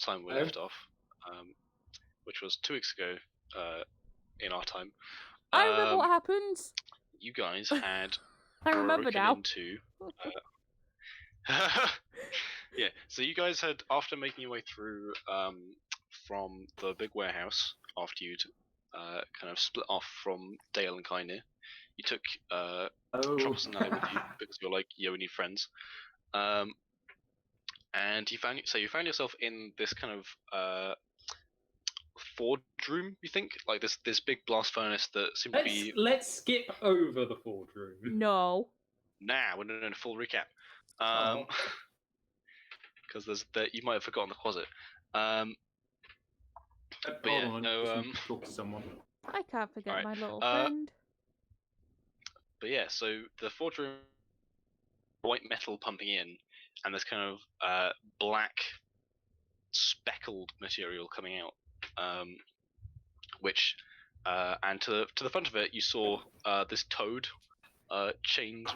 time we left off, which was 2 weeks ago in our time. I remember what happened. You guys had I remember now. into. Yeah, so you guys had, after making your way through from the big warehouse, after you'd kind of split off from Dale and Kaine, you took Troppers and Nelly with you because you're like your only friends, and you found yourself in this kind of forge room. You think like this big blast furnace that seemed to be. Let's skip over the forge room. No. We're doing a full recap. Because you might have forgotten the closet. But talk to someone. I can't forget right. my little friend. But yeah, so the forge room, white metal pumping in, and this kind of black speckled material coming out, which and to the front of it you saw this toad chained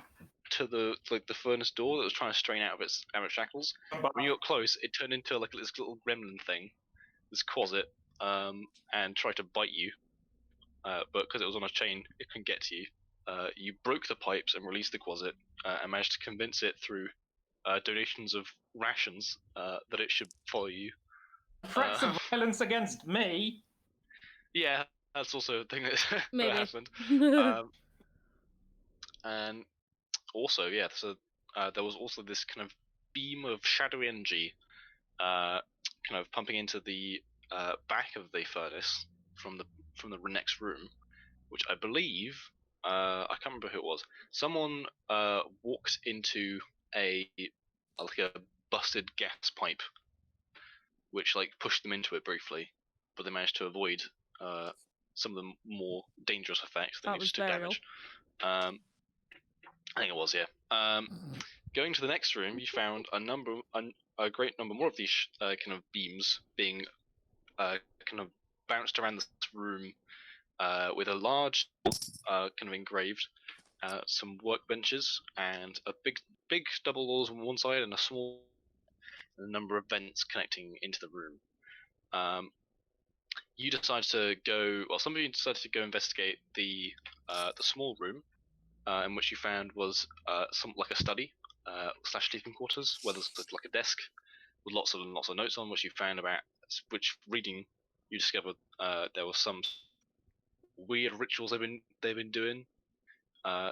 to the furnace door that was trying to strain out of its shackles. When you got close, it turned into like this little gremlin thing, this closet, and tried to bite you. But because it was on a chain, it couldn't get to you. You broke the pipes and released the closet, and managed to convince it through donations of rations that it should follow you. Threats of violence against me? Yeah, that's also a thing that happened. And also, yeah, so there was also this kind of beam of shadowy energy kind of pumping into the back of the furnace from the next room, which I believe I can't remember who it was. Someone walked into a busted gas pipe, which like pushed them into it briefly, but they managed to avoid some of the more dangerous effects that just took damage. I think it was, yeah. Going to the next room, you found a great number more of these kind of beams being kind of bounced around this room with a large kind of engraved, some workbenches, and a big double doors on one side and a number of vents connecting into the room. You decided to go. Well, some of you decided to go investigate the small room, in which you found was some like a study / sleeping quarters, where there's like a desk with lots of notes on, which you found about which reading you discovered there was some weird rituals they've been doing,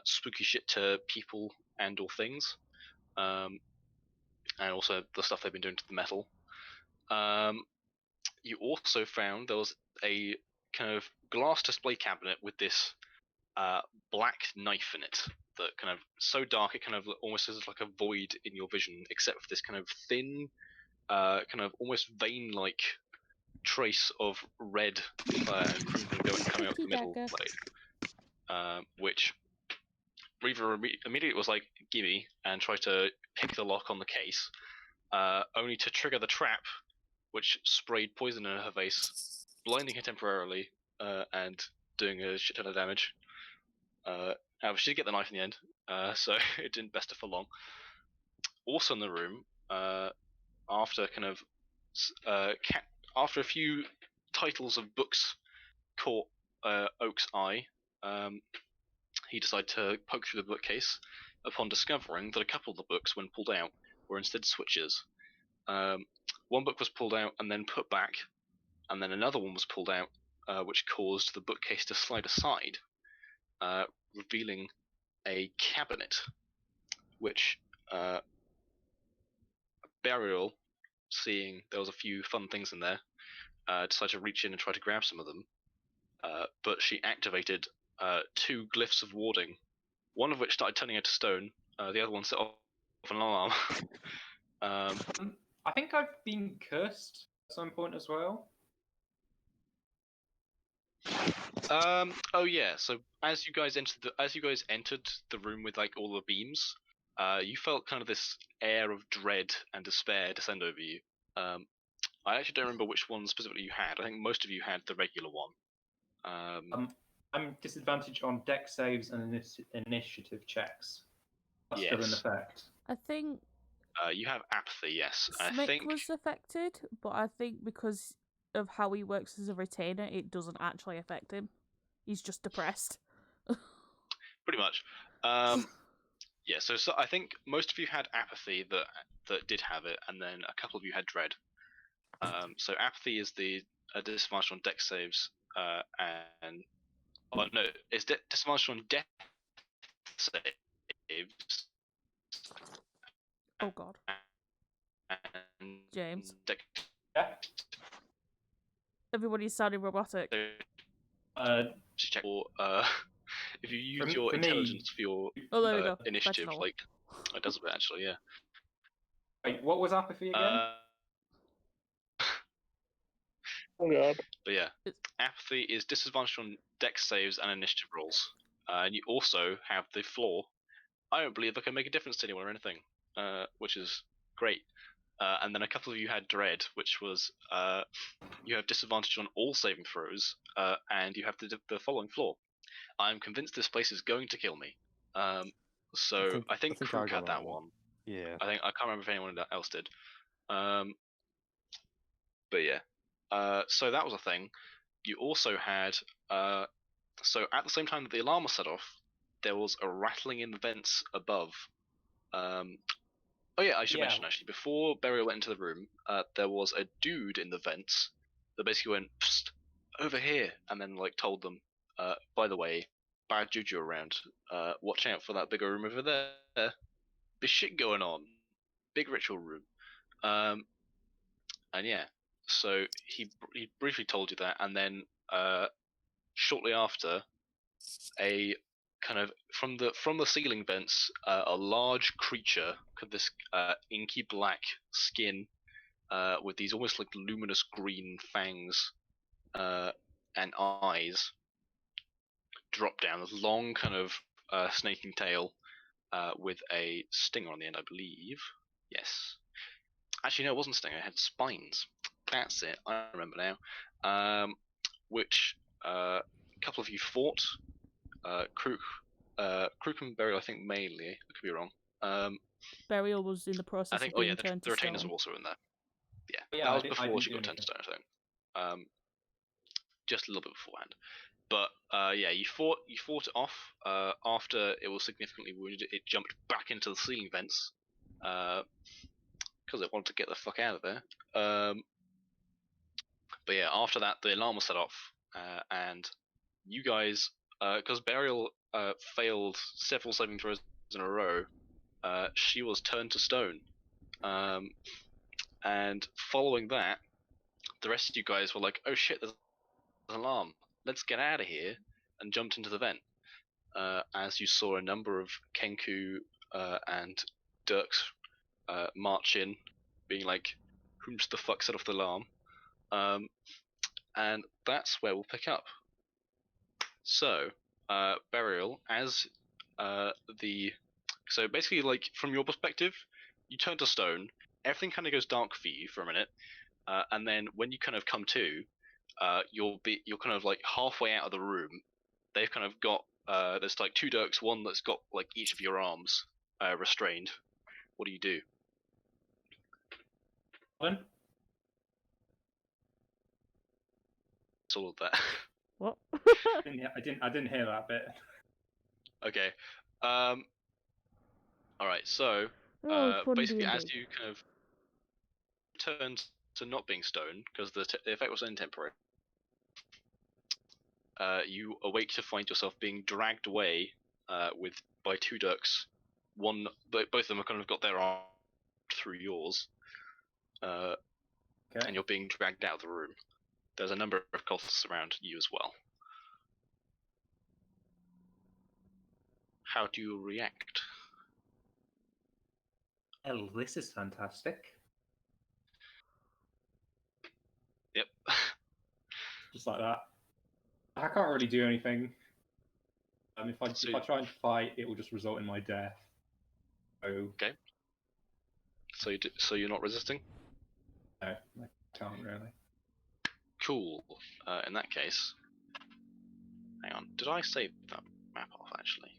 spooky shit to people and or things, and also the stuff they've been doing to the metal. You also found there was a kind of glass display cabinet with this black knife in it that kind of so dark it kind of almost has like a void in your vision, except for this kind of thin, kind of almost vein-like trace of red and crimson coming out the middle, which Reaver immediately was like, "Gimme," and tried to pick the lock on the case, only to trigger the trap, which sprayed poison in her face, blinding her temporarily, and doing a shit ton of damage. However, she did get the knife in the end, so it didn't best her for long. Also in the room, after kind of after a few titles of books caught Oak's eye, he decided to poke through the bookcase upon discovering that a couple of the books, when pulled out, were instead switches. One book was pulled out and then put back, and then another one was pulled out, which caused the bookcase to slide aside, revealing a cabinet, which Burial, seeing there was a few fun things in there, decided to reach in and try to grab some of them, but she activated 2 glyphs of warding, one of which started turning her to stone, the other one set off an alarm. I think I've been cursed at some point as well. Oh yeah. So as you guys entered the room with like all the beams, you felt kind of this air of dread and despair descend over you. I actually don't remember which one specifically you had. I think most of you had the regular one. I'm disadvantaged on deck saves and initiative checks. That's still in effect. I think You have apathy, yes. I Smick think was affected, but I think because of how he works as a retainer, it doesn't actually affect him. He's just depressed. pretty much. Yeah, so I think most of you had apathy that did have it, and then a couple of you had dread. So apathy is the disadvantage on dex saves, and no, it's disadvantage on death saves. Oh god. And James. dex Yeah. Everybody's sounding robotic. check for if you use For- your for me- intelligence for your Oh, there we go. initiative, Better like it does a bit actually, yeah. Wait, what was apathy again? Oh god. But yeah, It's- apathy is disadvantage on dex saves and initiative rolls. And you also have the flaw. I don't believe I can make a difference to anyone or anything, which is great. And then a couple of you had dread, which was you have disadvantage on all saving throws, and you have the following flaw. I'm convinced this place is going to kill me. So I think I Krug got had that one. one. Yeah. I can't remember if anyone else did. But yeah, so that was a thing. You also had so at the same time that the alarm was set off, there was a rattling in the vents above. Oh yeah, I should mention actually before Burial went into the room, there was a dude in the vents that basically went Psst, over here, and then like told them, by the way, bad juju around. Watch out for that bigger room over there. There's shit going on. Big ritual room. And yeah, so he briefly told you that, and then shortly after, a kind of from the ceiling vents, a large creature, this inky black skin, with these almost like luminous green fangs and eyes, drop down. This long kind of snaking tail with a stinger on the end, I believe. Yes. Actually, no, it wasn't stinger. It had spines. That's it. I remember now. Which a couple of you fought. Krook and Burial, I think mainly. I could be wrong. Burial was in the process I think. of Oh being yeah, turned the to retainers stone. were also in there. Yeah, Yeah, that I was didn't before she do got turned to anything. stone, I think. Just a little bit beforehand. But yeah, you fought it off. After it was significantly wounded, it jumped back into the ceiling vents because it wanted to get the fuck out of there. But yeah, after that, the alarm was set off, and you guys, because Burial failed several saving throws in a row, she was turned to stone. And following that, the rest of you guys were like, "Oh shit, there's an alarm. Let's get out of here," and jumped into the vent. As you saw a number of Kenku and Dirks march in, being like, "Who the fuck set off the alarm?" And that's where we'll pick up. So, Burial, as so basically, like from your perspective, you turn to stone. Everything kind of goes dark for you for a minute, and then when you kind of come to, you're kind of like halfway out of the room. They've kind of got there's like two Dirks, one that's got like each of your arms restrained. What do you do? Pardon? It's all of that. What? I didn't hear that bit. Okay. All right. So Oh, fun basically, D&D. as you kind of turn to not being stone, because the effect was only temporary, you awake to find yourself being dragged away by two Dirks. Both of them have kind of got their arm through yours, Okay. and you're being dragged out of the room. There's a number of cultists around you as well. How do you react? Well, this is fantastic. Yep. Just like that. I can't really do anything. If I try and fight, it will just result in my death. So Okay. So you're not resisting? no, I can't really. Cool. In that case, hang on. Did I save that map off actually?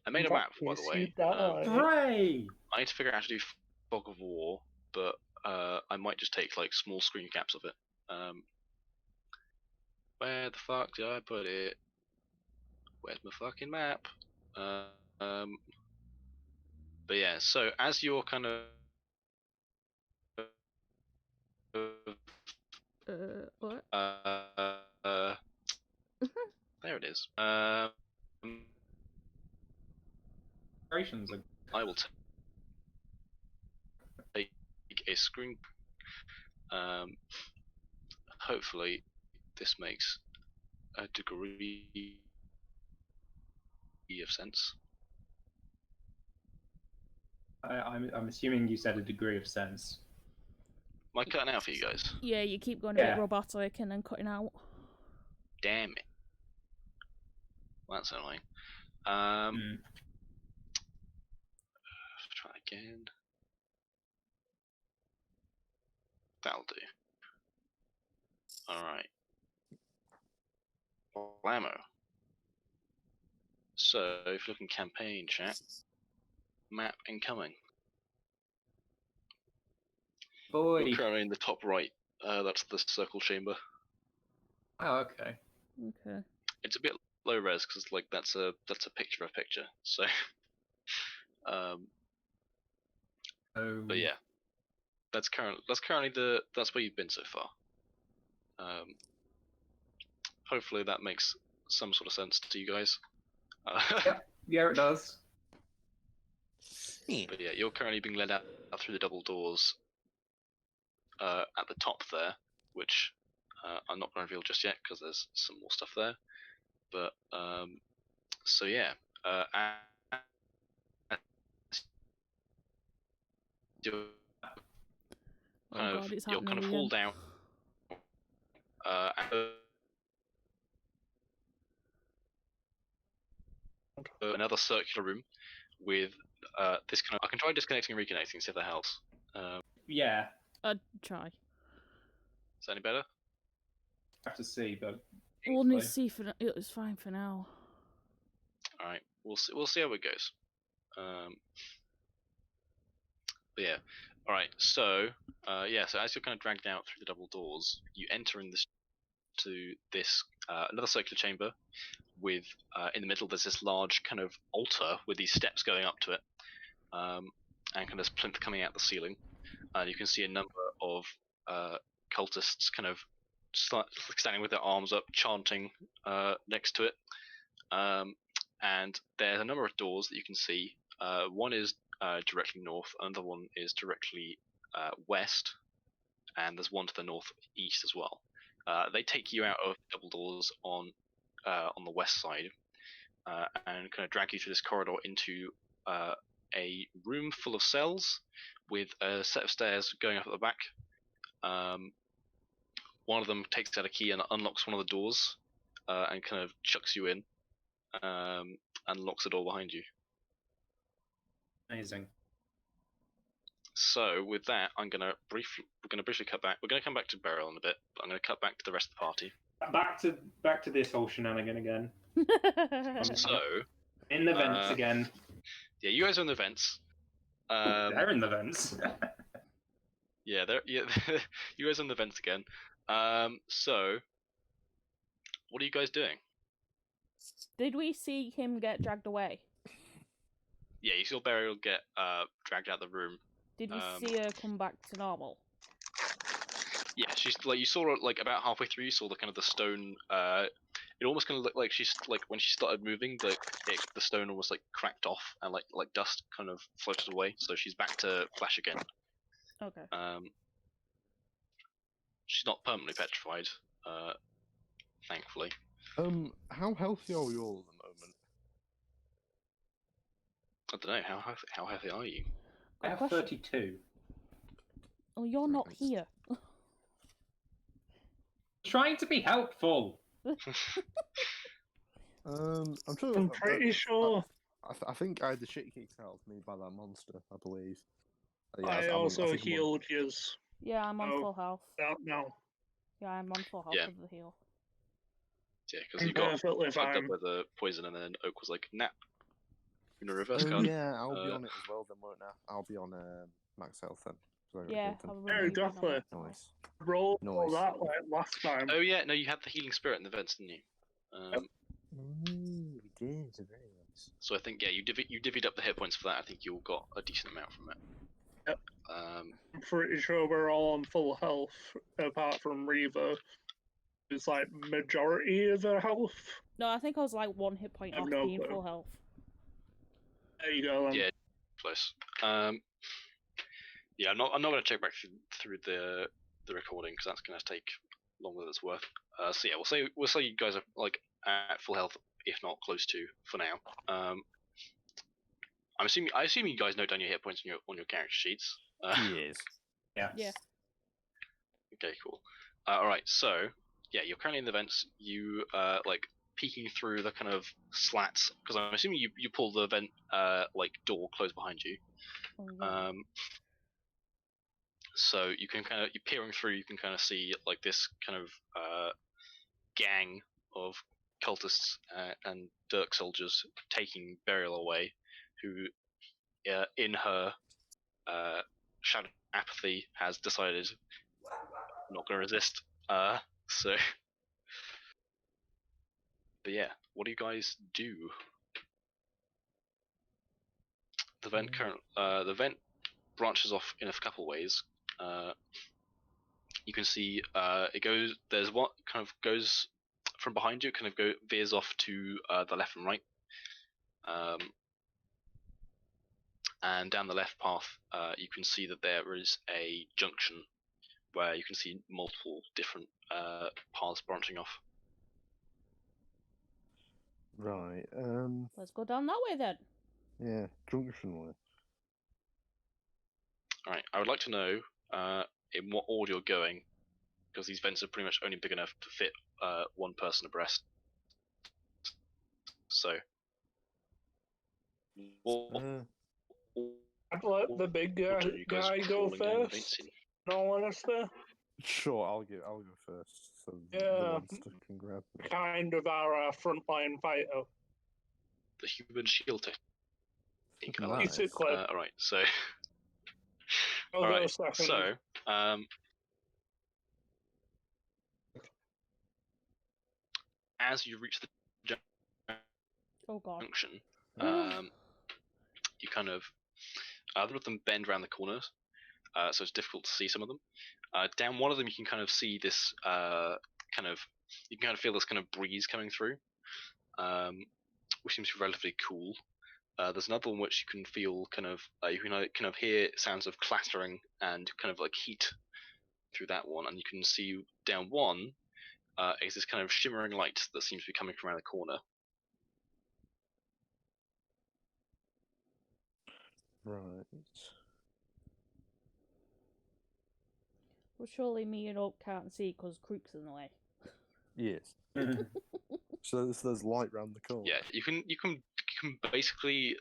I made a In that map, by the case, way. you die. Hooray! I need to figure out how to do fog of war, but I might just take like small screen caps of it. Where the fuck did I put it? Where's my fucking map? But yeah, so as you're kind of What? there it is. Operations are I will take a screen. Hopefully, this makes a degree of sense. I'm assuming you said a degree of sense. Am I cutting out for you guys? Yeah, you keep going a Yeah. bit robotic and then cutting out. Damn it. Well, that's annoying. Let's try again. That'll do. Alright. Blammo. So, if you look in campaign chat, map incoming. Boy. You're currently in the top right. That's the circle chamber. Oh, okay. Okay. It's a bit low res because like that's a picture of picture. So, Oh. but yeah, that's currently that's where you've been so far. Hopefully that makes some sort of sense to you guys. Yep. Yeah, it does. But yeah, you're currently being led out through the double doors at the top there, which I'm not going to reveal just yet because there's some more stuff there. But so yeah, you're Oh kind god, of it's you're happening kind of again. hauled out another circular room with this kind of. I can try disconnecting and reconnecting, see if that helps. Yeah. I'd try. Is that any better? Have to see, but We'll need to see for it was fine for now. All right, we'll see how it goes. But yeah, all right. So yeah, so as you're kind of dragged out through the double doors, you enter in this another circular chamber with in the middle there's this large kind of altar with these steps going up to it, and kind of plinth coming out the ceiling. And you can see a number of cultists kind of standing with their arms up, chanting next to it. And there's a number of doors that you can see. One is directly north, another one is directly west, and there's one to the northeast as well. They take you out of double doors on the west side, and kind of drag you through this corridor into a room full of cells with a set of stairs going up at the back. One of them takes out a key and unlocks one of the doors, and kind of chucks you in, and locks the door behind you. amazing. So with that, we're gonna briefly cut back. We're gonna come back to Beryl in a bit, but I'm gonna cut back to the rest of the party. Back to this whole shenanigan again. So In the vents again. yeah, you guys are in the vents. They're in the vents. Yeah, you guys are in the vents again. So what are you guys doing? Did we see him get dragged away? Yeah, you saw Beryl get dragged out of the room. Did we see her come back to normal? Yeah, she's like you saw her like about halfway through. You saw the kind of the stone. It almost kind of looked like she's like when she started moving, the stone almost like cracked off and like dust kind of floated away. So she's back to flesh again. Okay. She's not permanently petrified, thankfully. How healthy are we all at the moment? I don't know how healthy are you? I have Question. 32. Oh, you're not here. Trying to be helpful. I'm sure. I'm pretty sure. I think I had the shit kicked out of me by that monster. I believe. Yeah, I think also I'm healed yours. Yeah, I'm on Oh. full health. No. Yeah, I'm on full health Yeah. with the heal. Yeah, because you got Perfectly fucked up fine. with the poison, and then Oak was like, "Nap." In a reverse Oh card. yeah, I'll be on it as well then, won't I? I'll be on max health then. 'Cause I got Yeah, hit them. I'll Yeah, remove it on definitely. that. Nice. Roll all Nice. that like last time. Oh yeah, no, you had the healing spirit in the vents, didn't you? We did. Very nice. So I think you divvied up the hit points for that. I think you all got a decent amount from it. Yep. Um, I'm pretty sure we're all on full health, apart from Reaver. It's like majority of her health. No, I think I was like 1 hit point I have off no being clue. full health. There you go. Then. Yeah. close. Yeah, I'm not going to check back through the recording because that's going to take longer than it's worth. So yeah, we'll say you guys are like at full health, if not close to, for now. I assume you guys note down your hit points on your character sheets. Yes. Yeah. Yeah. Okay, cool. All right, so yeah, you're currently in the vents. You like peeking through the kind of slats because I'm assuming you pull the vent like door closed behind you. Oh, yeah. So you can you're peering through. You can kind of see like this kind of gang of cultists and Dirk soldiers taking Burial away, who in her shadow apathy has decided not going to resist. So, but yeah, what do you guys do? The vent branches off in a couple ways. You can see it goes. There's what kind of goes from behind you. It kind of veers off to the left and right. And down the left path, you can see that there is a junction where you can see multiple different paths branching off. Right. Let's go down that way then. Yeah. Junction way. All right, I would like to know in what order you're going, because these vents are pretty much only big enough to fit one person abreast. So, I'd let the big order you guys guy go crawling down the vents first. in? In all honesty, Sure, I'll go first. So the Yeah. monster can grab me. kind of our frontline fighter. The human shield technique. I like Nice. it. Basically, All right, so I'll all go right, second. so as you reach the Oh god. junction, you kind of other of them bend around the corners, so it's difficult to see some of them. Down one of them, you can kind of see this you can kind of feel this kind of breeze coming through, which seems relatively cool. There's another one which you can feel you can kind of hear sounds of clattering and kind of like heat through that one, and you can see down one is this kind of shimmering light that seems to be coming from around the corner. Right. Well, surely me and Oak can't see because Crook's in the way. Yes. So there's light round the corner. Yeah, you can basically.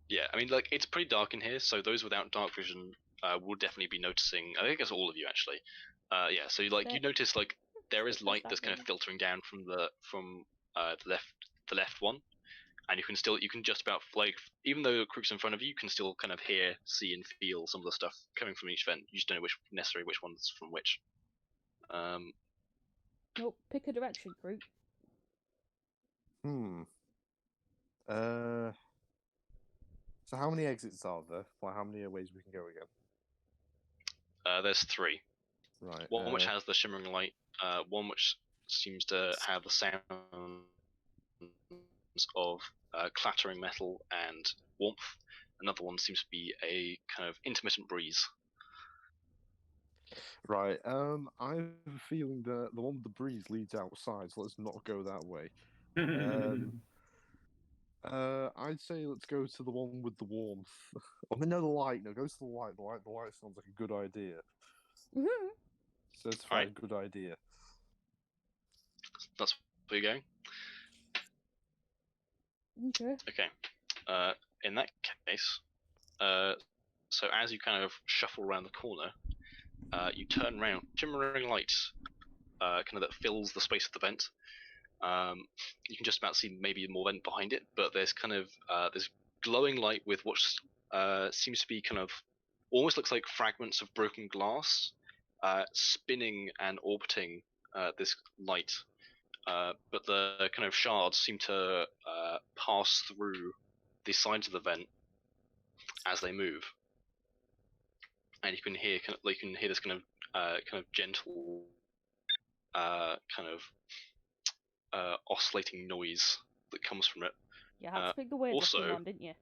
Yeah, I mean, like it's pretty dark in here, so those without dark vision will definitely be noticing. I think it's all of you actually. Yeah, so you notice like there is light that's kind of filtering down from the left one, and you can just about like even though Crook's in front of you, you can still kind of hear, see, and feel some of the stuff coming from each vent. You just don't know necessarily which one's from which. Nope, pick a direction, Crook. So how many exits are there? Like how many ways we can go again? There's 3. Right. One which has the shimmering light. One which seems to have the sounds of clattering metal and warmth. Another one seems to be a kind of intermittent breeze. Right. I have a feeling that the one with the breeze leads outside, so let's not go that way. I'd say let's go to the one with the warmth. I mean, no, the light. No, go to the light. The light sounds like a good idea. Mm-hmm. Certified a good idea. That's where you're going? Okay. Okay. In that case, so as you kind of shuffle around the corner, you turn around, shimmering light, kind of that fills the space of the vent. You can just about see maybe more vent behind it, but there's kind of there's glowing light with what seems to be kind of almost looks like fragments of broken glass spinning and orbiting this light. But the kind of shards seem to pass through the sides of the vent as they move, and you can hear this kind of gentle kind of oscillating noise that comes from it. You had to pick the weird also- looking one, didn't you?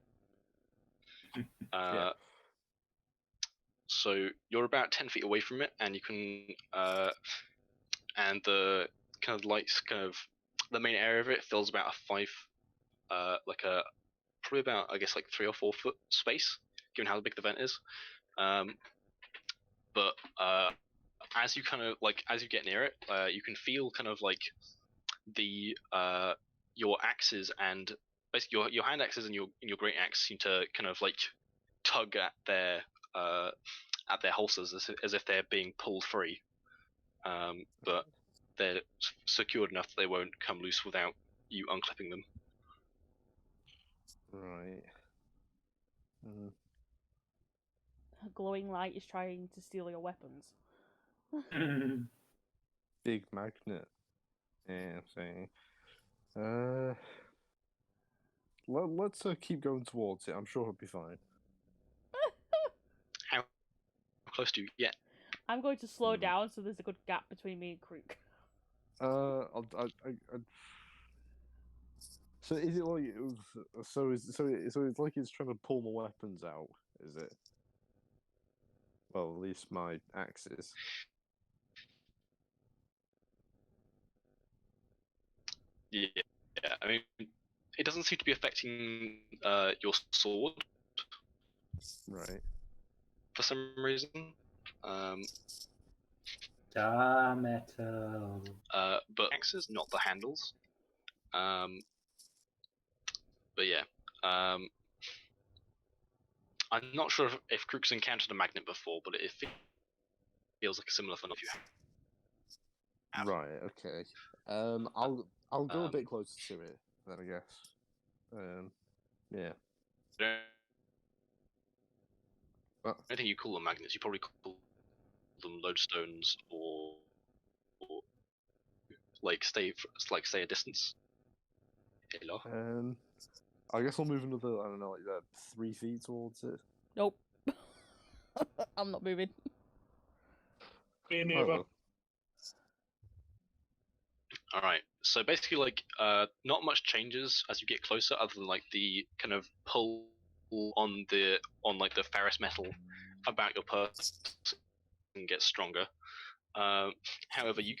Yeah. So you're about 10 feet away from it, and you can and the kind of lights the main area of it fills about probably about, I guess, like 3 or 4 foot space, given how big the vent is. But as you get near it, you can feel kind of like the your axes and basically your hand axes and your great axe seem to kind of like tug at their holsters as if they're being pulled free. But they're secured enough that they won't come loose without you unclipping them. Right. Mm. A glowing light is trying to steal your weapons. Big magnet. Yeah, I'm saying. Let's keep going towards it. I'm sure it'll be fine. How close do you get? I'm going to slow Hmm. down so there's a good gap between me and Krook. So is it like it's like it's trying to pull my weapons out? Is it? Well, at least my axes. Yeah, I mean, it doesn't seem to be affecting your sword Right. for some reason. Metal. But axes, not the handles. But yeah, I'm not sure if Krook's encountered a magnet before, but it feels like a similar phenomenon. If you have. Right. Okay. I'll go a bit closer to it then, I guess. Yeah. I don't think you call them magnets. You probably call them lodestones or like stay a distance. Hello. I guess I'll move another, I don't know, like 3 feet towards it. Nope. I'm not moving. Me Oh, neither. well. All right. So basically, like, not much changes as you get closer, other than like the kind of pull on the ferrous metal about your person gets stronger. However, you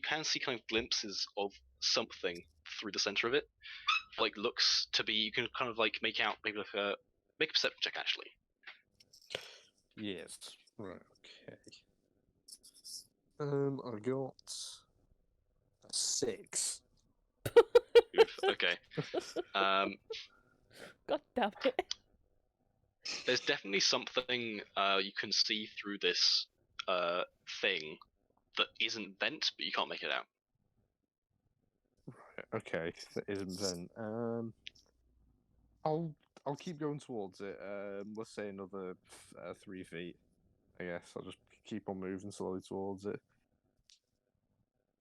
can see kind of glimpses of something through the center of it. Like looks to be, you can kind of like make out maybe like make a perception check actually. Yes. Right. Okay. I got a 6. Oof, okay. God damn it. There's definitely something you can see through this thing that isn't vent, but you can't make it out. Okay, that isn't then. I'll keep going towards it. Let's say another 3 feet. I guess I'll just keep on moving slowly towards it.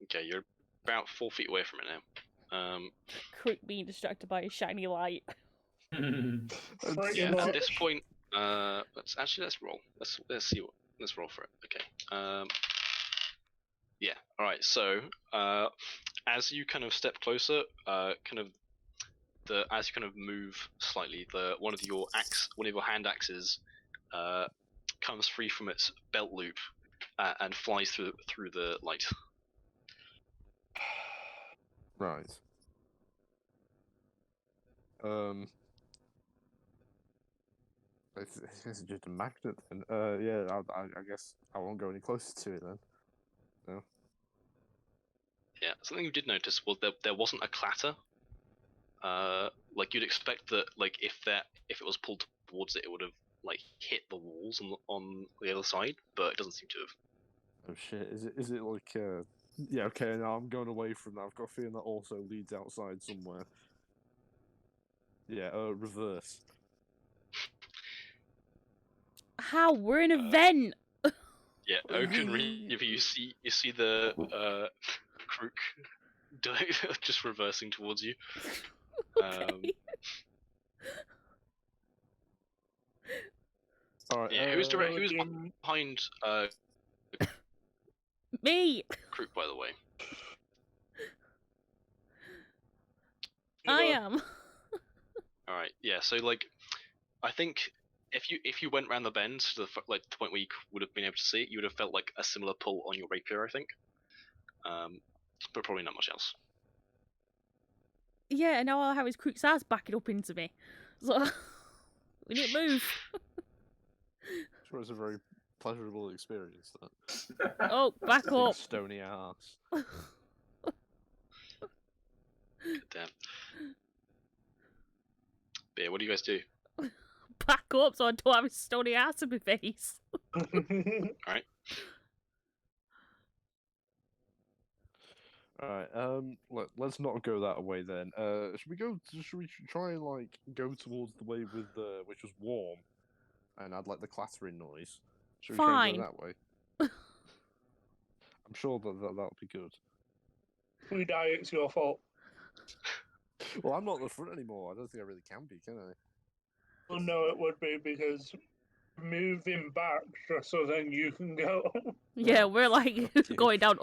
Okay, you're about 4 feet away from it now. Krook being distracted by a shiny light. Pretty Yeah, much. at this point, let's roll. Let's roll for it. Okay. Yeah. All right. So, as you kind of step closer, as you kind of move slightly, one of your hand axes, comes free from its belt loop, and flies through the light. Right. It's just a magnet then. Yeah, I guess I won't go any closer to it then. No. Yeah. Something you did notice was there wasn't a clatter. Like you'd expect that, like if it was pulled towards it, it would have like hit the walls on the other side, but it doesn't seem to have. Oh shit! Is it like Yeah, okay. Now I'm going away from that. I've got a feeling that also leads outside somewhere. Yeah, reverse. How? We're in a vent. Yeah, Oaken Reaver, you see the crook just reversing towards you. Okay. All right. Yeah, who's Dim- behind Me. Crook, by the way? I Eva. am. All right, yeah. So like, I think if you went round the bend to the like the point where you would have been able to see it, you would have felt like a similar pull on your rapier, I think. But probably not much else. Yeah, and now I'll have his crook's ass backing up into me. So we need to move. Sure, it's a very pleasurable experience. That Oh, back big up. stony ass. God damn. But yeah, what do you guys do? Back up so I don't have his stony ass in my face. All right. Alright, let's not go that way then. Should we try and like go towards the way with which was warm, and add like the clattering noise? Should we try and go that way? I'm sure that'll be good. If we die, it's your fault. Well, I'm not at the front anymore. I don't think I really can be, can I? Well, no, it would be because move him back just so then you can go. Yeah, we're like Okay. going down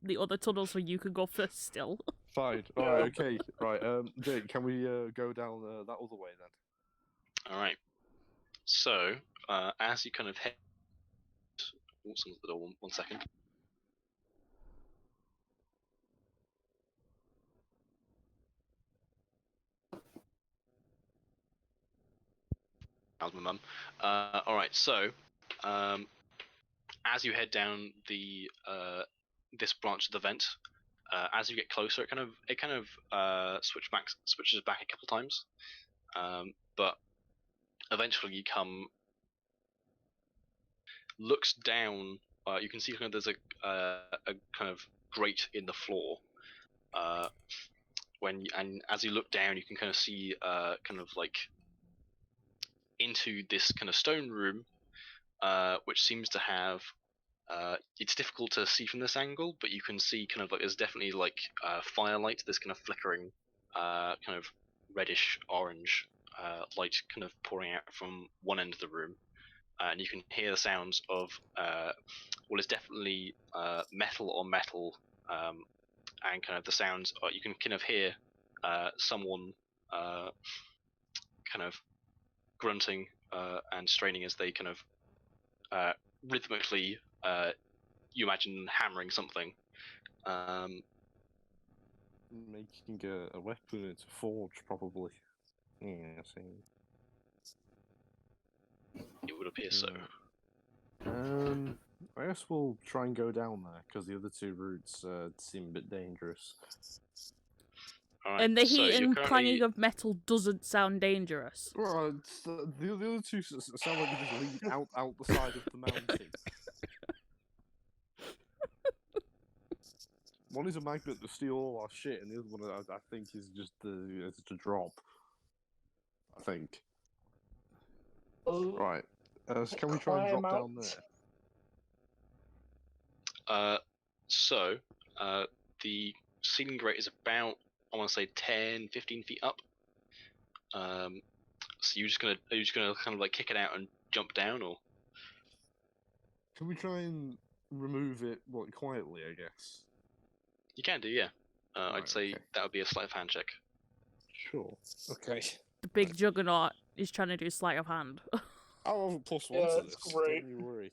the other tunnel so you can go first still. Fine. Yeah. Alright, okay. Right, Jake, can we go down that other way then? All right. So as you kind of head, oh, someone's at the door. One second. That was my mum. All right. So as you head down the this branch of the vent, as you get closer, it kind of switches back a couple times, but eventually you looks down. You can see kind of there's a kind of grate in the floor. And as you look down, you can kind of see kind of like into this kind of stone room, which seems to have. It's difficult to see from this angle, but you can see kind of like there's definitely like firelight. There's kind of flickering, kind of reddish orange light kind of pouring out from one end of the room, and you can hear the sounds of well, it's definitely metal on metal, and kind of the sounds. You can kind of hear someone kind of grunting and straining as they kind of rhythmically. You imagine hammering something. Making a weapon, it's a forge, probably. Yeah, I see. It would appear so. I guess we'll try and go down there, because the other two routes seem a bit dangerous. All right, And the so heat you're and currently- clanging of metal doesn't sound dangerous. Well, the other two sound like they just lead out the side of the mountain. One is a magnet to steal all our shit, and the other one I think is just a drop. I think. Right. So can we try and drop Climb down out. Uh, so the ceiling grate is about, I want to say 10, 15 feet up. So are you just gonna kind of like kick it out and jump down, or? Can we try and remove it quietly? I guess. You can do, yeah. Right, I'd say okay. that would be a sleight of hand check. Sure. Okay. The big juggernaut is trying to do sleight of hand. I'll have a +1 Yeah, to that's this. great. Don't you worry.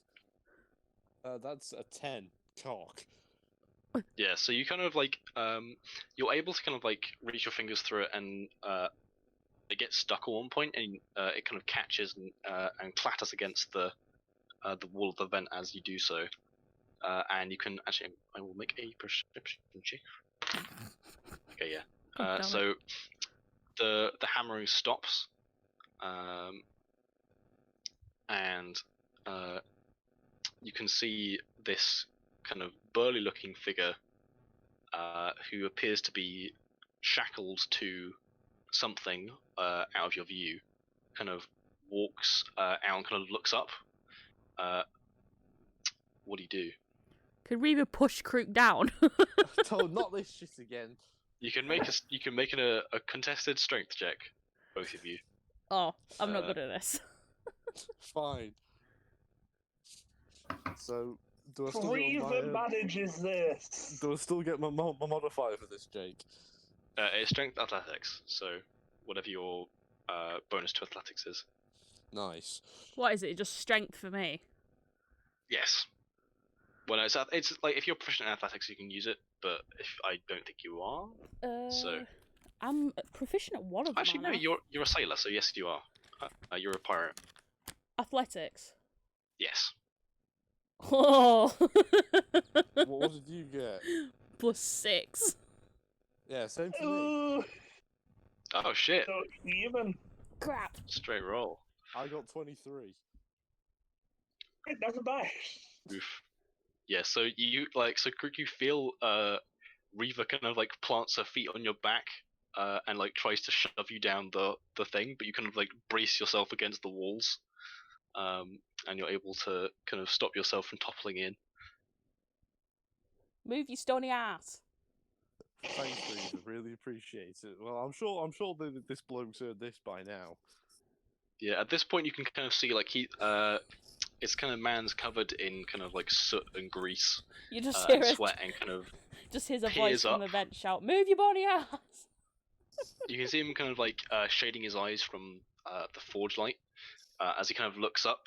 That's a 10. Cock. Yeah, so you kind of like you're able to kind of like reach your fingers through it, and it gets stuck at one point, and it kind of catches and clatters against the wall of the vent as you do so. And you can actually, I will make a perception check. Okay, yeah. God damn it. So the hammering stops, and you can see this kind of burly-looking figure who appears to be shackled to something out of your view, kind of walks out and kind of looks up. What do you do? Could we even push Krook down? Oh, not this shit again. You can make a contested strength check, both of you. Oh, I'm not good at this. Fine. So, do I still get Reaver manages this. do I still get my modifier for this, Jake? It's strength athletics, so whatever your bonus to athletics is. Nice. What is it? Just strength for me? Yes. Well, no, it's like if you're proficient in athletics, you can use it, but if I don't think you are. So I'm proficient at one of them. actually, no, aren't I? you're a sailor, so yes, you are. You're a pirate. Athletics. Yes. Oh. What did you get? +6. Yeah, same for me. Ooh, Oh shit! so even. Crap. Straight roll. I got 23. That's bad. Oof. Yeah. So Krook, you feel Reaver kind of like plants her feet on your back, and like tries to shove you down the thing, but you kind of like brace yourself against the walls, and you're able to kind of stop yourself from toppling in. Move your stony ass. Thanks, Reaver. Really appreciate it. Well, I'm sure that this bloke's heard this by now. Yeah, at this point you can kind of see like it's kind of man's covered in kind of like soot and grease You just and hear sweat and kind of. just hears a voice peers from up. the vent shout, "Move your bony ass!" You can see him kind of like shading his eyes from the forge light as he kind of looks up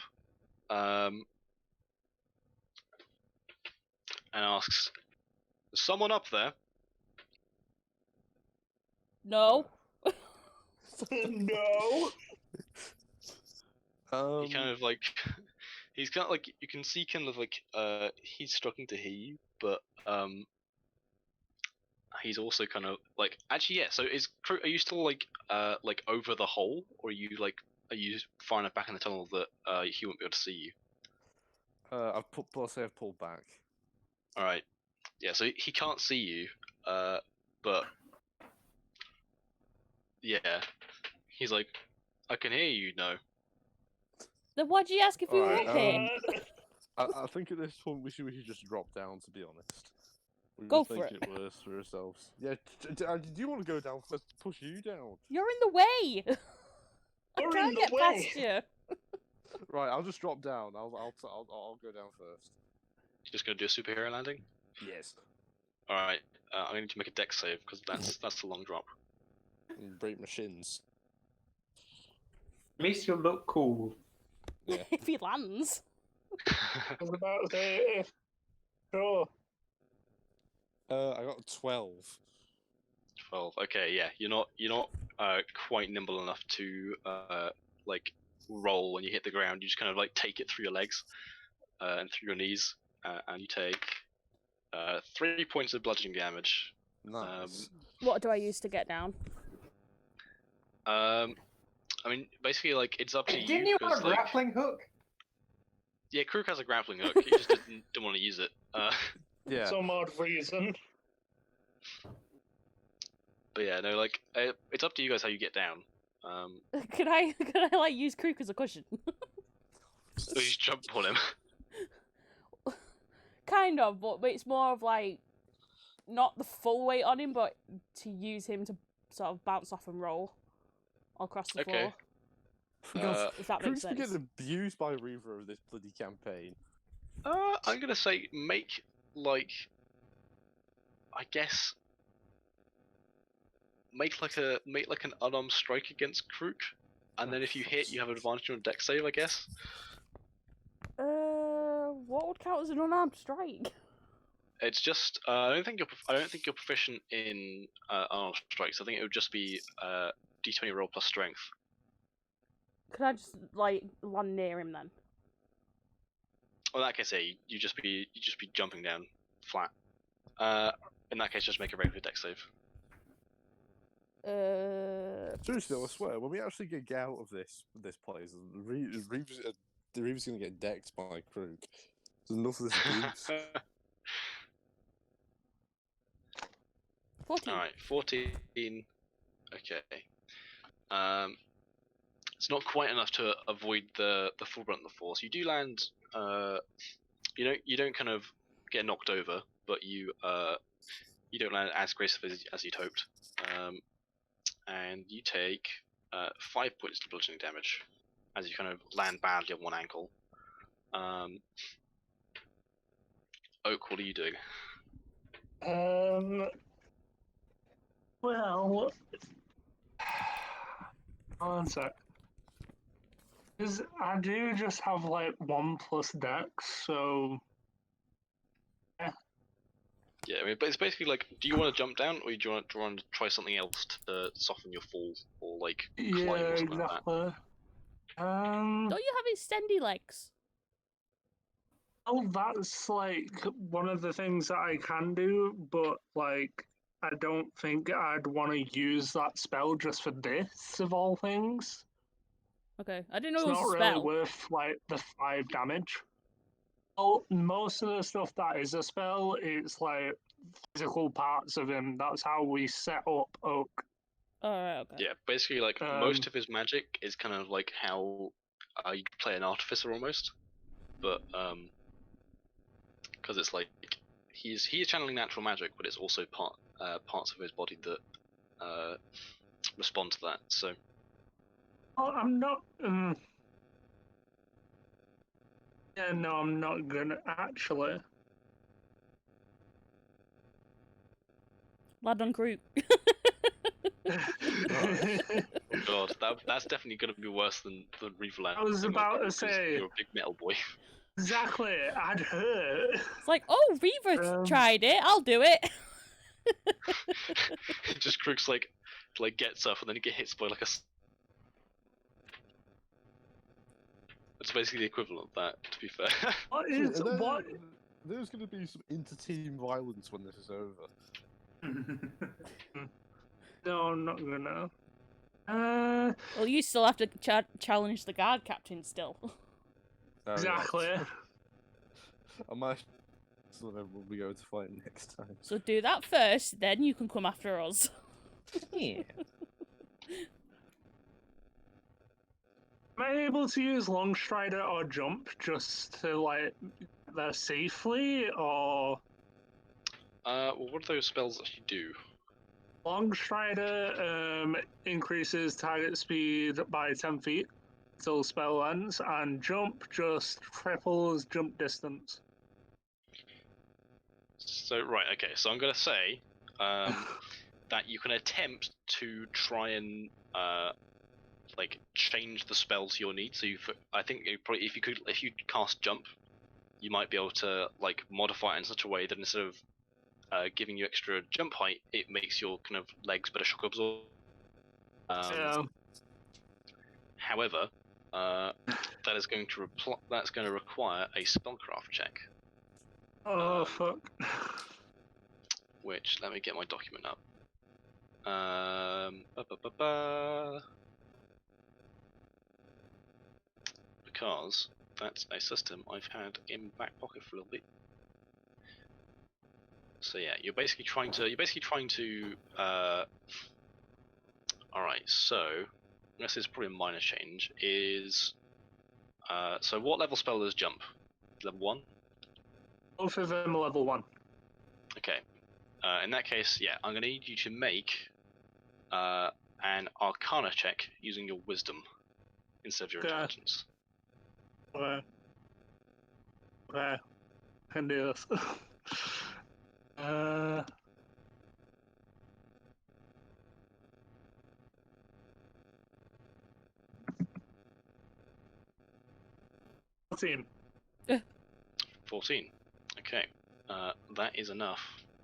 and asks, "Is someone up there?" No. No. He kind of like he's kind of like you can see kind of like he's struggling to hear you, but he's also kind of like actually yeah. So are you still like over the hole, or are you far enough back in the tunnel that he won't be able to see you? I've pulled back. All right, yeah. So he can't see you, but yeah, he's like, I can hear you. No. Then why'd you ask if we were Alright, up here? I think at this point we should just drop down. To be honest, we Go just for making it worse for ourselves. Yeah, do you want to go down first? Push you down. You're in the way. I You're can't in the get way. past you. Right, I'll just drop down. I'll go down first. Just gonna do a superhero landing. Yes. All right, I'm going to make a dex save because that's the long drop. And break my shins. At least you'll look cool. Yeah. If he lands. I was about to say, sure. I got 12. 12. Okay, yeah, you're not quite nimble enough to like roll when you hit the ground. You just kind of like take it through your legs and through your knees, and you take 3 points of bludgeoning damage. Nice. What do I use to get down? I mean, basically, like it's up to you. Didn't you have a 'cause, like, grappling hook? Yeah, Krook has a grappling hook. He just didn't want to use it. Yeah. Some odd reason. But yeah, no, like it's up to you guys how you get down. Could I like use Krook as a cushion? So you just jump on him. Kind of, but it's more of like not the full weight on him, but to use him to sort of bounce off and roll across the Okay. floor. If that makes Krook's been sense. getting abused by Reaver of this bloody campaign. I'm gonna say make like, I guess, make like an unarmed strike against Krook, and then if you hit, you have advantage on dex save, I guess. What would count as an unarmed strike? It's just I don't think you're proficient in unarmed strikes. I think it would just be d20 roll plus strength. Could I just like land near him then? Well, in that case, yeah, you just be jumping down flat. In that case, just make a regular dex save. Seriously, though, I swear, when we actually get out of this place, Reaver's gonna get decked by Krook. There's enough of this abuse. 14. All right, 14. Okay. it's not quite enough to avoid the full brunt of the force. You do land. You don't kind of get knocked over, but you don't land as gracefully as you'd hoped. And you take 5 points of bludgeoning damage as you kind of land badly on one ankle. Oak, what are you doing? Well, one sec. Because I do just have like 1+ dex, so Yeah, I mean, but it's basically like, do you want to jump down, or do you want to try something else to soften your fall, or like climb yeah, or something like that? exactly. Don't you have extendy legs? Oh, that's like one of the things that I can do, but like I don't think I'd want to use that spell just for this of all things. Okay, I didn't It's know it was not a really spell. worth like the 5 damage. Well, most of the stuff that is a spell, it's like physical parts of him. That's how we set up Oak. Alright, okay. Yeah, basically like most of his magic is kind of like how you play an artificer almost, but because it's like he's channeling natural magic, but it's also parts of his body that respond to that. So Oh, I'm not. Yeah, no, I'm not gonna actually. Lad on Groot. oh god, that's definitely going to be worse than Revelant. I was about to say you're a big metal boy. exactly. I'd hurt. It's like, oh, Reaver tried it. I'll do it. It just Crooks like gets up and then he gets hit by like a. It's basically the equivalent of that, to be fair. What is what? There's going to be some inter-team violence when this is over. No, I'm not gonna. Well, you still have to challenge the guard captain still. Oh, Exactly. Yeah. I might. So then when we go to fight next time. So do that first, then you can come after us. Yeah. Am I able to use Long Strider or Jump just to like there safely, or? Well, what do those spells actually do? Long Strider increases target speed by 10 feet until spell ends, and Jump just triples jump distance. So right, okay. So I'm gonna say that you can attempt to try and like change the spell to your needs. So I think probably if you cast Jump, you might be able to like modify it in such a way that instead of giving you extra jump height, it makes your kind of legs better shock absorb. Yeah. However, that's going to require a spellcraft check. Oh fuck. Which, let me get my document up. Because that's a system I've had in back pocket for a little bit. So yeah, you're basically trying to. All right, so this is probably a minor change. Is so what level spell does Jump? Level 1. Both of them are level 1. Okay. In that case, yeah, I'm gonna need you to make an Arcana check using your Wisdom instead of your Intelligence. Okay. Okay. Can do this. 14. 14. Okay. That is enough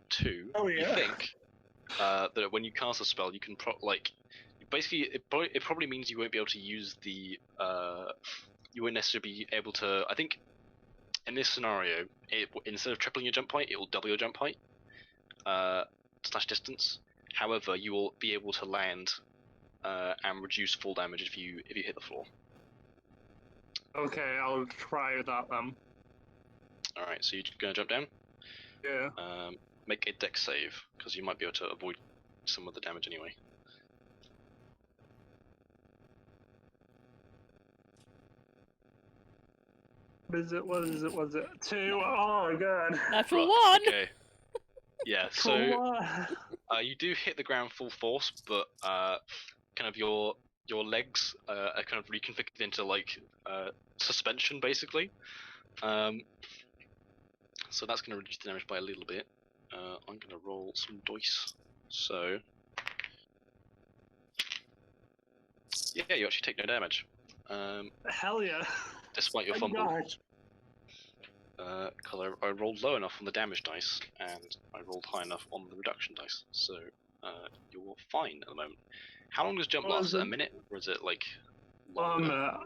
to. Oh, yeah. You think that when you cast a spell, you can basically it probably means you won't be able to use the you won't necessarily be able to. I think in this scenario, instead of tripling your jump height, it will double your jump height / distance. However, you will be able to land and reduce fall damage if you hit the floor. Okay, I'll try that then. Alright, so you're gonna jump down? Yeah. Make a dex save, because you might be able to avoid some of the damage anyway. What is it? What is it? What is it? 2. Oh god. Natural Right, one. Okay. Yeah. So Cool. you do hit the ground full force, but kind of your legs are kind of reconfigured into like suspension basically. So that's going to reduce the damage by a little bit. I'm going to roll some dice. So yeah, you actually take no damage. Hell yeah. Despite your Thank fumble. God. Because I rolled low enough on the damage dice, and I rolled high enough on the reduction dice, so you're fine at the moment. How long does jump What last? is Is it a it? minute, or is it like 1 longer?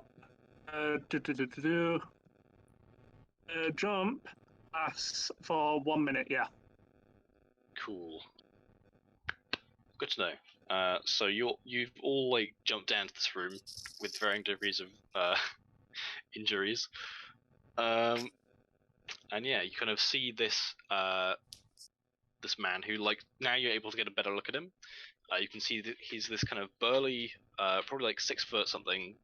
minute. Jump lasts for 1 minute, yeah. Cool. Good to know. So you've all like jumped down to this room with varying degrees of injuries, and yeah, you kind of see this this man who, like, now you're able to get a better look at him. You can see that he's this kind of burly, probably like 6 foot something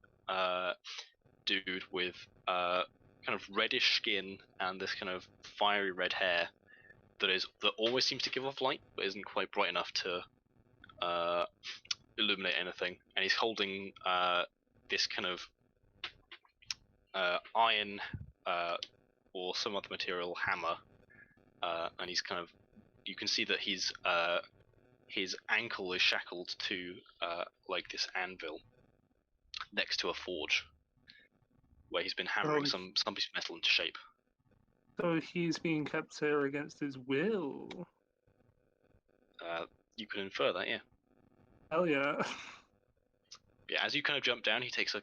dude with kind of reddish skin and this kind of fiery red hair that always seems to give off light but isn't quite bright enough to illuminate anything. And he's holding this kind of iron or some other material hammer, and he's kind of, you can see that his ankle is shackled to like this anvil next to a forge where he's been hammering some piece of metal into shape. So he's being kept here against his will. You can infer that, yeah. Hell yeah. Yeah, as you kind of jump down, he takes a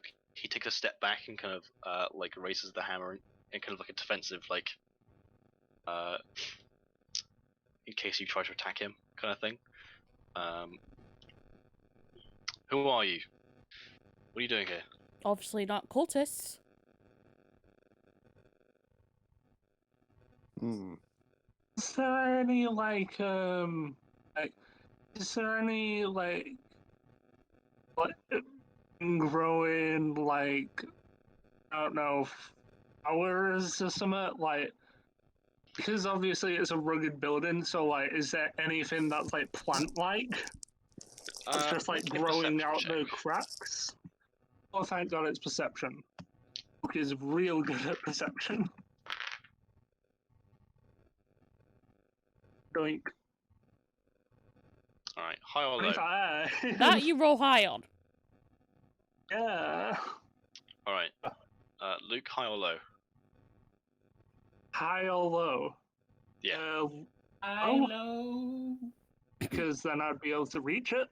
step back and kind of like raises the hammer in kind of like a defensive, like in case you try to attack him kind of thing. Who are you? What are you doing here? Obviously not cultists. Is there any is there any growing like, I don't know, flowers or something, like, because obviously it's a rugged building, so like, is there anything that's like plant-like? It's just like Make a growing perception out check. the cracks? Oh, thank God it's perception. Book is real good at perception. Doink. Alright, high or low? 25. That you roll high on. Yeah. Alright. Luke, high or low? High or low? Yeah. Hello. Because then I'd be able to reach it.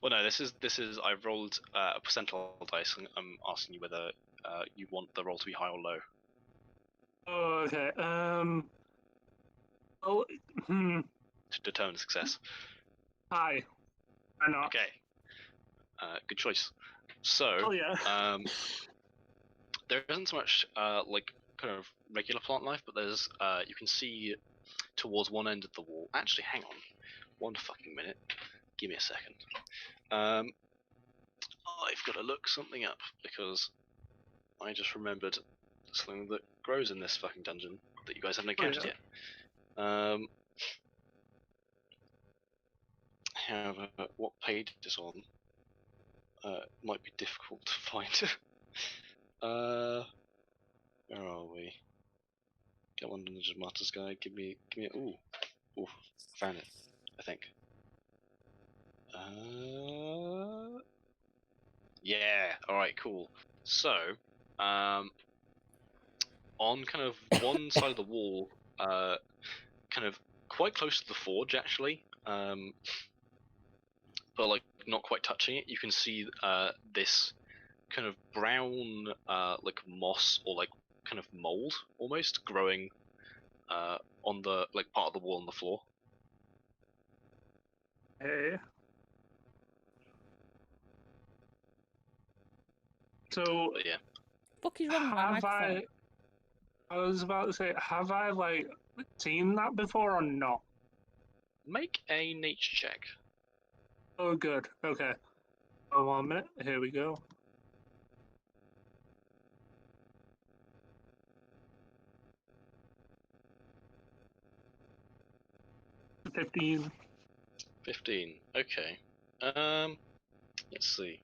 Well, no, this is I've rolled a percentile dice, and I'm asking you whether you want the roll to be high or low. Oh, okay. Oh, To determine success. High. Why not? Okay. Good choice. So, Oh yeah. there isn't so much like kind of regular plant life, but there's you can see towards one end of the wall. Actually, hang on, 1 fucking minute. Give me a second. I've got to look something up because I just remembered something that grows in this fucking dungeon that you guys haven't encountered yeah. yet. However, what page it's on might be difficult to find. Where are we? Get one Dungeon Master's Guide. Give me. Ooh, found it. I think. Yeah. All right. Cool. So, on kind of one side of the wall, kind of quite close to the forge, actually, but like not quite touching it, you can see this kind of brown, like moss or like kind of mold almost growing on the like part of the wall on the floor. Hey. So But yeah, Fuck is wrong with my have microphone? I was about to say, have I like seen that before or not? make a nature check. Oh, good. Okay. Oh, 1 minute. Here we go. 15. 15. Okay. Let's see.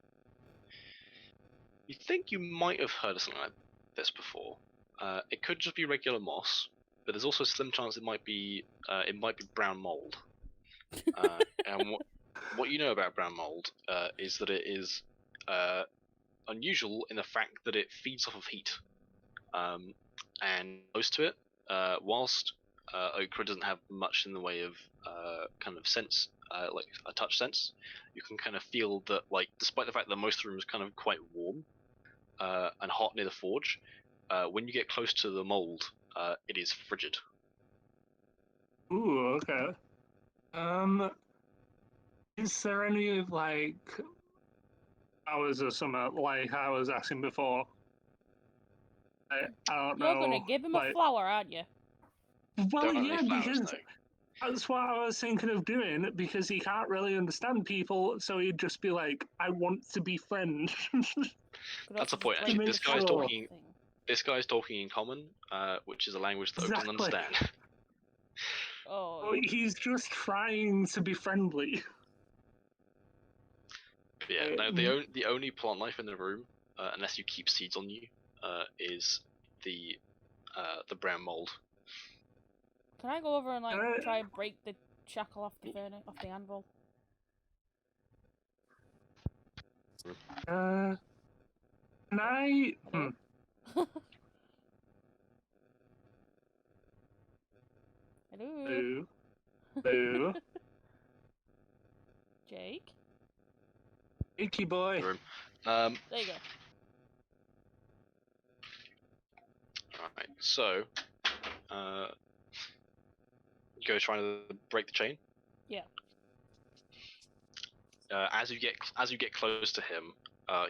You think you might have heard of something like this before? It could just be regular moss, but there's also a slim chance it might be brown mold. And what you know about brown mold is that it is unusual in the fact that it feeds off of heat. And close to it, whilst Okra doesn't have much in the way of kind of sense, like a touch sense, you can kind of feel that, like, despite the fact that most of the room is kind of quite warm and hot near the forge, when you get close to the mold, it is frigid. Ooh, okay. Is there any, like, hours or something, like I was asking before? I don't know. You're gonna give him a like, flower, aren't you? Well, There aren't yeah, any flowers, because no. that's what I was thinking of doing, because he can't really understand people, so he'd just be like, I want to be friends. Could That's also the point. just Actually, break this the guy's shackle talking- thing. This guy's talking in common, which is a language that Oak doesn't Exactly. understand. Oh, So he's just trying to be friendly. But yeah, no, the only plant life in the room, unless you keep seeds on you, is the brown mold. can I go over and like Uh, try and break the shackle off the furnace, off the anvil? Can I? Hello? Hello? Boo. Boo. Jake? Icky boy. The room. There you go. Alright, so go trying to break the chain. Yeah. As you get close to him,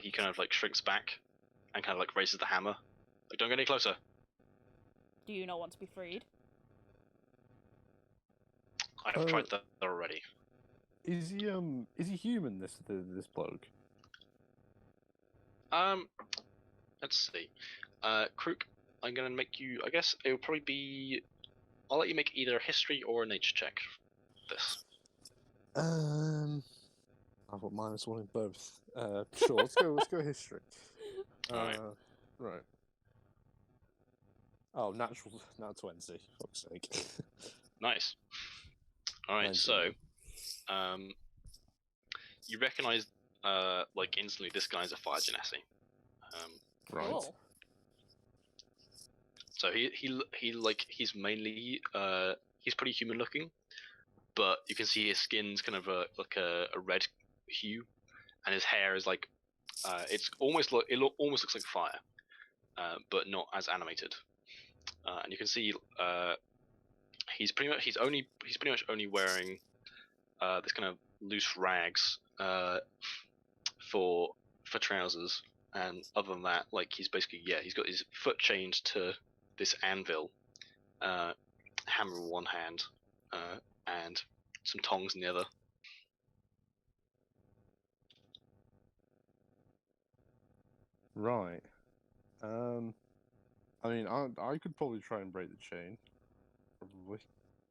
he kind of like shrinks back and kind of like raises the hammer. Like, don't get any closer. Do you not want to be freed? I've tried that already. Is he human? This bloke. Let's see. Krook, I'm gonna make you. I guess it will probably be. I'll let you make either a history or a nature check. This. I've got -1 in both. Sure, let's go history. Alright. Right. Oh, natural 20. Fuck's sake. Nice. All right, 19. so, you recognize, like instantly, this guy's a fire genasi. Right. Cool. So he's mainly he's pretty human looking, but you can see his skin's kind of like a red hue, and his hair is like it's almost like almost looks like fire, but not as animated. And you can see he's pretty much only wearing this kind of loose rags for trousers, and other than that, like he's basically he's got his foot chained to this anvil, hammer in one hand, and some tongs in the other. Right. I mean, I could probably try and break the chain. Probably.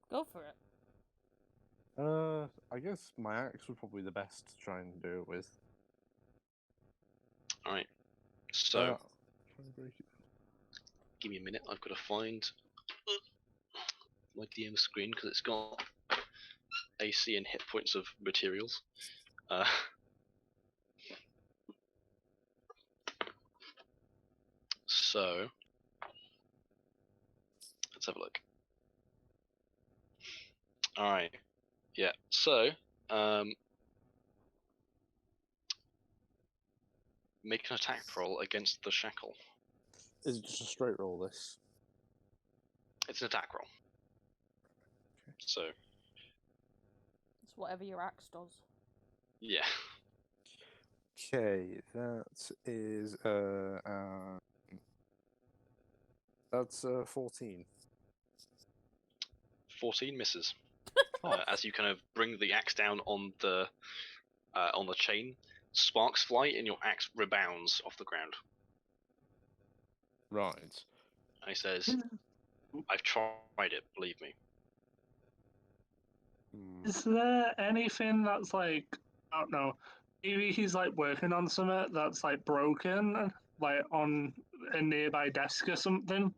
Go for it. I guess my axe would probably be the best to try and do it with. All right, so Try and break it. give me a minute. I've got to find my DM screen because it's got AC and hit points of materials. So let's have a look. All right, yeah. So make an attack roll against the shackle. Is it just a straight roll? This. It's an attack roll. So It's whatever your axe does. yeah. Okay, that is that's 14. 14 misses. As you kind of bring the axe down on the chain, sparks fly and your axe rebounds off the ground. Right. And he says, "I've tried it. Believe me." Is there anything that's like, I don't know, maybe he's like working on something that's like broken, like on a nearby desk or something?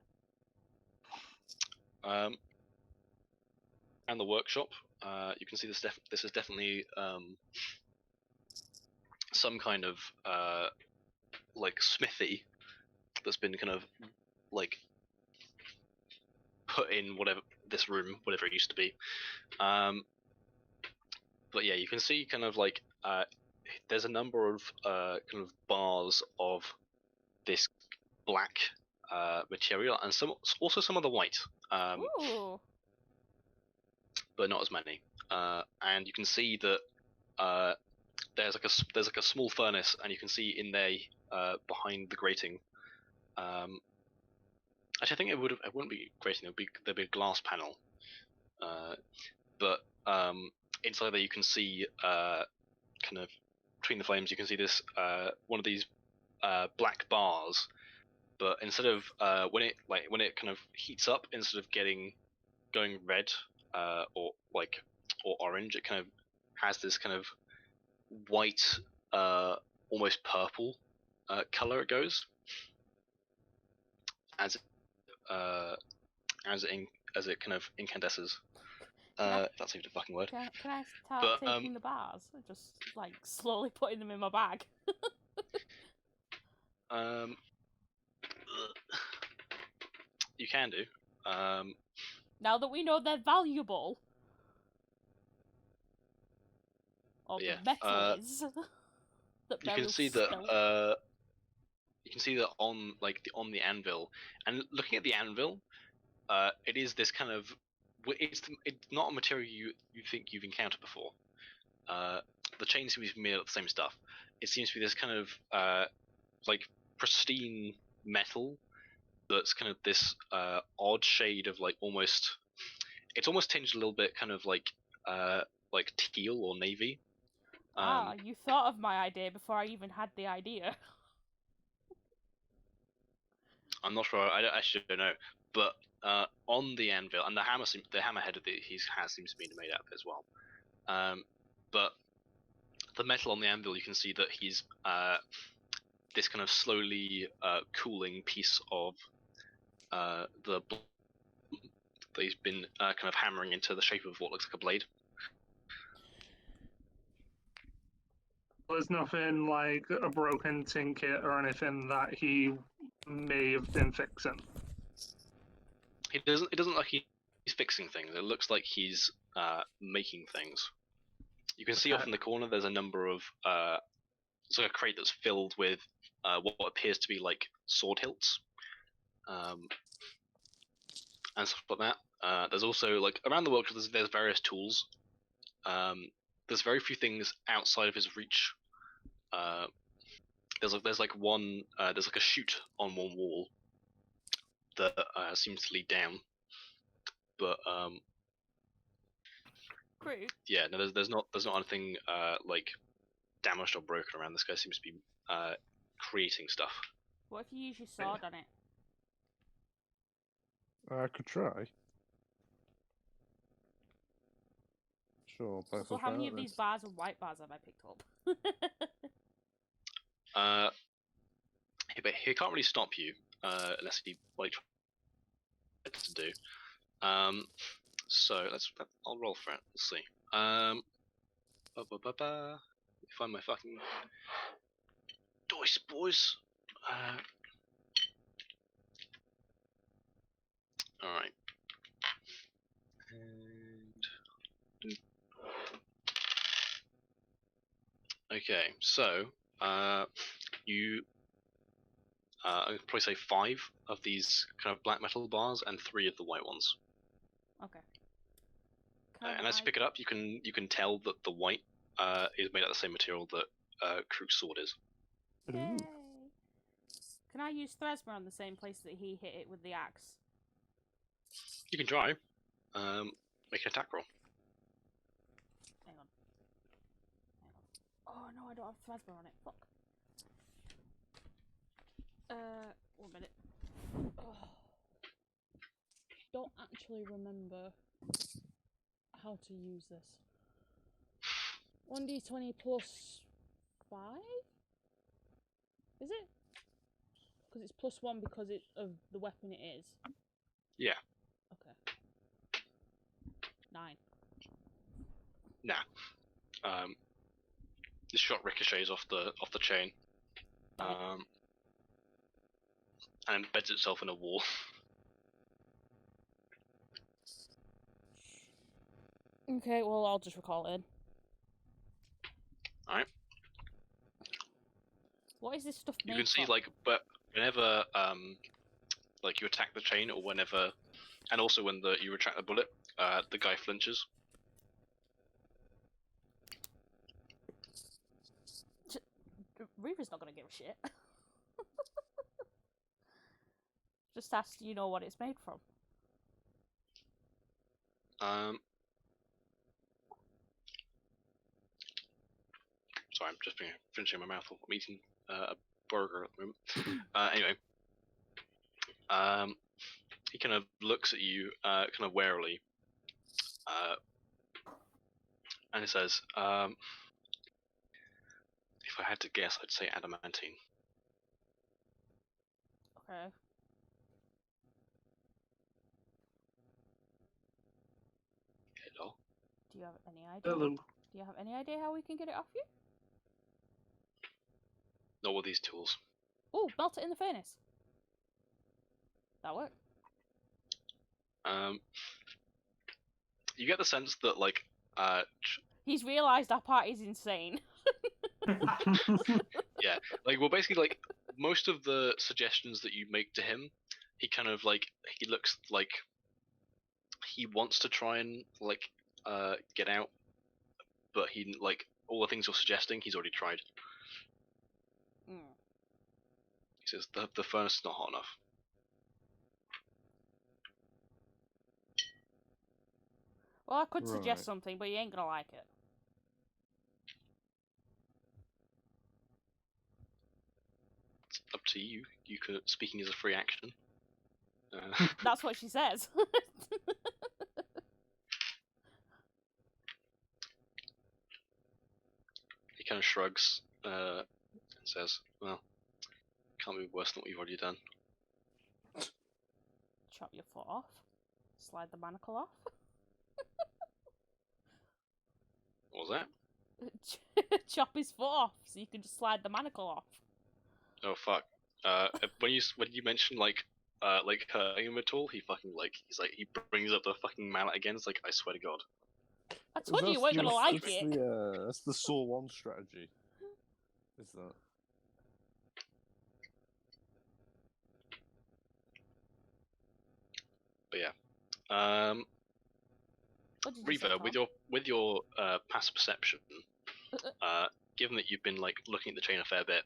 And the workshop, you can see this. This is definitely some kind of like smithy that's been kind of like put in whatever this room, whatever it used to be. But yeah, you can see kind of like there's a number of kind of bars of this black material, and also some of the white, Ooh. but not as many. And you can see that there's like a small furnace, and you can see in there behind the grating. Actually, I think it wouldn't be grating. There'd be a glass panel. But inside there, you can see kind of between the flames, you can see this one of these black bars. But instead of when it kind of heats up, instead of going red or orange, it kind of has this kind of white, almost purple color. It goes as uh, as it kind of incandesces. That's even a fucking word. Can I start But taking the bars? Just like slowly putting them in my bag. You can do. Now that we know they're valuable, or Yeah, the metal is. That you can see that you can see that on on the anvil, and looking at the anvil, it is this kind of it's not a material you think you've encountered before. The chain seems to be made of the same stuff. It seems to be this kind of like pristine metal that's kind of this odd shade of like almost. It's almost tinged a little bit kind of like teal or navy. You thought of my idea before I even had the idea. I'm not sure. I actually don't know. But on the anvil and the hammerhead that he has seems to be made out of it as well. But the metal on the anvil, you can see that he's this kind of slowly cooling piece of the that he's been kind of hammering into the shape of what looks like a blade. There's nothing like a broken tin kit or anything that he may have been fixing. It doesn't look like he's fixing things. It looks like he's making things. You can see off in the corner there's a number of it's like a crate that's filled with what appears to be like sword hilts and stuff like that. There's also like around the workshop there's various tools. There's very few things outside of his reach. There's like a chute on one wall that seems to lead down, but Great. yeah, no, there's not anything like damaged or broken around. This guy seems to be creating stuff. What if you use your sword on it? I could try. Sure, but So how many of these bars are white bars have I picked up? But he can't really stop you unless he like tries to do. So I'll roll for it. Let's see. Find my fucking dice, boys. All right. And okay, so you I'd probably say 5 of these kind of black metal bars and 3 of the white ones. Okay. And as you pick it up, you can tell that the white is made out of the same material that Krook's sword is. Yay. Can I use Thresma on the same place that he hit it with the axe? You can try. Make an attack roll. Hang on. Oh no, I don't have Thresma on it. Fuck. 1 minute. Oh. Don't actually remember how to use this. 1d20 plus 5? Is it? Because it's plus 1 because of the weapon it is. Yeah. Okay. 9. Nah. The shot ricochets off the chain. And embeds itself in a wall. Okay, well, I'll just recall it in. Alright. What is this stuff made You can see, from? like, but whenever, like, you attack the chain, or whenever, and also when you retract the bullet, the guy flinches. Reaver's not gonna give a shit. Just ask, you know what it's made from. Sorry, I'm just finishing my mouthful. I'm eating a burger at the moment. Anyway, he kind of looks at you, kind of warily, and he says, "If I had to guess, I'd say adamantine." Okay. Hello. Do you have any idea? Hello. Do you have any idea how we can get it off you? Not with these tools. Oh, melt it in the furnace. That work? You get the sense that, like, He's realised our party's insane. yeah, like, well, basically, like, most of the suggestions that you make to him, he kind of, like, he looks like he wants to try and, like, get out, but he, like, all the things you're suggesting, he's already tried. Mm. He says, the furnace is not hot enough. Well, I could suggest Right. something, but you ain't gonna like it. It's up to you. You could, speaking as a free action. That's what she says. He kind of shrugs and says, "Well, can't be worse than what you've already done." Chop your foot off. Slide the manacle off. What was that? Chop his foot off so you can just slide the manacle off. Oh fuck! When you mention like hurting him at all, he brings up the fucking mallet again. It's like, I swear to God. I told you weren't gonna like it. That's the Saw 1 strategy. Is that? But yeah, What did you say, Reaver, Tom? with your past perception, given that you've been like looking at the chain a fair bit,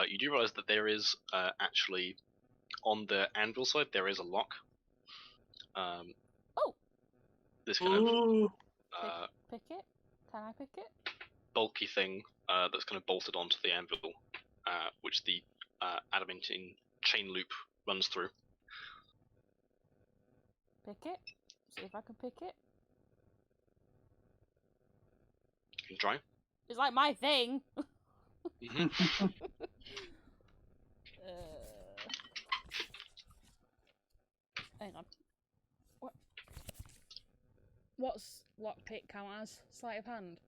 you do realize that there is actually on the anvil side there is a lock. Oh. This kind of Ooh. Pick it? Can I pick it? bulky thing that's kind of bolted onto the anvil, which the adamantine chain loop runs through. Pick it? See if I can pick it. You can try. It's like my thing. Mm-hmm. Hang on. What's lockpick count as? Sleight of hand?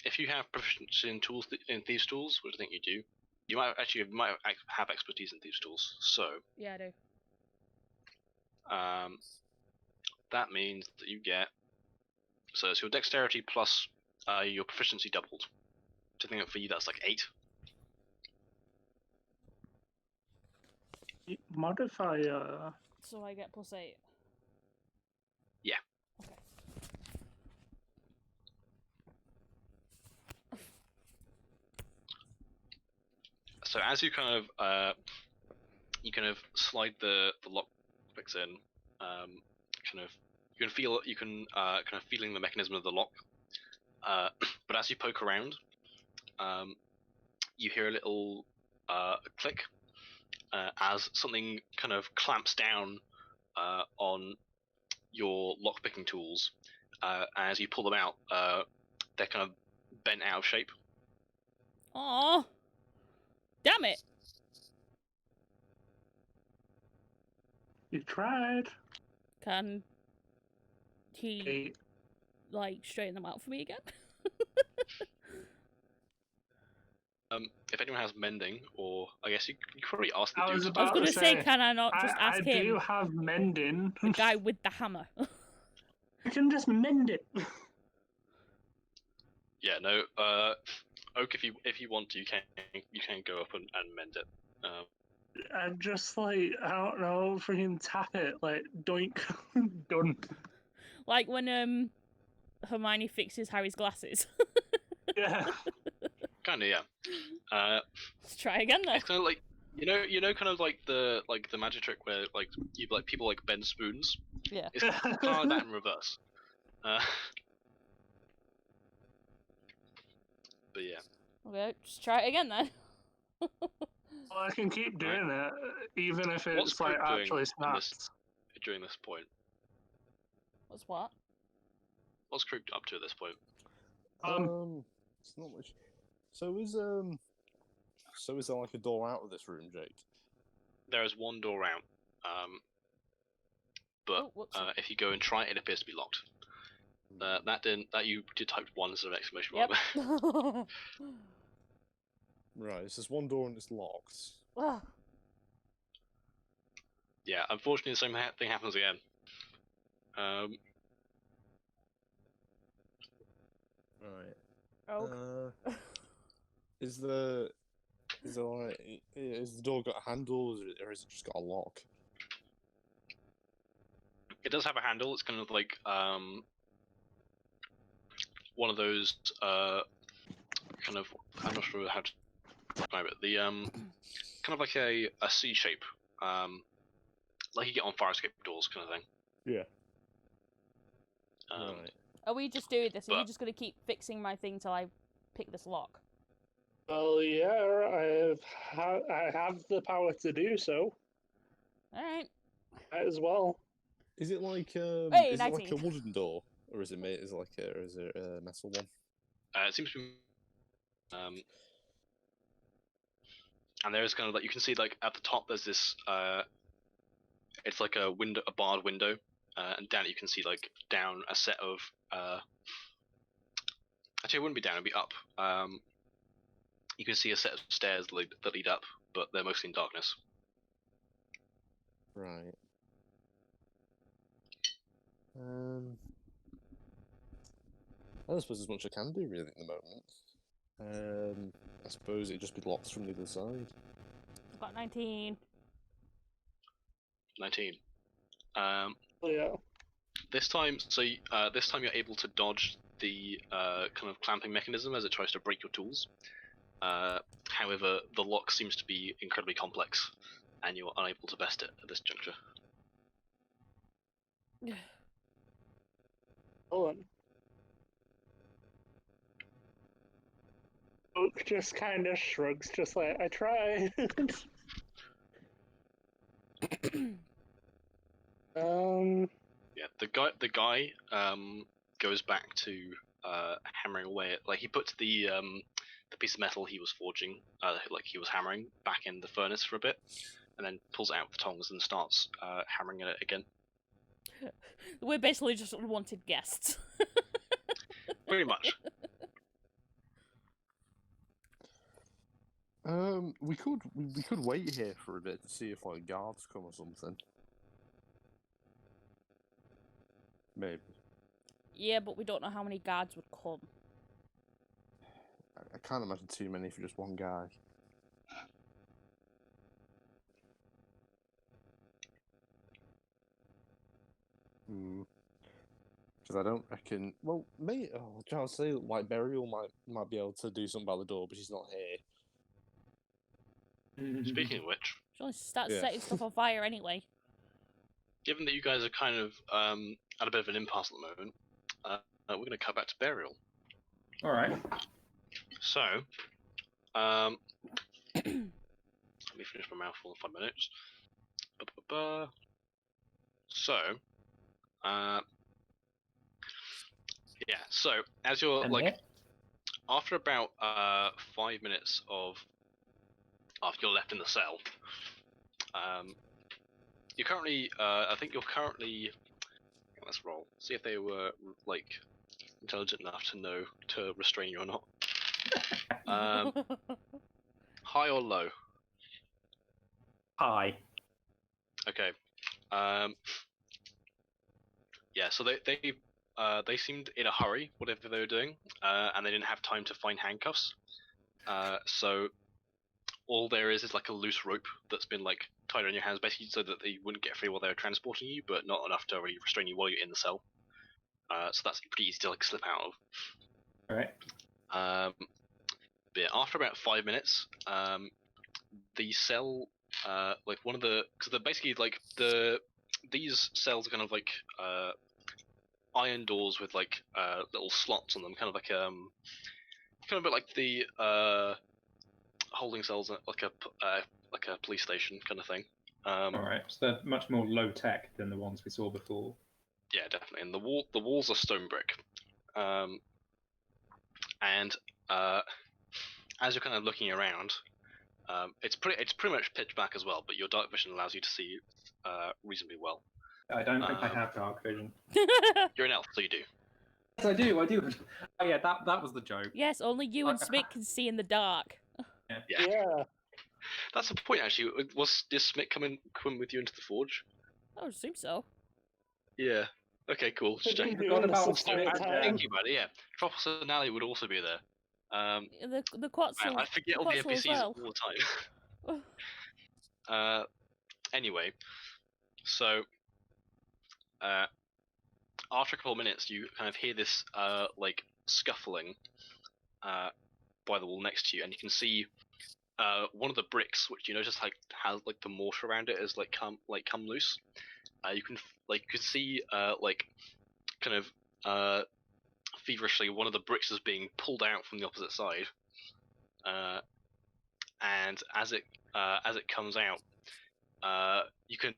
If you have proficiency in tools in thieves' tools, which I think you do, you might have expertise in thieves' tools. So Yeah, I do. that means that you get, so it's your dexterity plus your proficiency doubled. So I think for you that's like 8. Modifier. So I get +8. Yeah. Okay. So as you kind of slide the lock picks in, kind of kind of feeling the mechanism of the lock, but as you poke around, you hear a little click as something kind of clamps down on your lockpicking tools. As you pull them out, they're kind of bent out of shape. Aw. Damn it. You tried. Can he, Hey, like, straighten them out for me again? If anyone has mending, or I guess you could probably ask the I dude. was to I was about gonna to say, say, can I not just I ask do him? have mending. The guy with the hammer. You can just mend it. Yeah, no. Oak, if you want to, you can go up and mend it. I'm just like, I don't know, freaking tap it, like, doink, done. Like when Hermione fixes Harry's glasses. Yeah. Kinda, yeah. Let's try again then. It's kind of like kind of like the magic trick where people like bend spoons. Yeah. It's kind of that in reverse. But yeah. Okay, just try it again then. Well, I can keep doing it, even if What's it's like Croak doing actually in snaps. during this point? What's what? What's Crook up to at this point? It's not much. So is there like a door out of this room, Jake? There is one door out. But Oh, whoops. if you go and try it, it appears to be locked. That you did type one as an exclamation Yep. mark. Right, it's just one door and it's locked. Ugh. Yeah, unfortunately, the same thing happens again. Right. Oh. Is the door got a handle or is it just got a lock? It does have a handle. It's kind of like one of those kind of, I'm not sure how to describe it. The kind of like a C shape, like you get on fire escape doors, kind of thing. Yeah. Um, Right. Are we just doing this? Are you but- just gonna keep fixing my thing till I pick this lock? Well, yeah, I have the power to do so. Alright. Might as well. Is it like Hey, is it like a 19. wooden door or is it made? Is it a metal one? It seems to be, and there is kind of like you can see like at the top there's this it's like a window, a barred window, and down you can see like down a set of actually it wouldn't be down, it'd be up. You can see a set of stairs that lead up, but they're mostly in darkness. Right. I don't suppose there's much I can do really at the moment. I suppose it'd just be locked from the other side. I've got 19. 19. Yeah. This time you're able to dodge the kind of clamping mechanism as it tries to break your tools. However, the lock seems to be incredibly complex, and you're unable to best it at this juncture. Hold on. Oak just kind of shrugs, just like, I tried. Yeah, the guy goes back to hammering away at, like, he puts the piece of metal he was forging, like he was hammering, back in the furnace for a bit, and then pulls it out with the tongs and starts hammering at it again. We're basically just unwanted guests. Pretty much. We could wait here for a bit to see if like guards come or something. Maybe. Yeah, but we don't know how many guards would come. I can't imagine too many for just one guy. Because I don't reckon. Well, maybe. Oh, I'll say like Burial might be able to do something about the door, but she's not here. Speaking of which, She'll only start Yeah. setting stuff on fire anyway. given that you guys are kind of at a bit of an impasse at the moment, we're going to cut back to Burial. All right. So, let me finish my mouthful in 5 minutes. So, Yeah. So as you're And like hit? after about 5 minutes of after you're left in the cell, you're currently I think you're currently. Let's roll. See if they were like intelligent enough to know to restrain you or not. High or low? High. Okay. Yeah. So they seemed in a hurry, whatever they were doing, and they didn't have time to find handcuffs. So all there is like a loose rope that's been like tied on your hands, basically, so that they wouldn't get free while they were transporting you, but not enough to really restrain you while you're in the cell. So that's pretty easy to like slip out of. Alright. But yeah, after about 5 minutes, the cell, like one of the, because they're basically like these cells are kind of like iron doors with like little slots on them, kind of like kind of a bit like the holding cells at like a police station kind of thing. Alright, so they're much more low tech than the ones we saw before. Yeah, definitely. And the walls are stone brick. And as you're kind of looking around, it's pretty much pitch black as well, but your dark vision allows you to see reasonably well. I don't think I have dark vision. You're an elf, so you do. Yes, I do. Oh yeah, that was the joke. Yes, only you and Smith can see in the dark. Yeah. That's the point, actually. Did Smith come with you into the forge? I would assume so. Yeah. Okay, cool. They didn't do forgot it about the Smith. second time. Thinking about it, yeah. Tropolis and Alley would also be there. The Quetzal. I forget all the Quetzal as NPCs well. all the time. Anyway, so after a couple of minutes, you kind of hear this like scuffling by the wall next to you, and you can see one of the bricks, which you notice like has like the mortar around it, is like come loose. You can see like kind of feverishly one of the bricks is being pulled out from the opposite side, and as it comes out, you can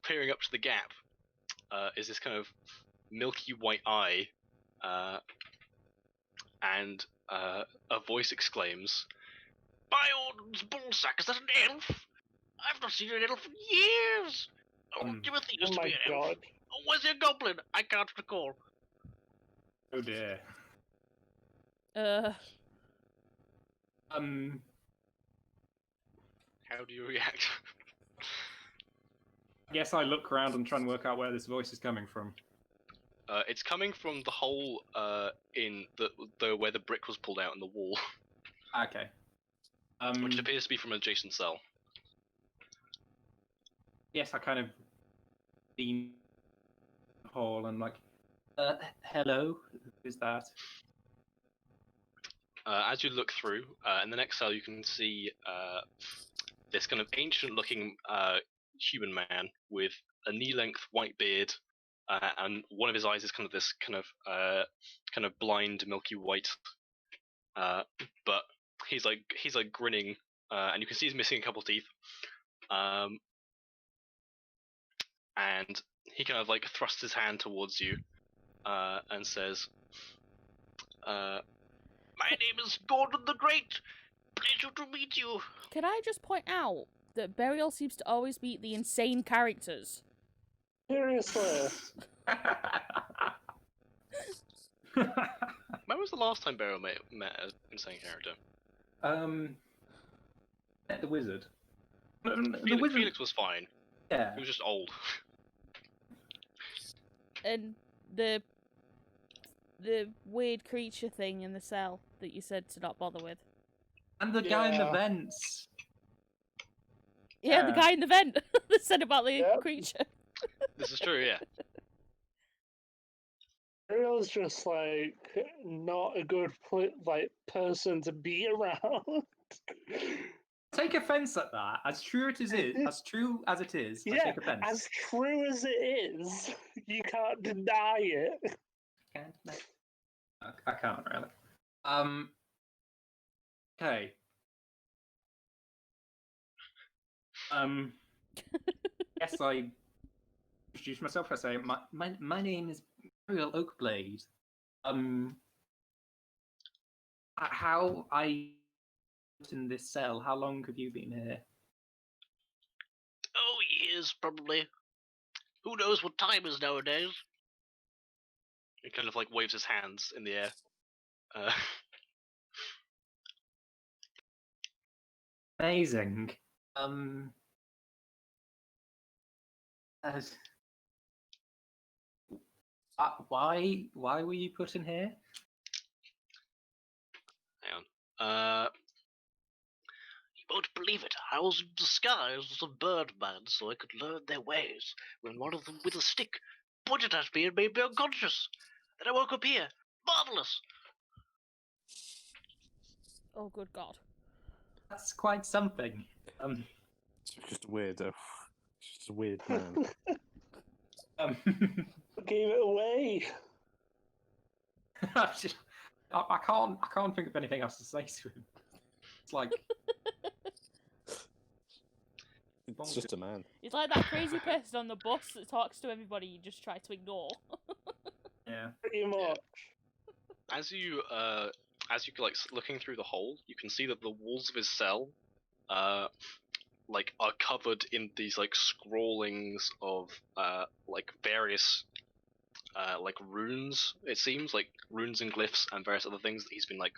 peering up to the gap is this kind of milky white eye, and a voice exclaims, "By Odin's bullsack, is that an elf? I've not seen an elf in years! Timothy used Oh to my be an elf. god. Oh, was he a goblin? I can't recall." Oh dear. How do you react? I guess I look around and try and work out where this voice is coming from. It's coming from the hole in the where the brick was pulled out in the wall, Okay. which appears to be from an adjacent cell. Yes, I kind of lean hole and like, hello, who's that? As you look through, in the next cell, you can see this kind of ancient-looking human man with a knee-length white beard, and one of his eyes is kind of this kind of blind, milky white. But he's like grinning, and you can see he's missing a couple of teeth. And he kind of like thrusts his hand towards you, and says, "My name is Gordon the Great. Pleasure to meet you." Can I just point out that Burial seems to always beat the insane characters? Seriously. When was the last time Beryl met an insane character? Met the wizard. Felix was fine. Yeah. He was just old. And the weird creature thing in the cell that you said to not bother with. And the guy in the Yeah. vents. Yeah, the Yeah. guy in the vent that said about the Yep. creature. This is true, yeah. Ariel's just like not a good person to be around. Take offense at that. As true as it is, I Yeah, take offense. as true as it is, you can't deny it. I can't really. Okay. Yes, I introduce myself. I say, my name is Ariel Oakblade. How I in this cell? How long have you been here? Oh, years, probably. Who knows what time is nowadays? He kind of like waves his hands in the air. Amazing. Why were you put in here? Hang on. You won't believe it. I was disguised as a birdman so I could learn their ways when one of them with a stick pointed at me and made me unconscious. Then I woke up here. Marvelous! Oh, good God. That's quite something. It's just a weirdo. It's just a weird man. Gave it away. I can't think of anything else to say to him. It's like It's just a man. He's like that crazy person on the bus that talks to everybody you just try to ignore. yeah. Pretty much. As you like looking through the hole, you can see that the walls of his cell, like are covered in these like scrawlings of like various like runes. It seems like runes and glyphs and various other things that he's been like.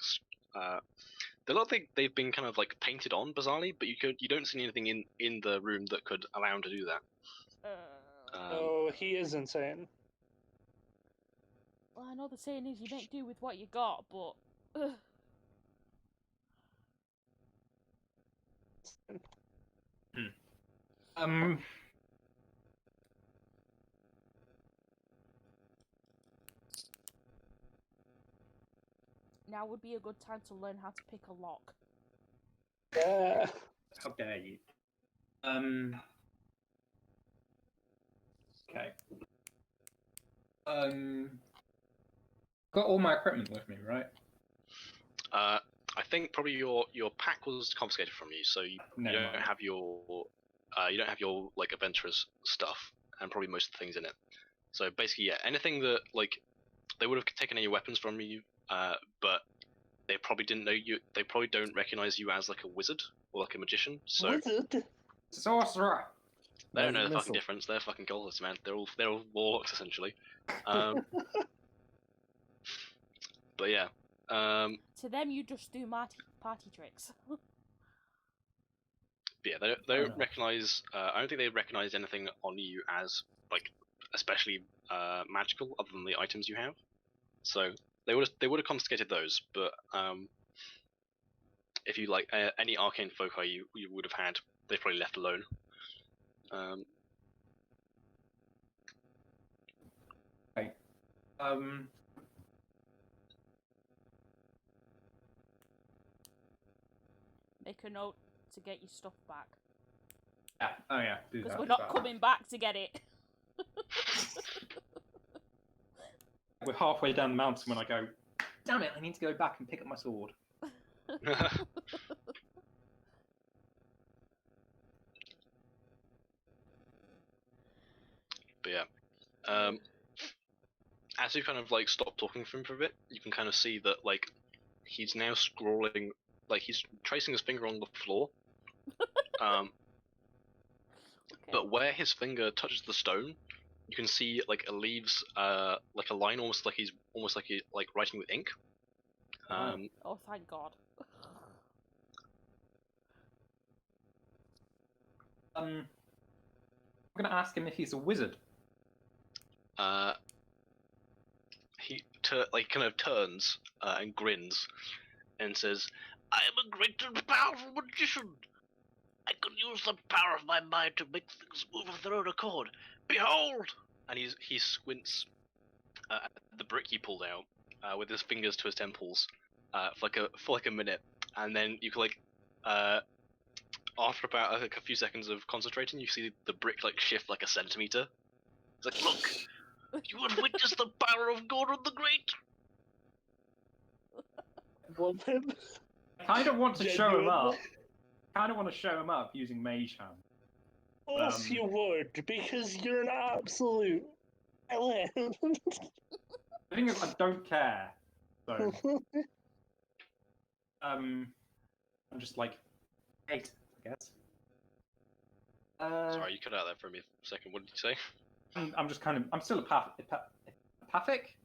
They look like they've been kind of like painted on bizarrely, but you don't see anything in the room that could allow him to do that. Oh, he is insane. Well, I know the saying is you make do with what you got, but... Now would be a good time to learn how to pick a lock. Yeah. How dare you? Okay. Got all my equipment with me, right? I think probably your pack was confiscated from you, so you Never don't mind. have your like adventurous stuff and probably most of the things in it. So basically, yeah, anything that like they would have taken any weapons from you, but they probably didn't know you. They probably don't recognize you as like a wizard or like a magician. So Wizard. Sorcerer. they don't know the Missile. fucking difference. They're fucking goblins, man. They're all warlocks essentially. But yeah. To them, you just do party tricks. But yeah, they don't recognize. I don't think they recognize anything on you as like especially magical, other than the items you have. So they would have confiscated those. But if you like any arcane foci you would have had, they probably left alone. Okay. Make a note to get your stuff back. Yeah. Oh yeah. Do Because that. we're do not that. coming back to get it. We're halfway down the mountain when I go. Damn it! I need to go back and pick up my sword. But yeah, as you kind of like stop talking to him for a bit, you can kind of see that like he's now scrawling, like he's tracing his finger on the floor. Okay. But where his finger touches the stone, you can see like it leaves like a line, almost like he's like writing with ink. Oh, thank God. I'm gonna ask him if he's a wizard. He like kind of turns and grins and says, "I am a great and powerful magician. I can use the power of my mind to make things move of their own accord. Behold!" And he squints at the brick he pulled out with his fingers to his temples for like a minute, and then you can like after about like a few seconds of concentrating, you see the brick like shift like a centimeter. It's like, look, you have witnessed the power of Gordon the Great. Love him. I kind of want to show him up. Genuinely. Kind of want to show him up using Mage Hand. Of course you would, because you're an absolute villain. The thing is, I don't care. So, I'm just like, hate, I guess. Sorry, you cut out there for me a second. What did you say? I'm just kind of, I'm still apathic. Apathic?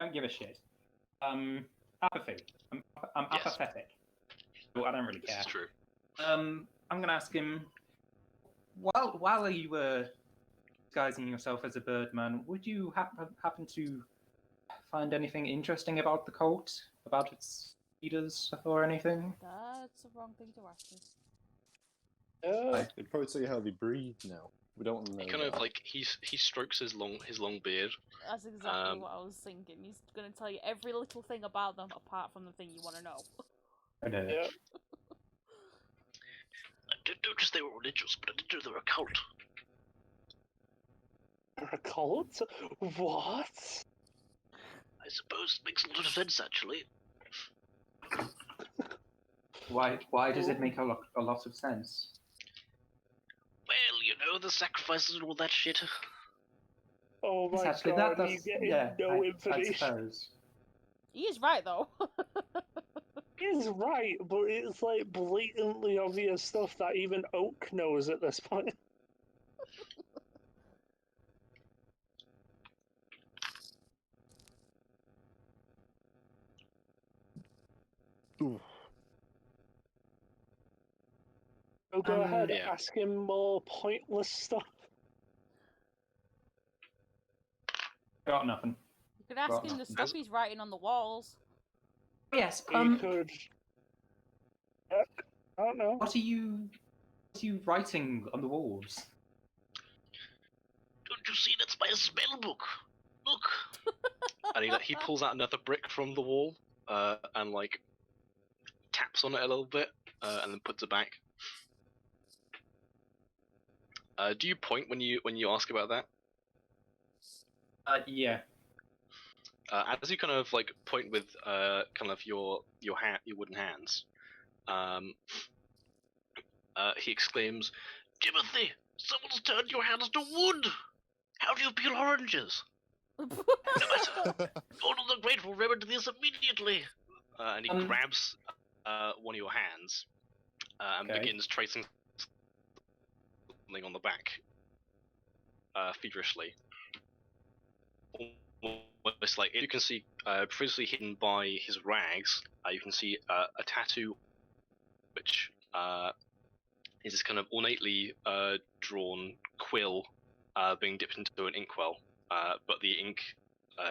Don't give a shit. Apathy. I'm Yes. apathetic. So I don't really This care. is true. I'm gonna ask him. While you were disguising yourself as a birdman, would you happen to find anything interesting about the cult, about its leaders, or anything? That's the wrong thing to ask me. They'd probably tell you how they breathe now. We don't want to know He kind of that. like he strokes his long beard. That's exactly what I was thinking. He's going to tell you every little thing about them apart from the thing you want to know. I know. Yeah. I didn't notice they were religious, but I did know they were a cult. A cult? What? I suppose it makes a lot of sense, actually. Why does it make a lot of sense? Well, you know, the sacrifices and all that shit. Oh my Actually, god, that's you getting yeah. no I information. suppose. He is right, though. He's right, but it's like blatantly obvious stuff that even Oak knows at this point. Ooh. So go ahead, yeah. ask him more pointless stuff. Got nothing. You could ask Well, him the stuff he's writing on the walls. Yes. He could. I don't know. What are you writing on the walls? Don't you see? That's my spell book. Look. And he pulls out another brick from the wall, and like taps on it a little bit, and then puts it back. Do you point when you ask about that? Yeah. As you kind of like point with kind of your wooden hands, he exclaims, "Timothy, someone's turned your hands to wood. How do you peel oranges? No matter. Go to the grateful remember this immediately." And he grabs one of your hands and begins tracing something on the back feverishly. Almost like you can see previously hidden by his rags, you can see a tattoo which is this kind of ornately drawn quill being dipped into an inkwell, but the ink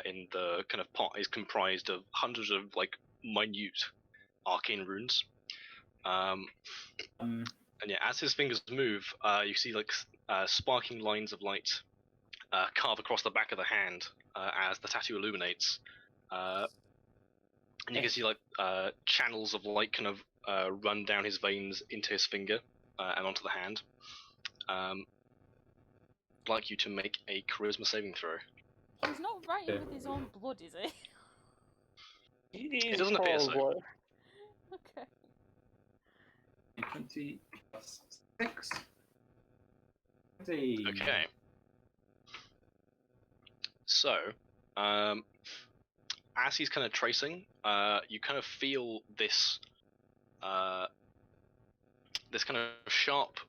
in the kind of pot is comprised of hundreds of like minute arcane runes. And yeah, as his fingers move, you see like sparking lines of light carve across the back of the hand as the tattoo illuminates, and you can see like channels of light kind of run down his veins into his finger and onto the hand. I'd like you to make a charisma saving throw. He's not writing with his own blood, is he? It doesn't appear so. Okay. 20 plus 6. 20. Okay. So, as he's kind of tracing, you kind of feel this, this kind of sharp,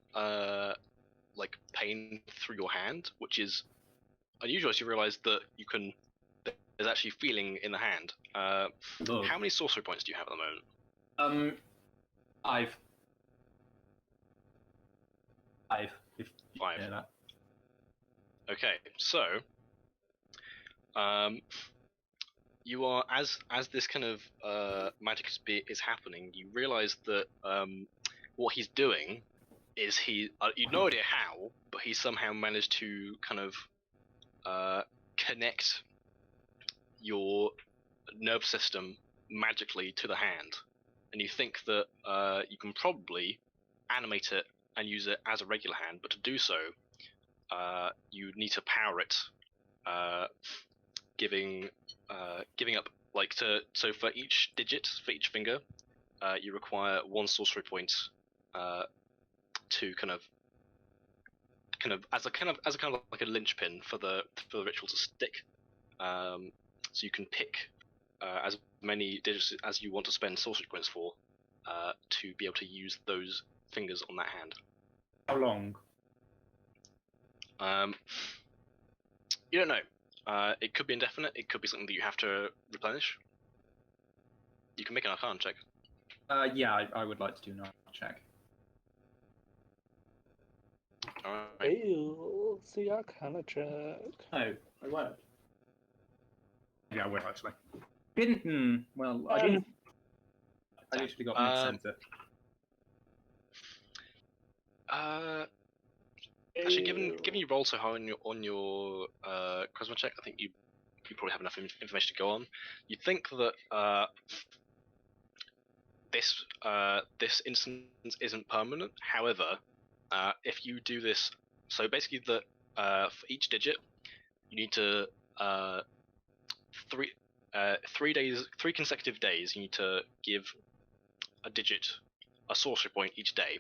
like pain through your hand, which is unusual as you realize that there's actually feeling in the hand. How many sorcery points do you have at the moment? 5. 5. 5. Yeah, that. Okay, so you are as this kind of magic is happening, you realize that what he's doing is you no idea how, but he somehow managed to kind of connect your nervous system magically to the hand, and you think that you can probably animate it and use it as a regular hand, but to do so, you need to power it, giving up like so for each digit, for each finger, you require 1 sorcery point to kind of as a kind of like a linchpin for the ritual to stick. So you can pick as many digits as you want to spend sorcery points for to be able to use those fingers on that hand. How long? You don't know. It could be indefinite. It could be something that you have to replenish. You can make an Arcana check. Yeah, I would like to do an check. Alright. Hey, see, I kind of check. No, I won't. Yeah, I will actually. Didn't. Well, I didn't. I literally got mid-center. Actually, given you roll so high on your charisma check, I think you probably have enough information to go on. You'd think that this instance isn't permanent. However, if you do this, so basically for each digit, you need to 3 consecutive days. You need to give a digit a sorcery point each day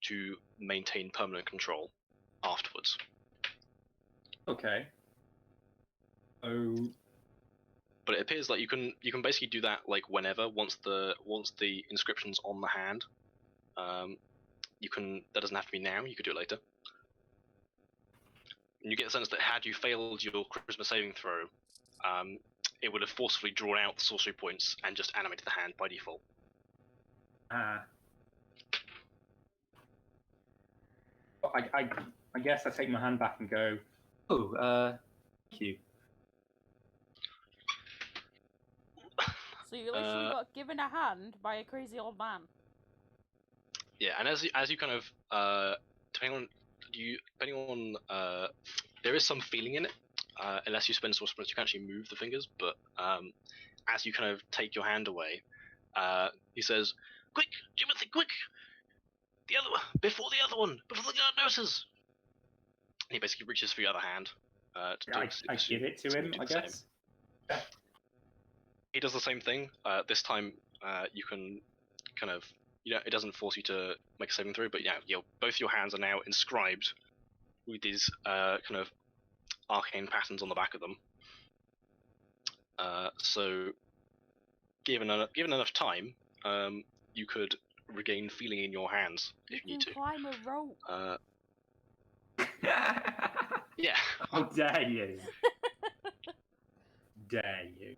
to maintain permanent control afterwards. Okay. Oh. But it appears like you can basically do that like whenever once the inscription's on the hand. That doesn't have to be now. You could do it later. And you get the sense that had you failed your charisma saving throw, it would have forcefully drawn out the sorcery points and just animated the hand by default. I guess I take my hand back and go, oh, thank you. So you literally got given a hand by a crazy old man. Yeah, and as you kind of depending on there is some feeling in it. Unless you spend sorcery points, you can actually move the fingers. But as you kind of take your hand away, he says, "Quick, Timothy, quick! The other one, before the other one, before the guard notices." And he basically reaches for your other hand. I give it to him, I guess. Yeah. He does the same thing. This time, you can kind of, it doesn't force you to make a saving throw, but both your hands are now inscribed with these kind of arcane patterns on the back of them. So, given enough time, you could regain feeling in your hands if you need to. You can climb a rope. Yeah. How dare you? Dare you?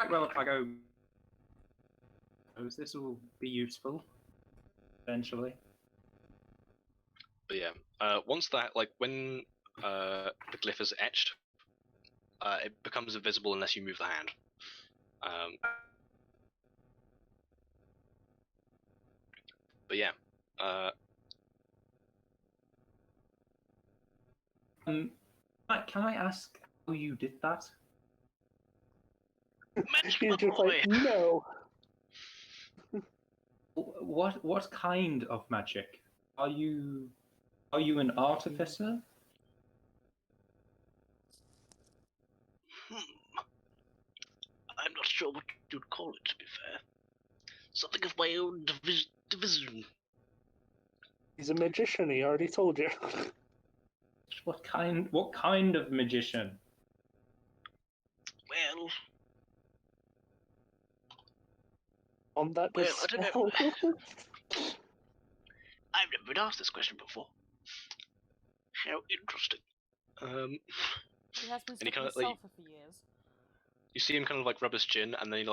Well, if I go, this will be useful eventually. But yeah, once that, like when the glyph is etched, it becomes invisible unless you move the hand. But yeah. Can I ask how you did that? He's just like, no. What kind of magic? Are you an artificer? I'm not sure what you'd call it, to be fair. Something of my own division. He's a magician, he already told you. What kind of magician? Well, On that I don't know. dispel. I've never been asked this question before. How interesting. He has been And he stuck kinda, in like, sulfur for years. You see him kind of like rub his chin, and then he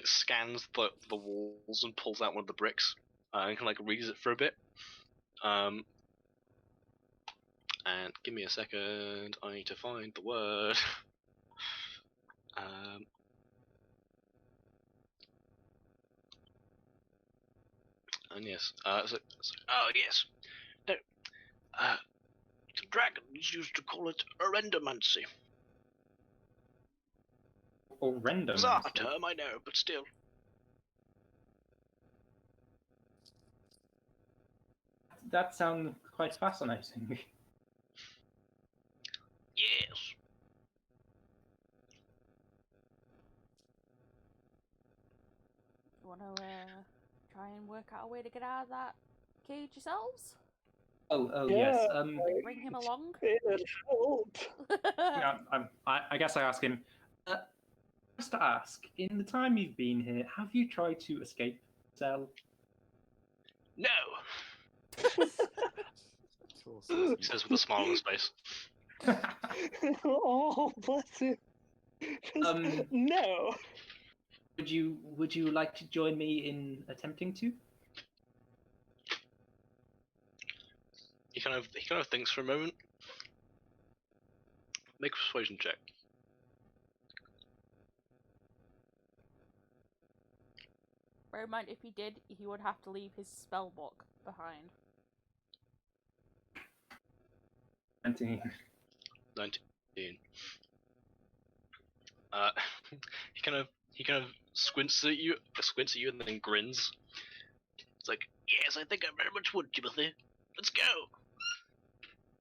scans the walls and pulls out one of the bricks, and kind of like reads it for a bit. And give me a second, I need to find the word. And yes, oh yes, no, the dragons used to call it rendomancy. Or random? Bizarre term, I know, but still. That sounds quite fascinating. Yes. You wanna try and work to get out of that cage yourselves? Oh Yeah. yes. Bring him along? It'd help. I guess I ask him. Just to ask, in the time you've been here, have you tried to escape the cell? No, he says with a smile on his face. Oh, bless him. Just, no. Would you like to join me in attempting to? He kind of thinks for a moment. Make a persuasion check. Bear in mind, if he did, he would have to leave his spell book behind. 19. 19. He kind of squints at you, and then grins. It's like, yes, I think I very much would, Timothy. Let's go.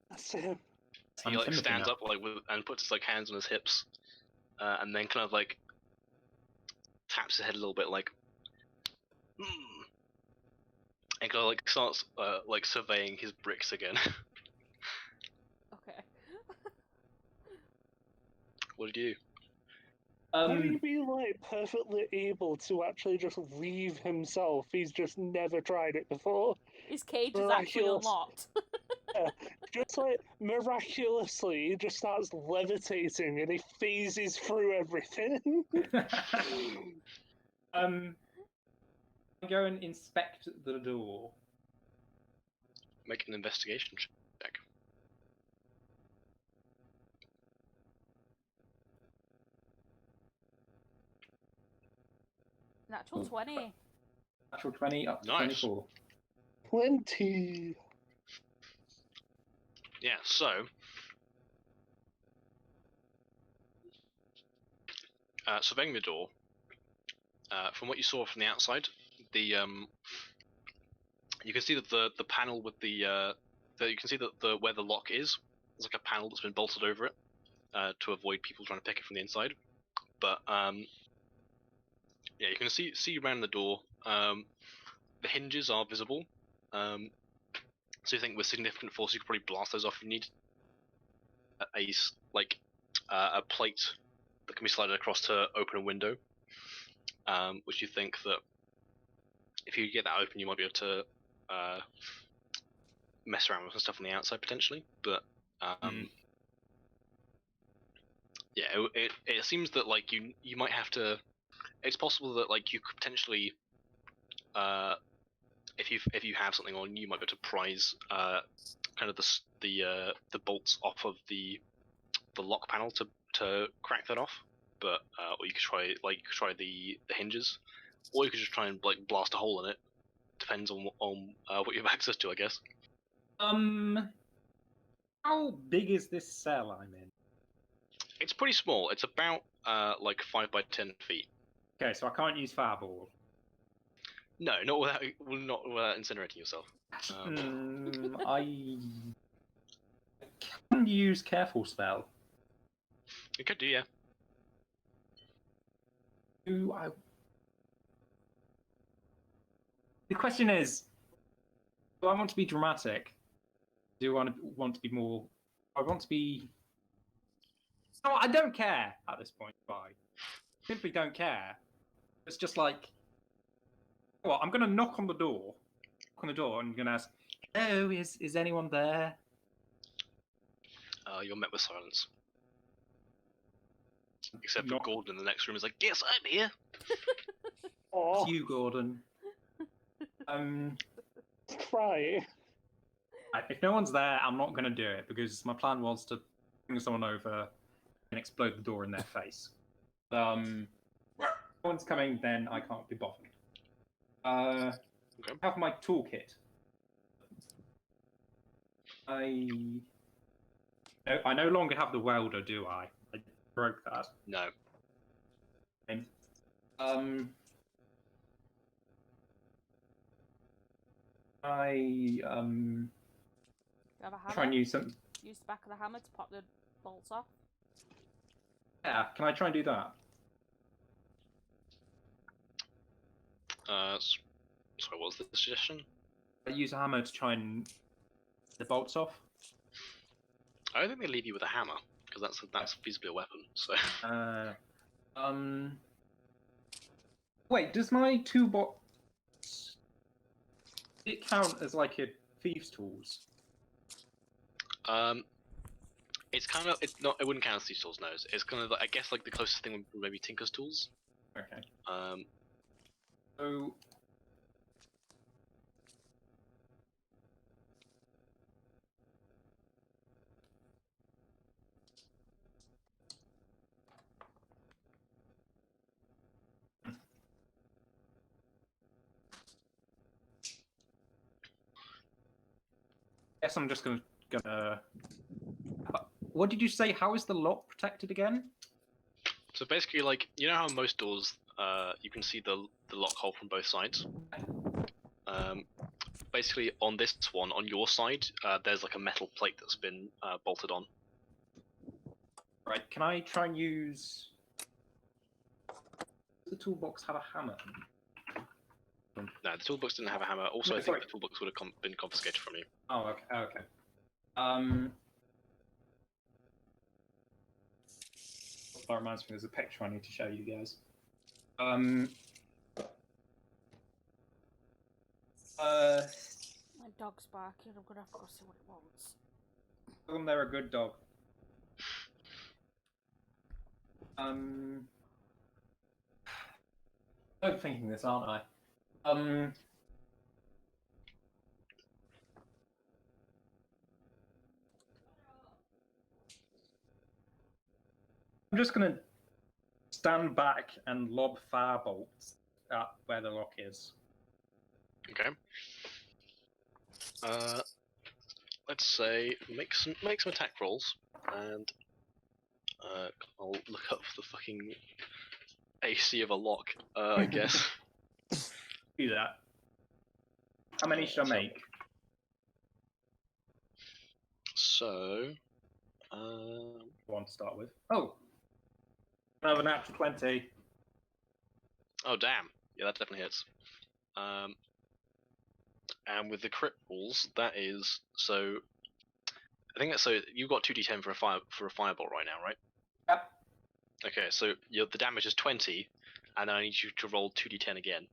That's him. He like stands up and puts his like hands on his hips, and then kind of like taps his head a little bit, like, and kind of like starts like surveying his bricks again. Okay. What do you do? Would he be like perfectly able to actually just leave himself? He's just never tried it before. His cage is actually Miraculous. unlocked. Just like miraculously, he just starts levitating and he phases through everything. Go and inspect the door. Make an investigation check. Natural 20. Natural 20 up to Nice. 24. 20. Yeah, so surveying the door. From what you saw from the outside, the you can see that the panel with you can see that where the lock is, there's like a panel that's been bolted over it to avoid people trying to pick it from the inside. But yeah, you can see around the door. The hinges are visible. So you think with significant force you could probably blast those off if you need a plate that can be slided across to open a window. Which you think that if you get that open, you might be able to mess around with some stuff on the outside potentially. But yeah, it seems that like you might have to. It's possible that like you could potentially, if you have something on, you might be able to prise kind of the bolts off of the lock panel to crack that off. But or you could try the hinges, or you could just try and like blast a hole in it. Depends on what you have access to, I guess. How big is this cell I'm in? It's pretty small. It's about like 5 by 10 feet. Okay, so I can't use fireball. No, not without incinerating yourself. I can use careful spell. You could do, yeah. Do I? The question is, do I want to be dramatic? Do I want to be more? I want to be. No, I don't care at this point. I simply don't care. It's just like, well, I'm going to knock on the door. And I'm going to ask, "Hello, is anyone there?" You're met with silence. Except for Knock. Gordon in the next room is like, yes, I'm here. Oh, It's you, Gordon. try. If no one's there, I'm not going to do it because my plan was to bring someone over and explode the door in their face. If no one's coming, then I can't be bothered. Okay. I have my toolkit. I no longer have the welder, do I? I broke that. No. Okay. You have a hammer? try and use some. Use the back of the hammer to pop the bolts off. Yeah, can I try and do that? Sorry, what was the suggestion? I use a hammer to try and the bolts off. I don't think they leave you with a hammer because that's feasibly a weapon. So Wait, does my toolbox it count as like a thieves' tools? it's kind of it's not. It wouldn't count as these tools. No, it's kind of I guess like the closest thing would be maybe Tinker's tools. Okay. So Guess I'm just gonna. What did you say? How is the lock protected again? So basically, like you know how most doors, you can see the lock hole from both sides. Basically, on this one, on your side, there's like a metal plate that's been bolted on. Right. Can I try and use? Does the toolbox have a hammer? No, the toolbox didn't have a hammer. Also, No, I think sorry. the toolbox would have been confiscated from you. Oh, okay. Okay. That reminds me, there's a picture I need to show you guys. My dog's barking. I'm gonna have to go see what it wants. Tell them they're a good dog. I'm overthinking this, aren't I? I'm just gonna stand back and lob firebolts at where the lock is. Okay. Let's say make some attack rolls, and I'll look up the fucking AC of a lock. I guess. Do that. How many should I make? So, One to start with. Oh! Another natural 20. oh damn, yeah, that definitely hits. And with the crit rolls, that is so. I think that's so. You've got 2d10 for a fireball right now, right? Yep. Okay, so the damage is 20, and I need you to roll 2d10 again.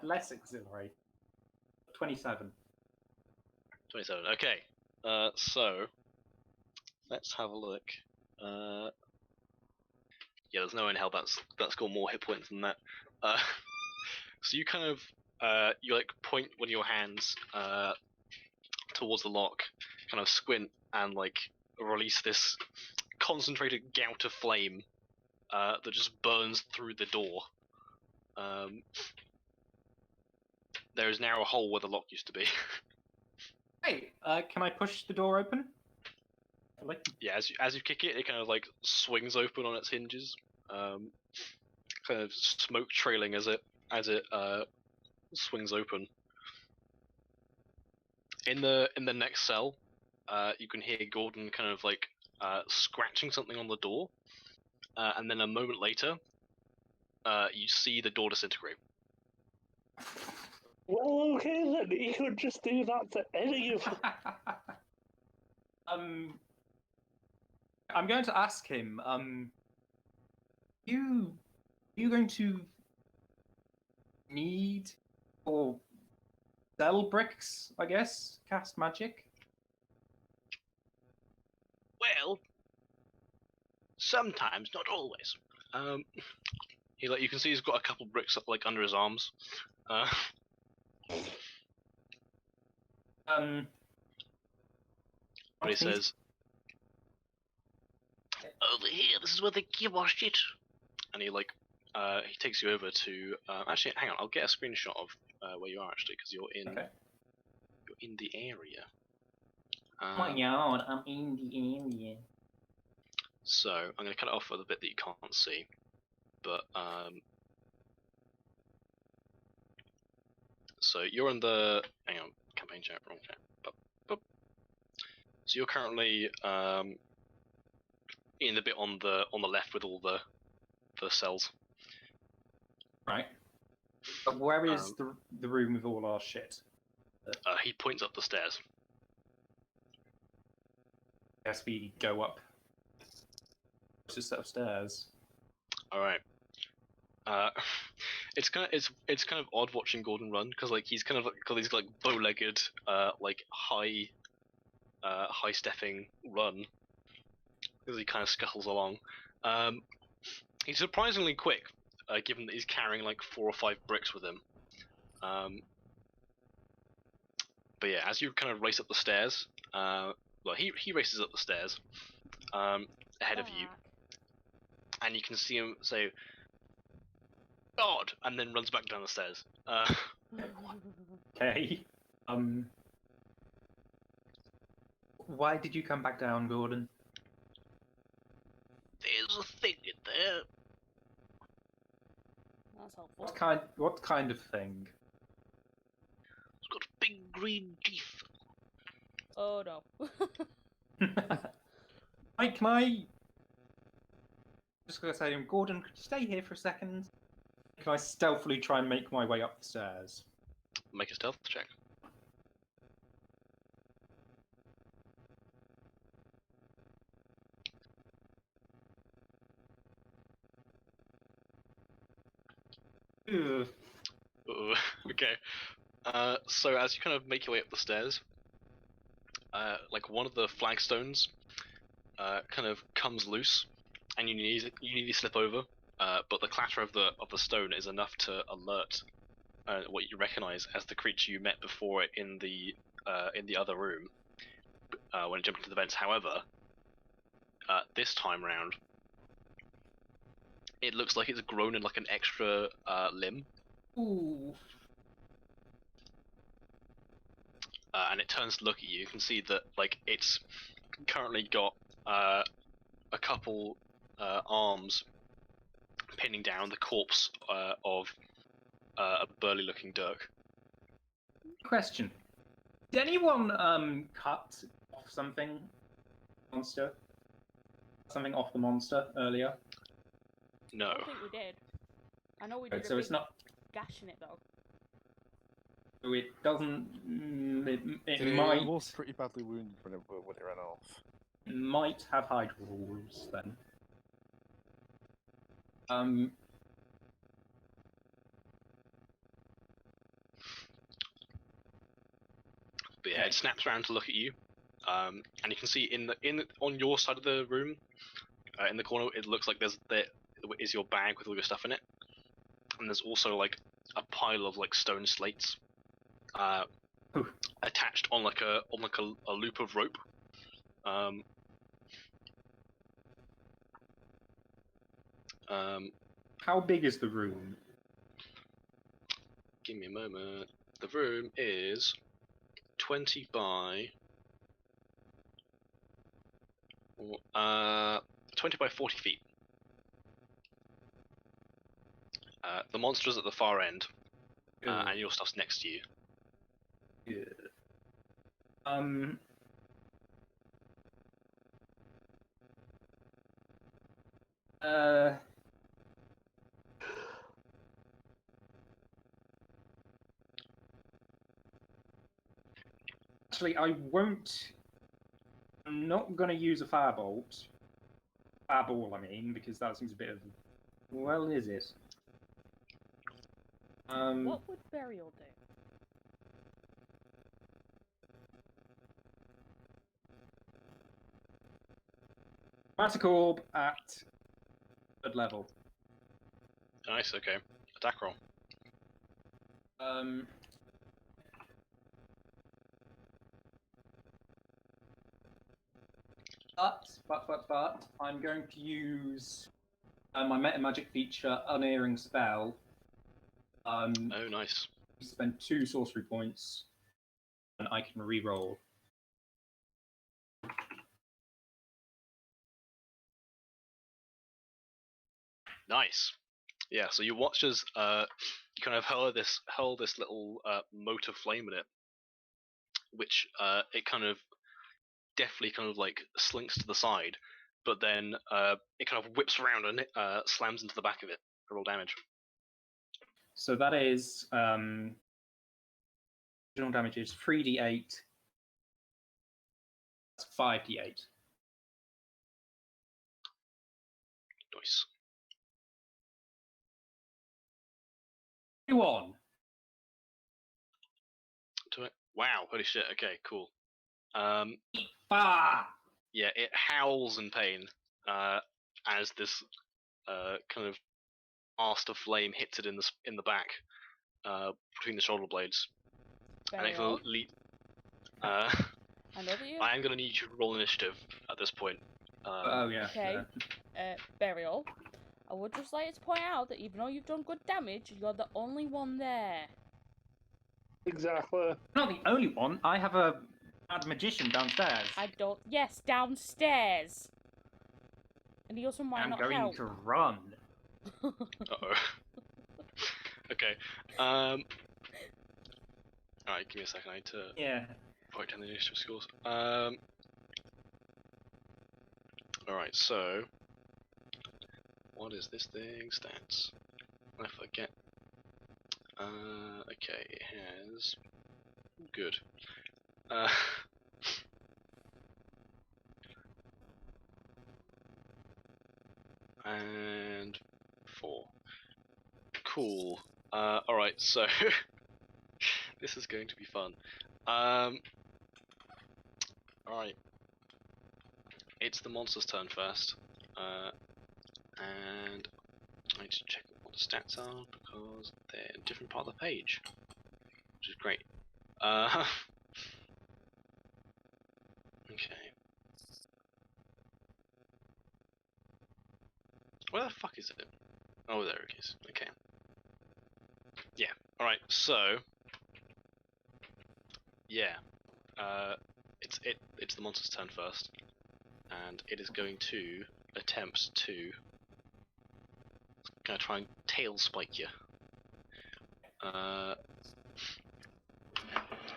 Less exhilarating. 27. 27. Okay. So let's have a look. Yeah, there's no way in hell that's got more hit points than that. So you kind of you like point one of your hands towards the lock, kind of squint and like release this concentrated gout of flame that just burns through the door. There is now a hole where the lock used to be. Hey, can I push the door open? Yeah, as you kick it, it kind of like swings open on its hinges, kind of smoke trailing as it swings open. In the next cell, you can hear Gordon kind of like scratching something on the door, and then a moment later, you see the door disintegrate. Well, okay then. He could just do that to any of them. I'm going to ask him. You going to need or sell bricks? I guess cast magic. Well, sometimes, not always. He like you can see he's got a couple bricks up like under his arms. But he says, "Over here, this is where they kiboshed it." And he like he takes you over to actually hang on, I'll get a screenshot of where you are actually because you're in the area. Oh my god, I'm in the area. So I'm going to cut it off with a bit that you can't see, but so you're in the hang on campaign chat, wrong chat. So you're currently in the bit on the left with all the cells. Right. But where is the room with all our shit? He points up the stairs. Guess we go up. It's a set of stairs. All right. It's kind of odd watching Gordon run because like he's kind of got these like bow-legged, like high stepping run as he kind of scuttles along. He's surprisingly quick, given that he's carrying like 4 or 5 bricks with him. But yeah, as you kind of race up the stairs, well, he races up the stairs ahead of you, and you can see him say, "God," and then runs back down the stairs. Okay. Why did you come back down, Gordon? There's a thing in there. That's helpful. What kind of thing? It's got big green teeth. Oh no. Mike, can I? Just gonna say, Gordon, could you stay here for a second? Can I stealthily try and make my way up the stairs? Make a stealth check. Ugh. Okay. So as you kind of make your way up the stairs, like one of the flagstones kind of comes loose, and you nearly slip over. But the clatter of the stone is enough to alert what you recognize as the creature you met before in the other room when it jumped into the vents. However, this time round, it looks like it's grown in like an extra limb. Ooh. And it turns to look at you. You can see that like it's currently got a couple arms pinning down the corpse of a burly-looking Dirk. Question: did anyone cut off something off the monster earlier? No. I don't think we did. I know we did So a it's big not. gash in it though. So it doesn't. It It was pretty badly wounded when it ran off. might have hide walls then. But yeah, it snaps around to look at you, and you can see on your side of the room, in the corner, it looks like there is your bag with all your stuff in it, and there's also like a pile of like stone slates, attached on like a loop of rope. How big is the room? Give me a moment. The room is 20 by 20 by 40 feet. The monster's at the far end, and your stuff's next to you. Good. Actually, I won't. I'm not going to use a firebolt. Fireball, I mean, because that seems a bit of. Well, is it? What would burial do? Chromatic orb at third level. Nice. Okay. Attack roll. But I'm going to use my meta magic feature, Unerring Spell. Oh, nice. Spend 2 sorcery points, and I can re-roll. Nice. Yeah. So you watch as you kind of hurl this little mote of flame at it, which it kind of deftly kind of like slinks to the side, but then it kind of whips around and slams into the back of it for roll damage. So that is original damage is 3d8. That's 5d8. Nice. 21. To it. Wow, holy shit, okay, cool. Bah! Yeah, it howls in pain as this kind of blast of flame hits it in the back between the shoulder blades. And it Burial. And over you. I am going to need you to roll initiative at this point. Oh yeah. Okay. Yeah. Burial. I would just like to point out that even though you've done good damage, you're the only one there. Exactly. Not the only one. I have a mad magician downstairs. I don't. Yes, downstairs. And he also might I'm not going help. to run. Uh-oh. Okay. Alright, give me a second. I need to Yeah. write down the initiative scores. Alright, so what is this thing? Stats. I forget. Okay, it has good. And 4. Cool. Alright, so this is going to be fun. Alright. It's the monster's turn first. And I need to check what the stats are because they're in a different part of the page. Which is great. Okay. Where the fuck is it? Oh, there it is. Okay. Yeah. Alright, so yeah. It's the monster's turn first. And it is going to attempt to try and tail spike you.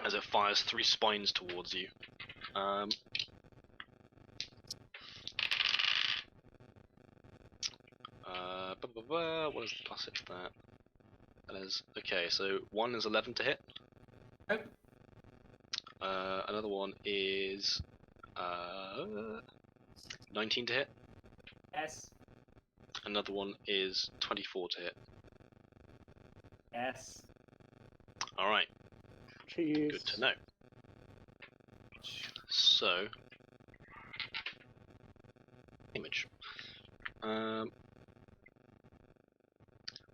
As it fires 3 spines towards you. What is the plus hit for that? That is okay. So 1 is 11 to hit. Nope. Another one is 19 to hit. Yes. Another one is 24 to hit. Yes. All right. Jeez. Good to know. So image.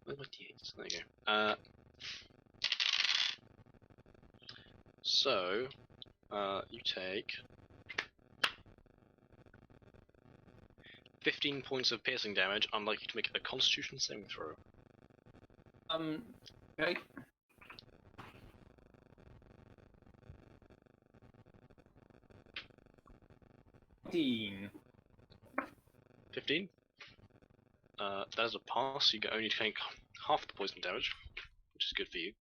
Where's my d8s? There you go. So you take 15 points of piercing damage. I'd like you to make a Constitution saving throw. Okay. 15. That is a pass. You can only take half the poison damage, which is good for you.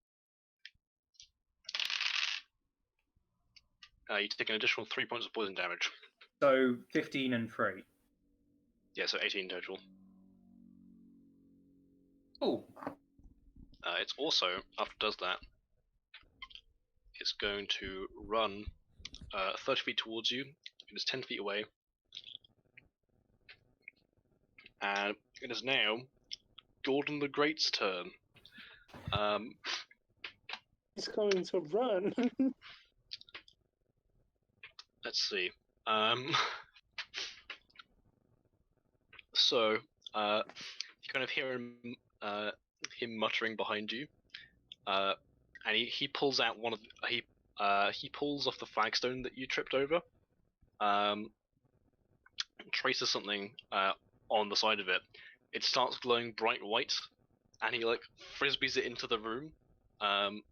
You take an additional 3 points of poison damage. So 15 and 3. Yeah, so 18 total. Oh. It's also, after it does that, it's going to run 30 feet towards you. It is 10 feet away. And it is now Gordon the Great's turn. He's going to run. Let's see. So, you kind of hear him muttering behind you, and he pulls out one of he pulls off the flagstone that you tripped over, traces something on the side of it. It starts glowing bright white, and he like frisbees it into the room, and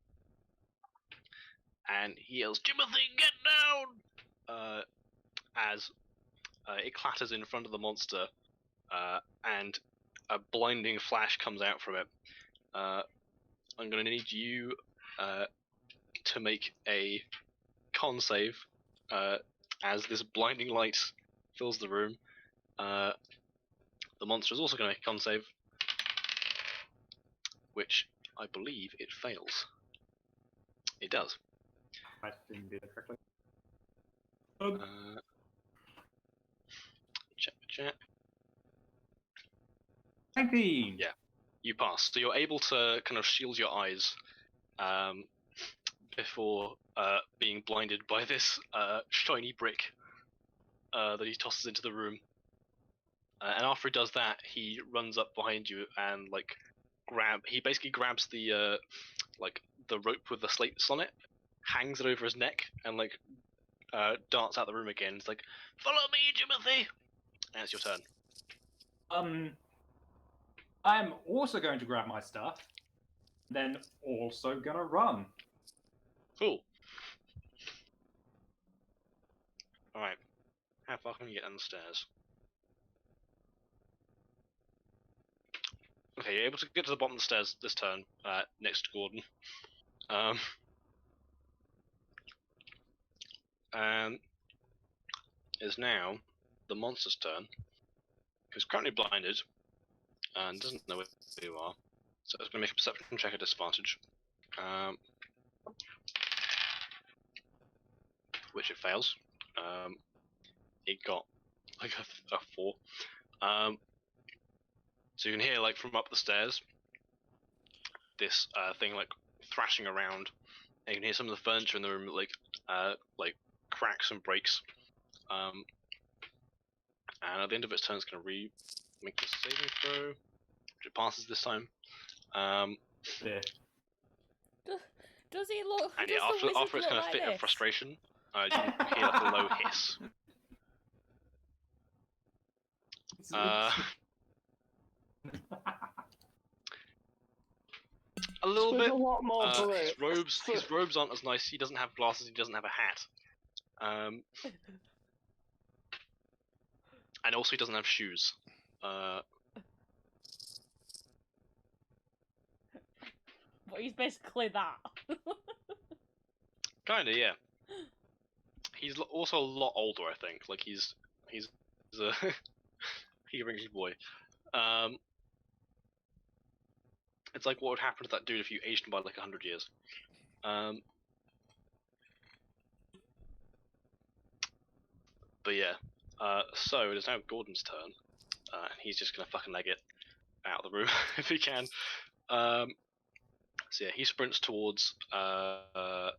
he yells, "Timothy, get down!" As it clatters in front of the monster, and a blinding flash comes out from it. I'm going to need you to make a con save as this blinding light fills the room. The monster is also going to make a con save, which I believe it fails. It does. I didn't do that correctly. Check. 19! Yeah. You pass. So you're able to kind of shield your eyes before being blinded by this shiny brick that he tosses into the room. And after he does that, he runs up behind you and like he basically grabs the like the rope with the slates on it, hangs it over his neck, and like darts out the room again. It's like, "Follow me, Timothy!" And it's your turn. I'm also going to grab my stuff, then also gonna run. Cool. Alright. How far can you get down the stairs? Okay, you're able to get to the bottom of the stairs this turn, next to Gordon. And it's now the monster's turn, who's currently blinded and doesn't know where you are, so it's going to make a perception check at disadvantage, which it fails. It got like a 4. So you can hear like from up the stairs this thing like thrashing around. And you can hear some of the furniture in the room like cracks and breaks. And at the end of its turn, it's going to make the saving throw, which it passes this time. Yeah. Does he look? And Does yeah, the wizard after its look kind of like fit of this? frustration, you hear like a low hiss. A little There's bit. a lot more to it. His robes aren't as nice. He doesn't have glasses. He doesn't have a hat. And also he doesn't have shoes. But he's basically that. Kinda, yeah. He's also a lot older, I think. Like he's a he's a wrinkly boy. It's like what would happen to that dude if you aged him by like 100 years. But yeah. So it is now Gordon's turn. And he's just gonna fucking leg it out of the room if he can. So yeah, he sprints towards and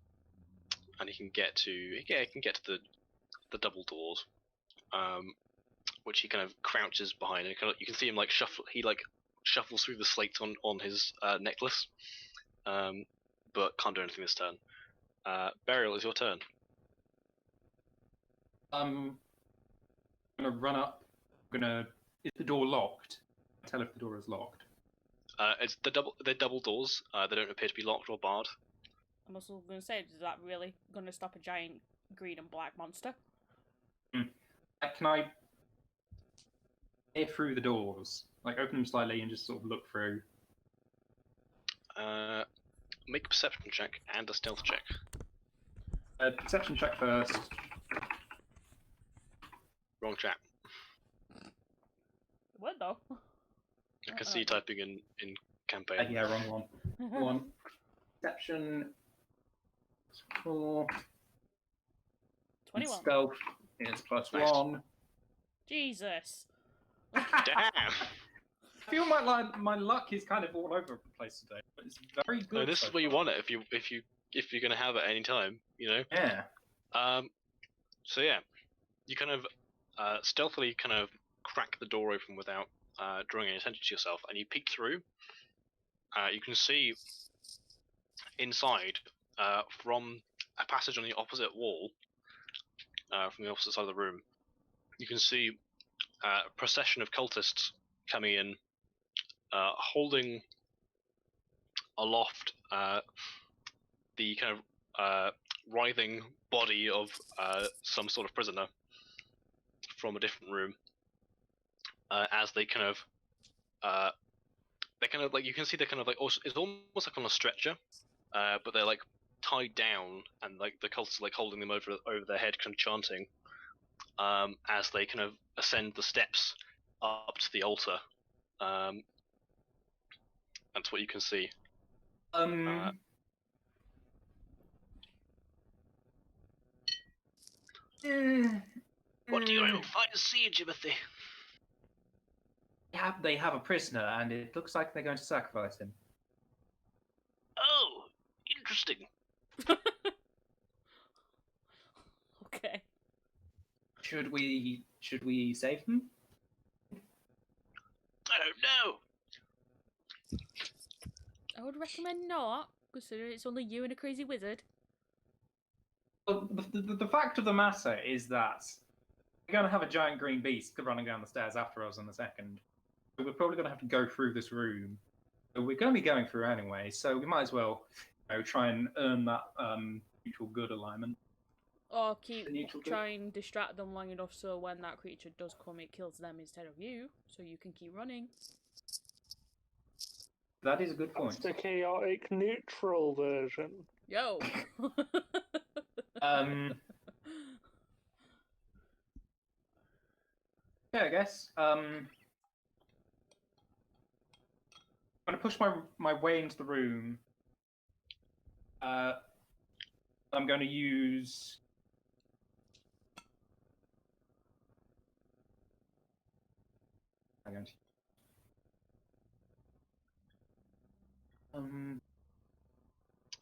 he can get to the double doors, which he kind of crouches behind, and you can see him like shuffles through the slates on his necklace, but can't do anything this turn. Burial, is your turn. I'm gonna run up. Is the door locked? Tell if the door is locked. It's they're double doors. They don't appear to be locked or barred. I'm also going to say, is that really going to stop a giant green and black monster? Can I peer through the doors? Like open them slightly and just sort of look through. Make a perception check and a stealth check. Perception check first. Wrong chat. What though? I can see you typing in campaign. Yeah, wrong one. One. Perception. 4. 21. Stealth is plus Nice. 1. Jesus. Damn. I feel my luck is kind of all over the place today, but it's very good. No, this so is where you far. want it if you're gonna have it any time, you know. Yeah. So yeah, you kind of stealthily kind of crack the door open without drawing any attention to yourself, and you peek through. You can see inside from a passage on the opposite wall, from the opposite side of the room. You can see a procession of cultists coming in, holding aloft the kind of writhing body of some sort of prisoner from a different room, as they kind of like, you can see they're kind of like, it's almost like on a stretcher, but they're like tied down, and like the cultists are like holding them over their head, kind of chanting, as they kind of ascend the steps up to the altar. That's what you can see. What do your fighters see, Jimothy? They have a prisoner, and it looks like they're going to sacrifice him. Oh, interesting. Okay. Should we save him? I don't know. I would recommend not, considering it's only you and a crazy wizard. Well, the fact of the matter is that we're going to have a giant green beast running down the stairs after us in a second. So we're probably going to have to go through this room. So we're going to be going through anyway, so we might as well try and earn that mutual good alignment. Or try and distract them long enough so when that creature does come, it kills them instead of you, so you can keep running. That is a good point. That's the chaotic neutral version. Yo! Yeah, I guess. I'm going to push my way into the room. I'm going to use...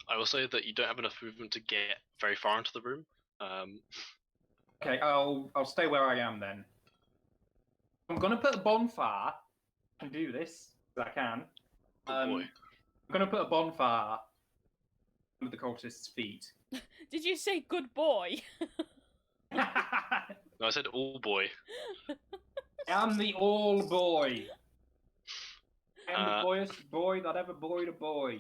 I will say that you don't have enough movement to get very far into the room. Okay, I'll stay where I am then. I'm going to put a bonfire. I can do this, if I can. Good boy. I'm going to put a bonfire under the cultist's feet. Did you say good boy? No, I said all boy. I'm the all boy. I'm the boyest boy that ever boyed a boy.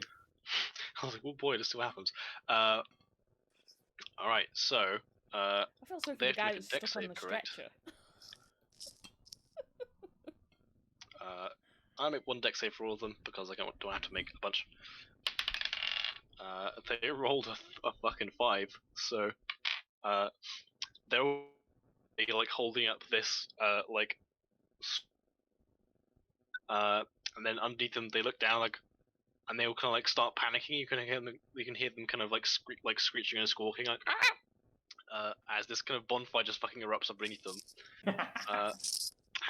I was like, oh boy, let's see what happens. Alright, so... I feel sorry for they the have guy to make a that's dex stuck on save, the correct? stretcher. I make one dex save for all of them because I don't have to make a bunch. They rolled a fucking 5, so they're all, like holding up this and then underneath them they look down and they all kind of like start panicking. You can hear them kind of like screeching and squawking like as this kind of bonfire just fucking erupts underneath them. How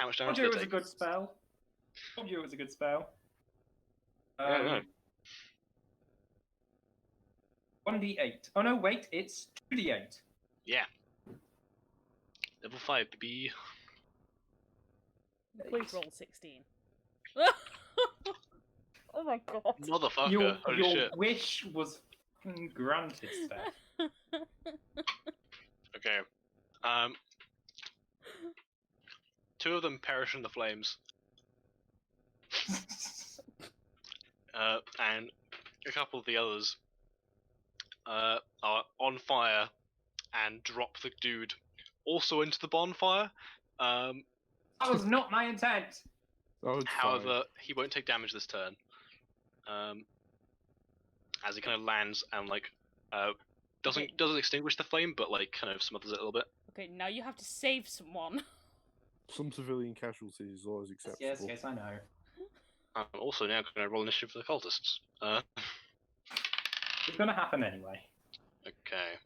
much damage Told you do it they was a take? good spell. Told you it was a good spell. Yeah, I know. 1d8. Oh no, wait, it's 2d8. Yeah. Level 5, baby. Please roll 16. Oh my god. Motherfucker. Your Holy shit. wish was fucking granted, Steph. Okay. 2 of them perish in the flames. And a couple of the others are on fire and drop the dude also into the bonfire. That was not my intent. Oh, it's However, he won't take damage this turn. As he kind of lands and doesn't extinguish the flame, but like kind of smothers it a little bit. Okay, now you have to save someone. Some civilian casualties is always acceptable. Yes, I know. I'm also now going to roll initiative for the cultists. It's gonna happen anyway. Okay.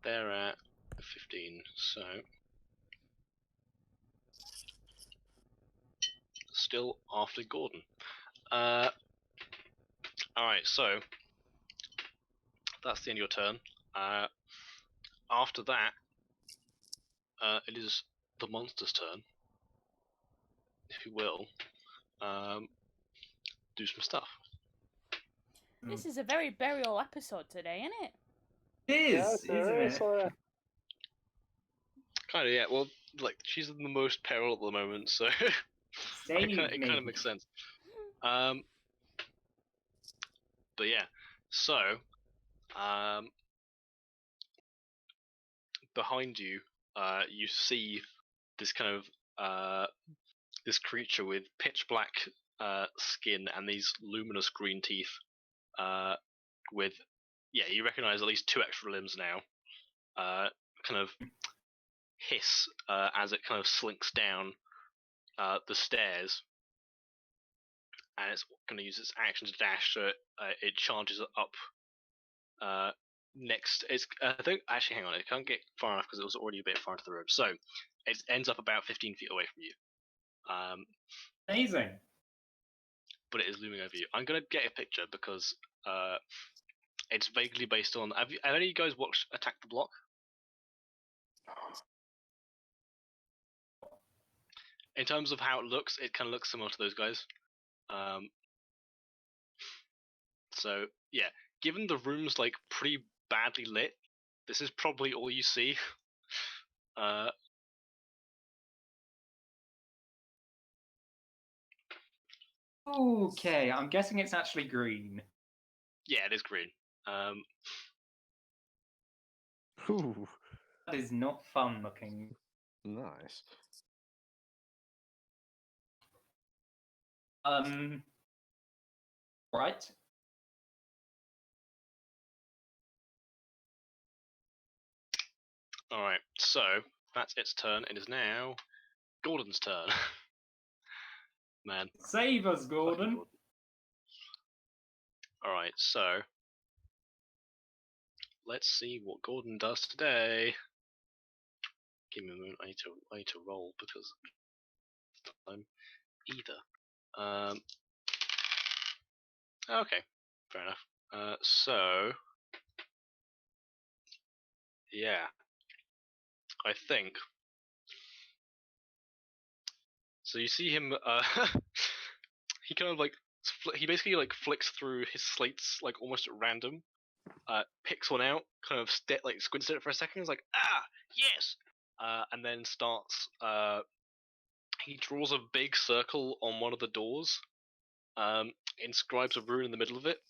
They're at 15, so... Still after Gordon. Alright, so... That's the end of your turn. After that, it is the monster's turn. If you will. Do some stuff. This is a very burial episode today, isn't it? It is, isn't it? Kind of, yeah. Well, like she's in the most peril at the moment, so it kind of makes sense. But yeah, so behind you, you see this kind of this creature with pitch black skin and these luminous green teeth. With you recognize at least 2 extra limbs now. Kind of hiss as it kind of slinks down the stairs, and it's going to use its action to dash, so it charges up next. I think actually, hang on, it can't get far enough because it was already a bit far into the room, so it ends up about 15 feet away from you. Amazing. But it is looming over you. I'm going to get a picture because it's vaguely based on. Have any of you guys watched Attack the Block? In terms of how it looks, it kind of looks similar to those guys. So yeah, given the room's like pretty badly lit, this is probably all you see. Okay, I'm guessing it's actually green. Yeah, it is green. Ooh, That is not fun looking. nice. Right. All right, so that's its turn. It is now Gordon's turn. Man, Save us, fucking Gordon. All right, so let's see what Gordon does today. Give me a moment. I need to roll because I'm either. Okay, fair enough. So yeah, I think. So you see him. He kind of like he basically like flicks through his slates like almost at random. Picks one out, kind of like squints at it for a second. Is like, ah, yes, and then starts. He draws a big circle on one of the doors. Inscribes a rune in the middle of it.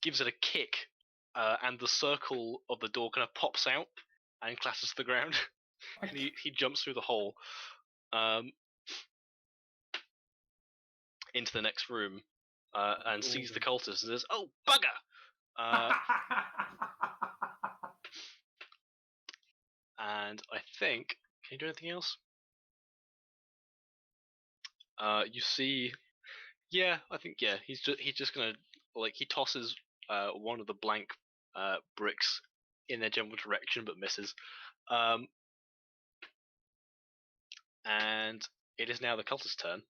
Gives it a kick, and the circle of the door kind of pops out and clashes to the ground. And he jumps through the hole into the next room and sees the cultist and says, "Oh, bugger!" And I think, can you do anything else? You see, yeah, I think yeah, he's just gonna like he tosses one of the blank bricks in their general direction but misses. And it is now the cultist's turn.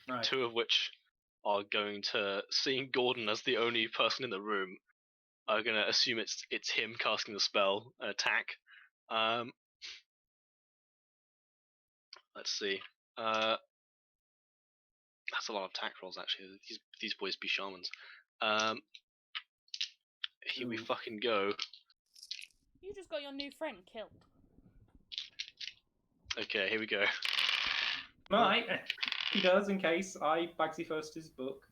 Right. Two of which are going to, seeing Gordon as the only person in the room, are going to assume it's him casting the spell and attack. Let's see. That's a lot of attack rolls actually. These boys be shamans. Here we fucking go. You just got your new friend killed. Okay, here we go. Right. He does in case I Bagsy first his book.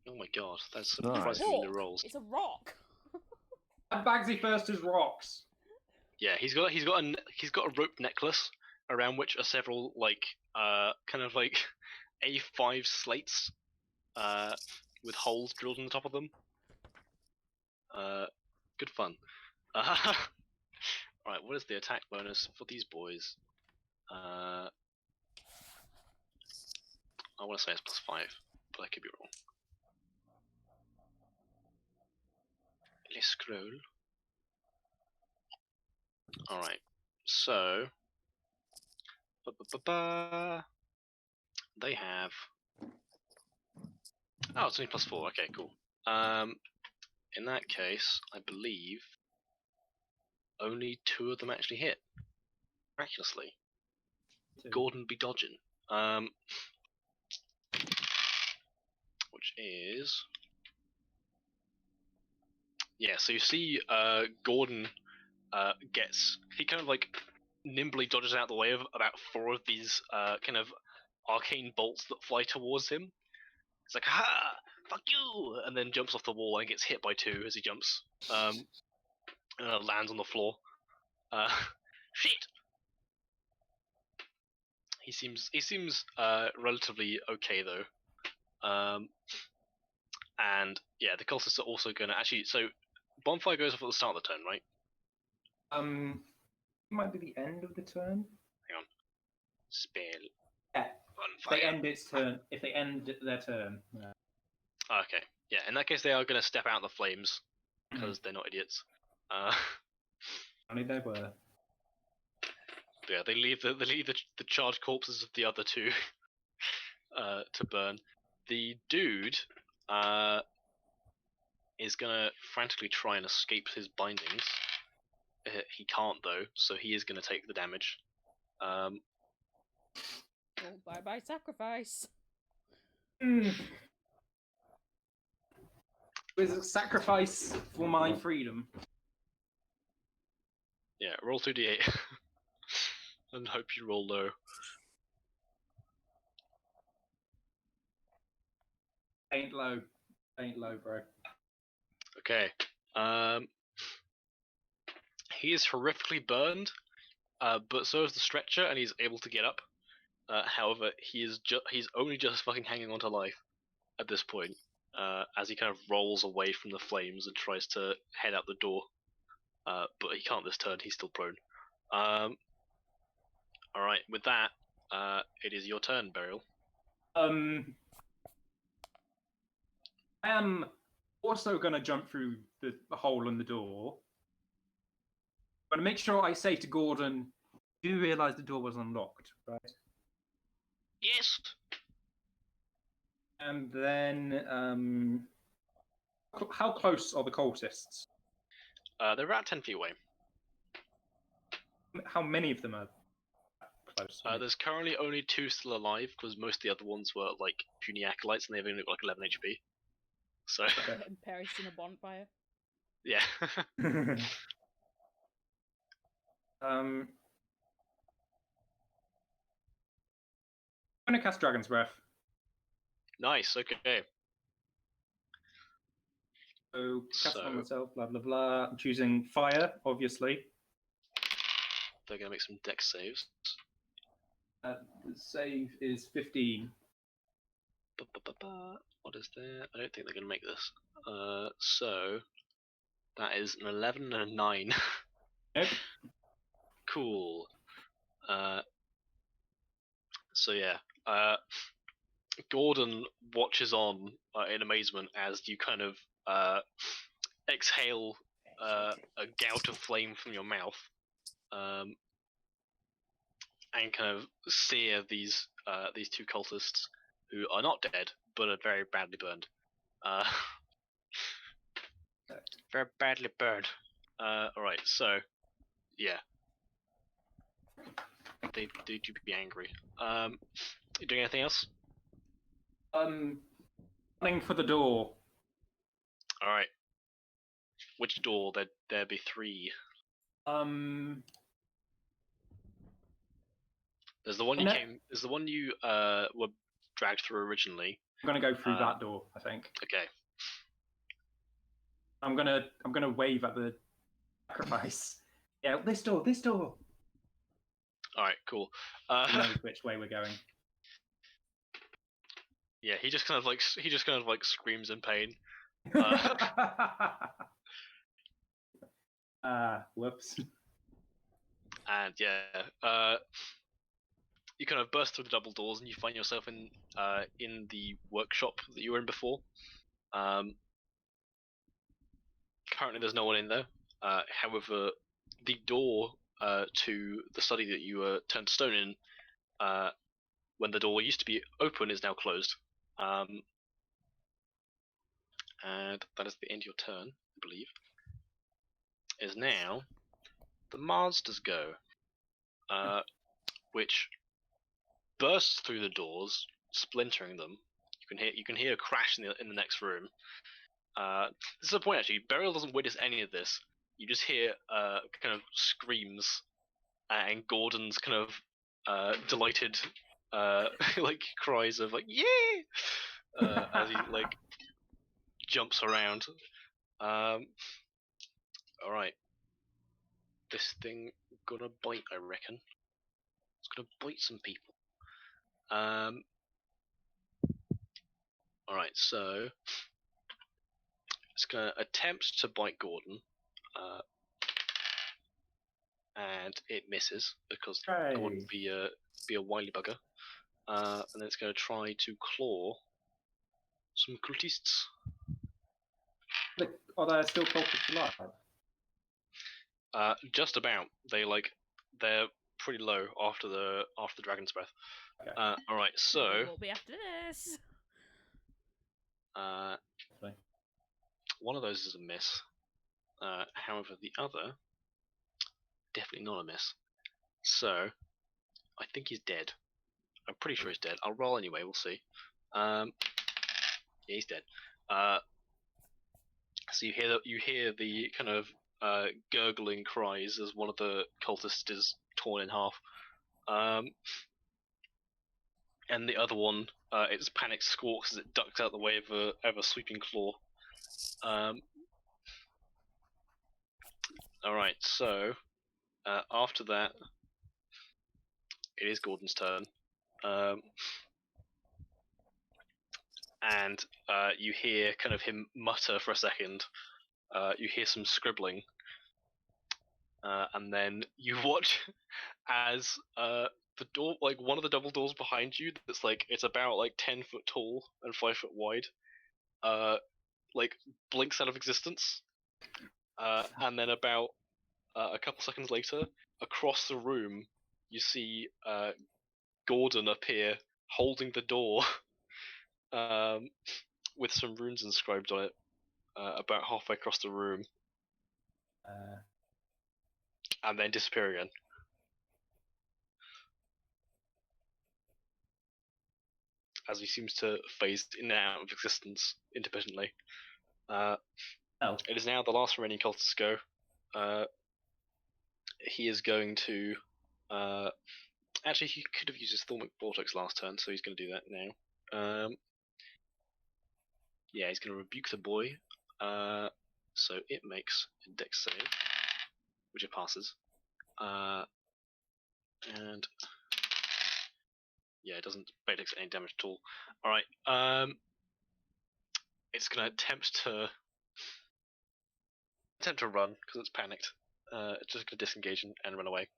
Oh my god, that's some Nice. surprisingly new rolls. It's a rock. And Bagsy first his rocks. Yeah, he's got a rope necklace around which are several like kind of like A5 slates with holes drilled in the top of them. Good fun. Right, what is the attack bonus for these boys? I want to say it's +5, but I could be wrong. Let's scroll. Alright, so they have. Oh, it's only +4. Okay, cool. In that case, I believe only 2 of them actually hit. Miraculously, Gordon be dodging. Which is yeah. So you see, Gordon he kind of like nimbly dodges out of the way of about 4 of these kind of arcane bolts that fly towards him. It's like, ha, fuck you, and then jumps off the wall and gets hit by 2 as he jumps, and lands on the floor. Shit. He seems relatively okay though. And yeah, the cultists are also gonna actually. So bonfire goes off at the start of the turn, right? Might be the end of the turn. Hang on. Spell Yeah. on If they fire. end its turn, if they end their turn. Okay. Yeah. In that case, they are going to step out the flames because they're not idiots. Only they were. Yeah, they leave the charred corpses of the other two to burn. The dude is gonna frantically try and escape his bindings. He can't though, so he is gonna take the damage. Oh, bye sacrifice. It was a sacrifice for my freedom. Yeah, roll 2d8 and hope you roll low. Ain't low, bro. Okay. He is horrifically burned, but so is the stretcher, and he's able to get up. However, he's only just fucking hanging on to life at this point, as he kind of rolls away from the flames and tries to head out the door. But he can't this turn. He's still prone. All right. With that, it is your turn, Burial. I am also gonna jump through the hole in the door. But make sure I say to Gordon, "Do you realise the door was unlocked, right?" Yes. And then, how close are the cultists? They're about 10 feet away. How many of them are close? There's currently only 2 still alive because most of the other ones were like puny acolytes, and they've only got like 11 HP. So And perished in a bonfire. yeah. I'm gonna cast Dragon's Breath. Nice. Okay. So cast it on So- myself. Blah blah blah. I'm choosing fire, obviously. They're gonna make some dex saves. The save is 15. What is there? I don't think they're gonna make this. So that is an 11 and a 9. Nope. Cool. So yeah, Gordon watches on in amazement as you kind of exhale a gout of flame from your mouth, and kind of sear these 2 cultists who are not dead but are very badly burned. Very badly burned. Alright, so yeah. They do be angry. You doing anything else? Running for the door. Alright. Which door? There be 3. There's the one you No. There's the one you were dragged through originally. I'm gonna go through that door. I think. Okay. I'm gonna wave at the sacrifice. Yeah, this door. This door. Alright, cool. He knows which way we're going. Yeah, he just kind of like screams in pain. Whoops. And yeah, you kind of burst through the double doors and you find yourself in the workshop that you were in before. Currently there's no one in there. However, the door to the study that you were turned to stone in, when the door used to be open, is now closed. And that is the end of your turn, I believe. Is now the Master's go, which bursts through the doors, splintering them. You can hear a crash in the next room. This is the point actually. Beryl doesn't witness any of this. You just hear kind of screams and Gordon's kind of delighted like cries of like yeah as he like jumps around. All right, this thing gonna bite, I reckon. It's gonna bite some people. All right, so it's gonna attempt to bite Gordon. and it misses because Hooray. Gordon would be a wily bugger. And then it's going to try to claw some cultists. Are there still cultists alive? Just about. They're pretty low after the dragon's breath. Okay. All right, so It will be after this. Fine. one of those is a miss. However, the other definitely not a miss. So I think he's dead. I'm pretty sure he's dead. I'll roll anyway. We'll see. Yeah, he's dead. So you hear the kind of gurgling cries as one of the cultists is torn in half. And the other one, its panic squawks as it ducks out the way of a sweeping claw. Alright, so after that, it is Gordon's turn. And you hear kind of him mutter for a second. You hear some scribbling. And then you watch as the door, like one of the double doors behind you, it's about 10 foot tall and 5 foot wide, blinks out of existence. And then about a couple seconds later, across the room, you see Gordon appear holding the door with some runes inscribed on it about halfway across the room, and then disappear again. As he seems to phase in and out of existence intermittently. It is now the last remaining cultist to go. He is going to... actually, he could have used his Thormic Vortex last turn, so he's going to do that now. Yeah, he's going to rebuke the boy. So it makes a dex save, which it passes. And... yeah, it doesn't take any damage at all. Alright, it's going to attempt to run, because it's panicked. It's just going to disengage and run away.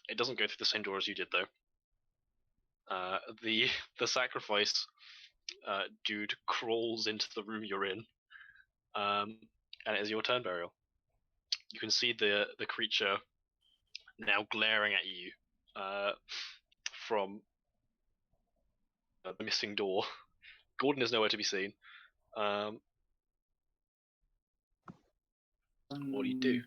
It doesn't go through the same door as you did, though. The sacrifice dude crawls into the room you're in, and it is your turn, Burial. You can see the creature now glaring at you from the missing door. Gordon is nowhere to be seen. What do you do?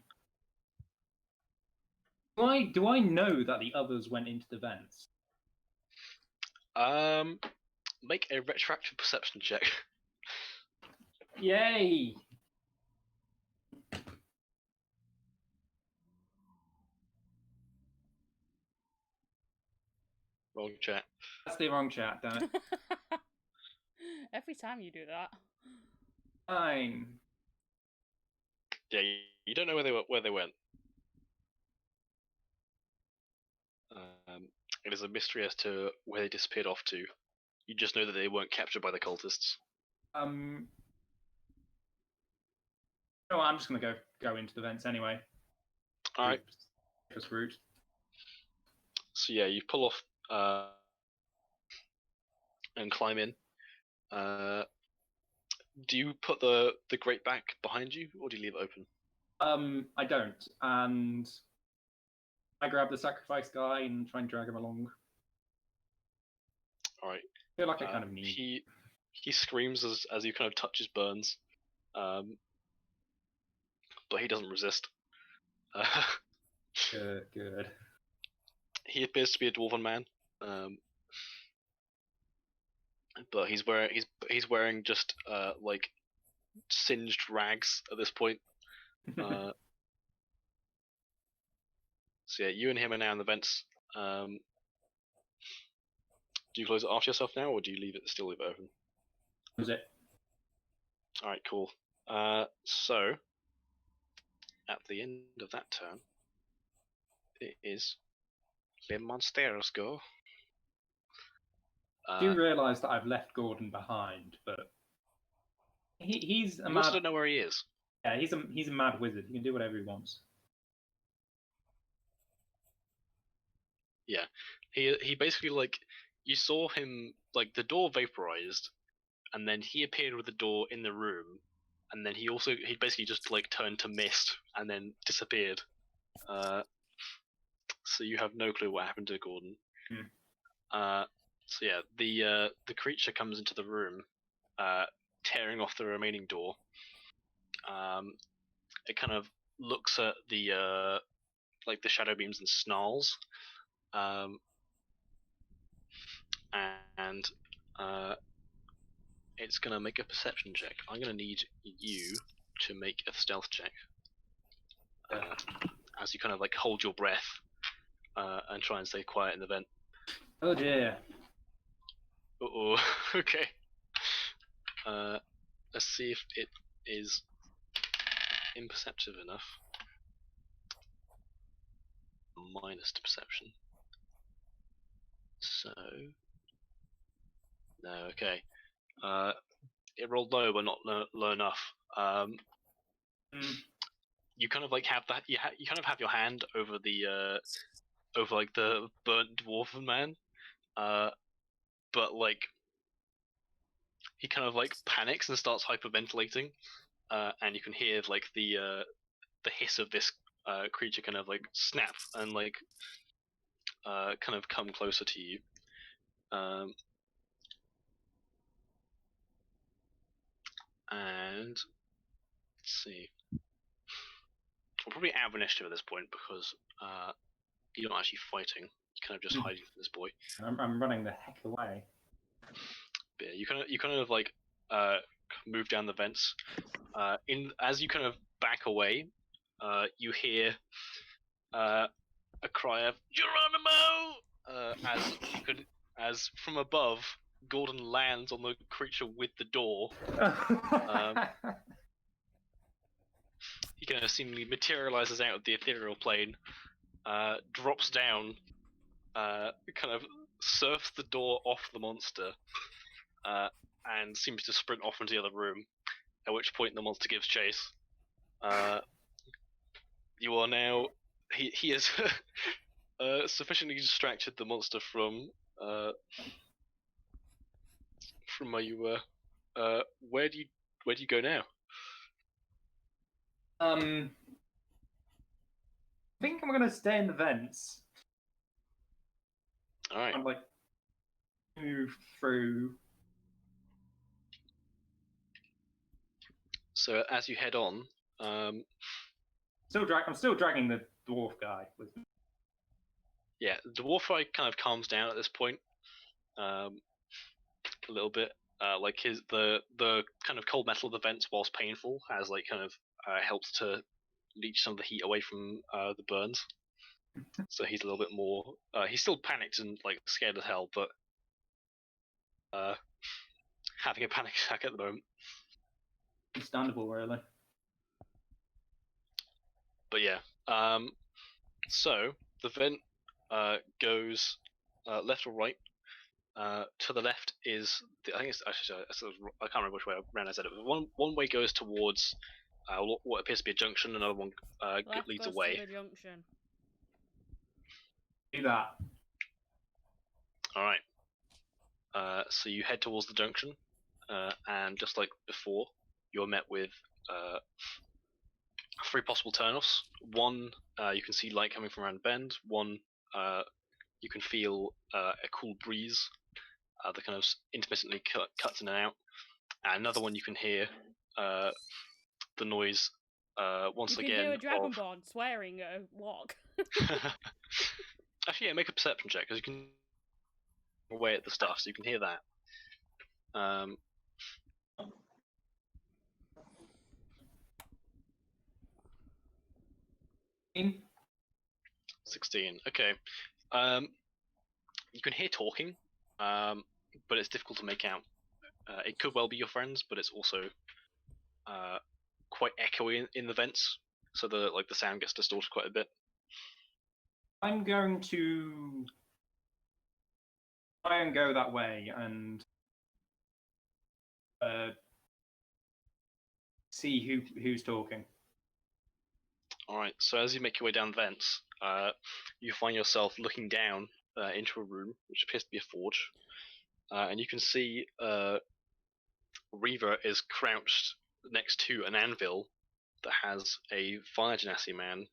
Do I know that the others went into the vents? Make a retroactive perception check. Yay! Wrong chat. That's the wrong chat, damn it. Every time you do that. Fine. Yeah, you don't know where they went. It is a mystery as to where they disappeared off to. You just know that they weren't captured by the cultists. No, I'm just gonna go into the vents anyway. Alright. Just route. So yeah, you pull off and climb in. Do you put the grate back behind you, or do you leave it open? I don't, and I grab the sacrifice guy and try and drag him along. Alright. I feel like I kind of need. He screams as you kind of touch his burns, but he doesn't resist. Good. He appears to be a dwarven man, but he's wearing just singed rags at this point. So yeah, you and him are now in the vents. Do you close it after yourself now, or do you still leave it open? Was it? All right, cool. So at the end of that turn, it is the monsters go. I do realise that I've left Gordon behind, but he's a You mad. also don't know where he is. Yeah, he's a mad wizard. He can do whatever he wants. Yeah, he basically like you saw him like the door vaporized, and then he appeared with the door in the room, and then he basically just like turned to mist and then disappeared. So you have no clue what happened to Gordon. So yeah, the creature comes into the room, tearing off the remaining door. It kind of looks at the like the shadow beams and snarls, and it's gonna make a perception check. I'm gonna need you to make a stealth check, as you kind of like hold your breath and try and stay quiet in the vent. Oh dear. Uh-oh. Okay. Let's see if it is imperceptive enough. Minus to perception. So no, okay. It rolled low, but not low enough. You kind of like have that. You kind of have your hand over the over like the burnt dwarven man, but like he kind of like panics and starts hyperventilating, and you can hear like the hiss of this creature kind of like snap and like kind of come closer to you. And let's see. We'll probably add initiative at this point because you're not actually fighting. You're kind of just hiding from this boy. I'm running the heck away. But yeah, you kind of like move down the vents. As you kind of back away, you hear a cry of Geronimo! As from above, Gordon lands on the creature with the door. He kind of seemingly materializes out of the ethereal plane, drops down, kind of surfs the door off the monster, and seems to sprint off into the other room. At which point the monster gives chase. You are now. He has sufficiently distracted the monster from where you were. Where do you go now? I think I'm gonna stay in the vents. All right. I'm like move through. So as you head on, I'm still dragging the dwarf guy with me. yeah, the dwarf guy kind of calms down at this point, a little bit. Like the kind of cold metal of the vents, whilst painful, has like kind of helped to leech some of the heat away from the burns. So he's a little bit more. He's still panicked and like scared as hell, but having a panic attack at the moment. Understandable, really. But yeah, so the vent goes left or right. To the left is I think it's actually I can't remember which way around I said it. But one way goes towards what appears to be a junction. Another one Left leads goes away. to the junction. Do that. All right. So you head towards the junction, and just like before, you're met with 3 possible turnoffs. One, you can see light coming from around the bend. One, you can feel a cool breeze that kind of intermittently cuts in and out. And another one, you can hear the noise once You can again. hear a dragonborn swearing at a walk. Actually, yeah, make a perception check because you can away at the stuff, so you can hear that. 16. Okay. You can hear talking, but it's difficult to make out. It could well be your friends, but it's also quite echoey in the vents, so the sound gets distorted quite a bit. I'm going to try and go that way and see who's talking. All right. So as you make your way down the vents, you find yourself looking down into a room which appears to be a forge, and you can see Reaver is crouched next to an anvil that has a fire genasi man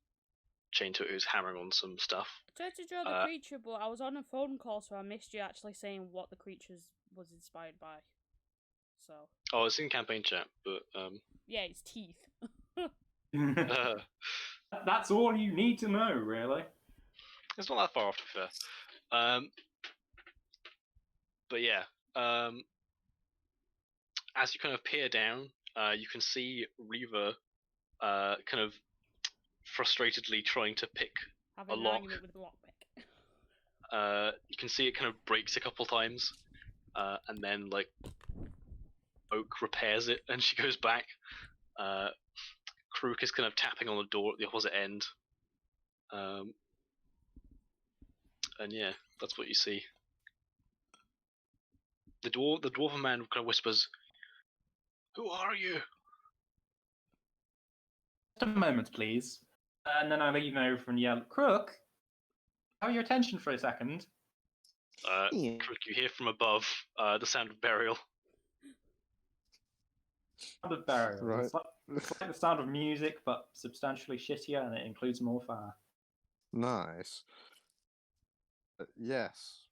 chained to it who's hammering on some stuff. I tried to draw the creature, but I was on a phone call, so I missed you actually saying what the creature was inspired by. So. Oh, it's in campaign chat, but Yeah, it's teeth. That's all you need to know, really. it's not that far off, to be fair. But yeah, as you kind of peer down, you can see Reaver kind of frustratedly trying to pick Having a an lock. argument with a lockpick. You can see it kind of breaks a couple times, and then like Oak repairs it, and she goes back. Krook is kind of tapping on the door at the opposite end, and yeah, that's what you see. The dwarven man kind of whispers, "Who are you?" Just a moment, please. And then I lean over and yell, Crook, have your attention for a second. Krook, you hear from above the sound of burial. Sound of burial. Right. It's like the sound of music, but substantially shittier, and it includes more fire. Nice. Yes,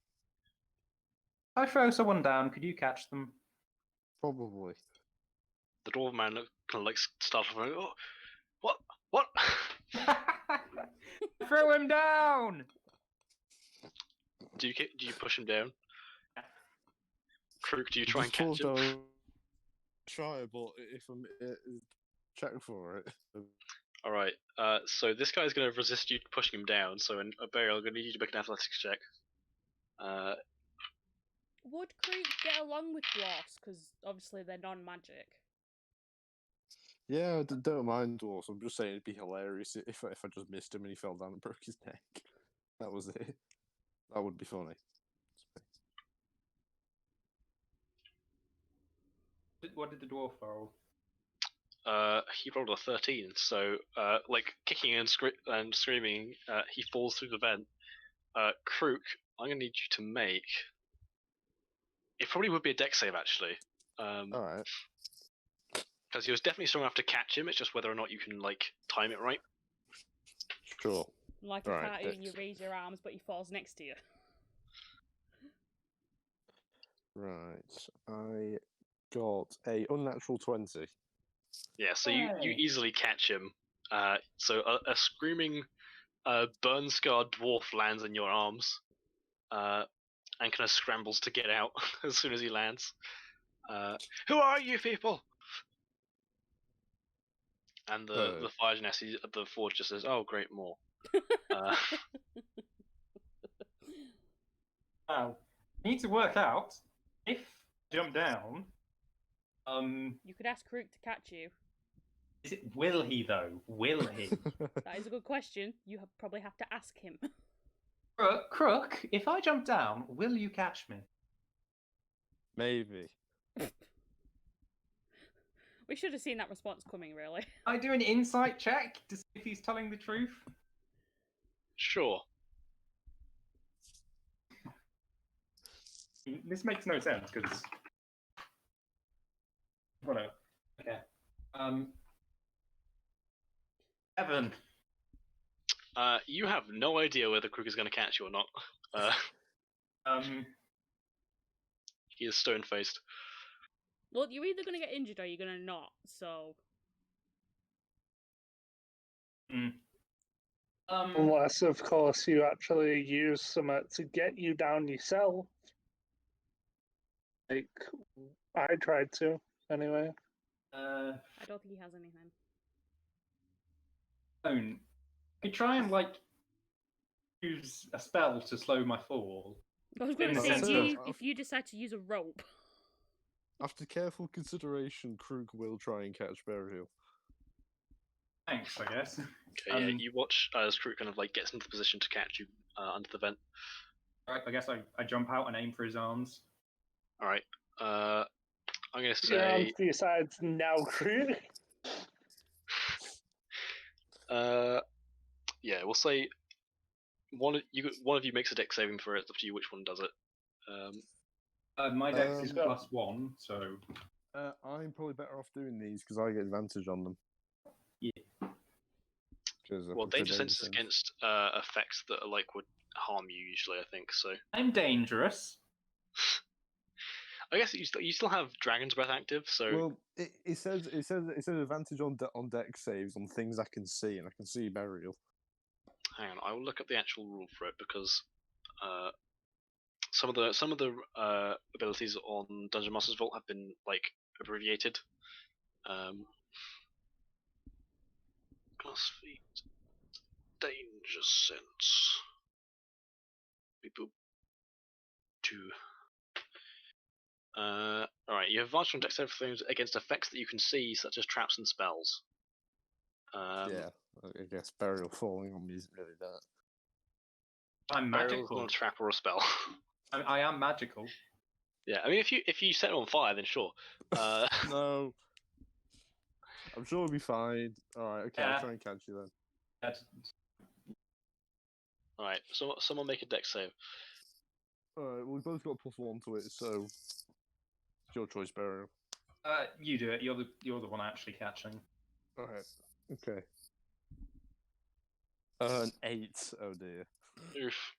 If I throw someone down, could you catch them? probably. The dwarven man kind of like startled, going, "Oh, what? What?" Throw him down! Do you push him down? Krook, do you try and Just catch him? Try, but if I'm check for it. All right. So this guy's going to resist you pushing him down. So in a burial, I'm going to need you to make an athletics check. Would Creek get along with dwarfs? Because obviously they're non-magic. Yeah, I don't mind dwarfs. I'm just saying it'd be hilarious if I just missed him and he fell down and broke his neck. That was it. That would be funny. What did the dwarf roll? He rolled a 13. So like kicking and screaming, he falls through the vent. Krook, I'm going to need you to make. It probably would be a dex save actually. Alright. Because he was definitely strong enough to catch him. It's just whether or not you can like time it right. Sure. Like a Right, cartoon, you dex. raise your arms, but he falls next to you. Right. I got a unnatural 20. Yeah, so you Hey. easily catch him. So a screaming, burn-scarred dwarf lands in your arms, and kind of scrambles to get out as soon as he lands. Who are you people? And the fire genasi at the forge just says, "Oh, great, more." Now, you need to work out if I jump down. You could ask Krook to catch you. Will he though? Will he? That is a good question. You probably have to ask him. Crook, if I jump down, will you catch me? Maybe. We should have seen that response coming, really. I do an insight check to see if he's telling the truth. Sure. This makes no sense because. Oh no. Okay. 7. You have no idea whether Krook is going to catch you or not. He is stone-faced. Well, you're either going to get injured or you're going to not, so... Unless, of course, you actually use something to get you down yourself. Like, I tried to, anyway. I don't think he has anything. You could try and, like, use a spell to slow my fall. I was going In to the say, sense of- if you decide to use a rope... After careful consideration, Krug will try and catch Burial. Thanks, I guess. Okay, yeah, you watch as Krook kind of like gets into the position to catch you under the vent. Alright, I guess I jump out and aim for his arms. Alright, I'm going to You're on say... to your sides now, crew. Yeah, we'll say one of you makes a dex saving for it. It's up to you which one does it. My dex is Um, +1, so I'm probably better off doing these because I get advantage on them. yeah. Well, It's a danger sense is sense. against effects that are, would harm you usually. I think so. I'm dangerous. I guess you still have Dragon's Breath active, so Well, it says advantage on dex saves on things I can see, and I can see burial. hang on. I will look up the actual rule for it because some of the abilities on Dungeon Master's Vault have been abbreviated. Glass feet, danger sense. Beep boop. 2. Alright, you have advantage on dex save things against effects that you can see, such as traps and spells. Yeah, I guess burial falling on me isn't really that. I'm Burial's magical. not a trap or a spell. I am magical. Yeah, I mean, if you set it on fire, then sure. No, I'm sure we'll be fine. All right, okay, Yeah. I'll try and catch you then. That's... Alright, so someone make a dex save. All right, well, we both got +1 to it, so it's your choice, burial. you do it. You're the one actually catching. All right, okay. An 8. Oh dear. Oof.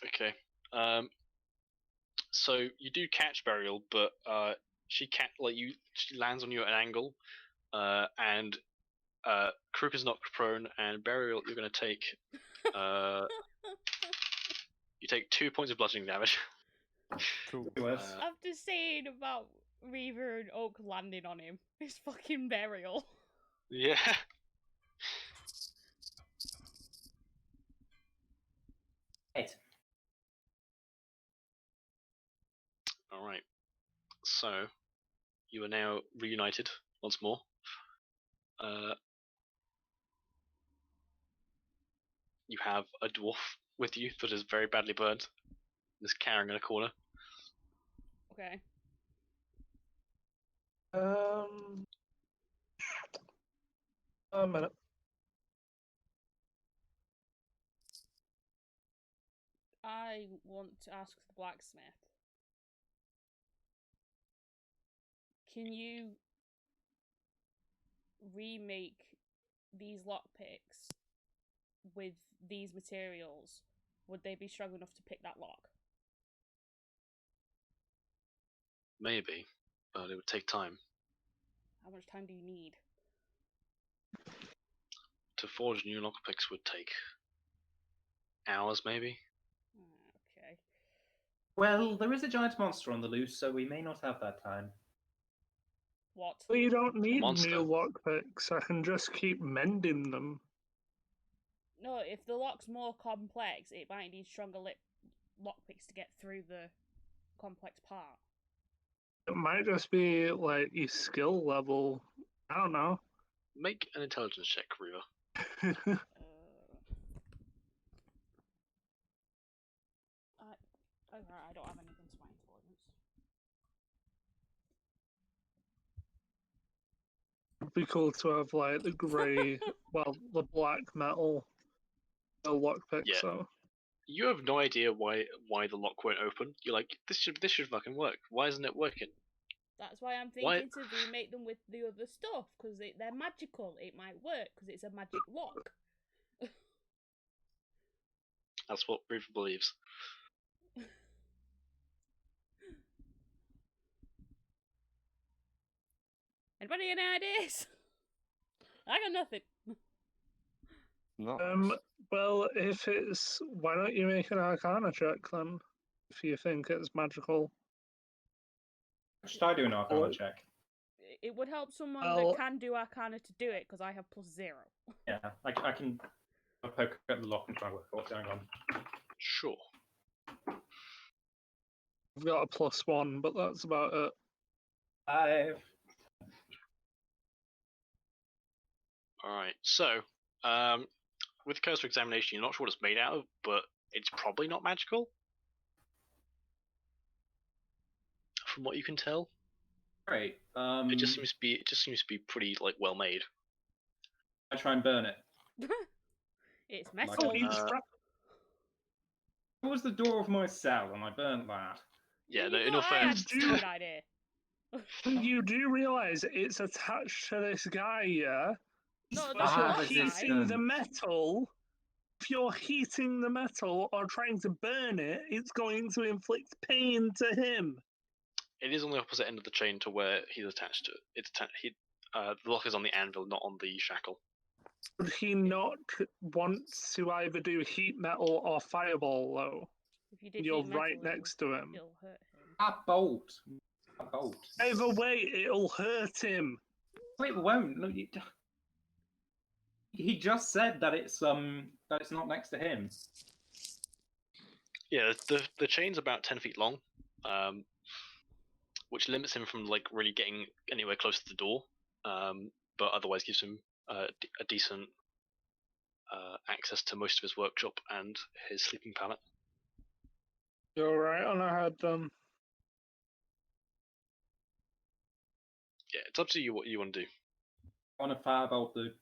Okay. So you do catch Burial, but she lands on you at an angle, and Crook is knocked prone, and Burial, you're gonna take you take 2 points of bludgeoning damage. Cool. After saying about Reaver and Oak landing on him, it's fucking Burial. Yeah. Right. All right. So you are now reunited once more. You have a dwarf with you that is very badly burned. Is carrying in a corner. Okay. A minute. I want to ask the blacksmith. Can you remake these lockpicks with these materials? Would they be strong enough to pick that lock? Maybe, but it would take time. How much time do you need? To forge new lockpicks would take hours, maybe. Okay. Well, there is a giant monster on the loose, so we may not have that time. What? Well, you don't need Monster. new lockpicks. I can just keep mending them. No, if the lock's more complex, it might need stronger lockpicks to get through the complex part. It might just be like your skill level. I don't know. Make an intelligence check, Reaver. I don't have anything to my intelligence. It'd be cool to have like the grey, well, the black metal lockpick. Yeah. So You have no idea why the lock won't open. You're like, this should fucking work. Why isn't it working? That's why I'm thinking to remake them with the other stuff, because they're magical. It might work, because it's a magic lock. That's what Reaver believes. Anybody any ideas? I got nothing. Nice. well, if it's, why don't you make an Arcana check then? If you think it's magical. Should I do an Arcana check? It would help someone Well- that can do Arcana to do it, because I have +0. Yeah, I can poke at the lock and try and work out what's going on. Sure. I've got a +1, but that's about it. 5. Alright, so, with Curse of Examination, you're not sure what it's made out of, but it's probably not magical. From what you can tell. Great. It just seems to be pretty, well made. I try and burn it. It's Like, metal. Oh, he's That was the door of my cell, and I burnt that. Yeah, You no, in thought all I had fairness, a good idea. You do realise it's attached to this guy, yeah? No, So the if you're hot heating guy. the metal, if you're heating the metal or trying to burn it, it's going to inflict pain to him. it is on the opposite end of the chain to where he's attached to it. It's the lock is on the anvil, not on the shackle. Would he not want to either do heat metal or fireball, though? If you did You're heat metal, right next to him. it'll hurt him. That bolt. That bolt. Either way, it'll hurt him. No, it won't. Look, he just said that it's not next to him. Yeah, the chain's about 10 feet long, which limits him from like really getting anywhere close to the door, but otherwise gives him a decent access to most of his workshop and his sleeping pallet. You're right on ahead, then. Yeah, it's up to you what you want to do. I want to firebolt the.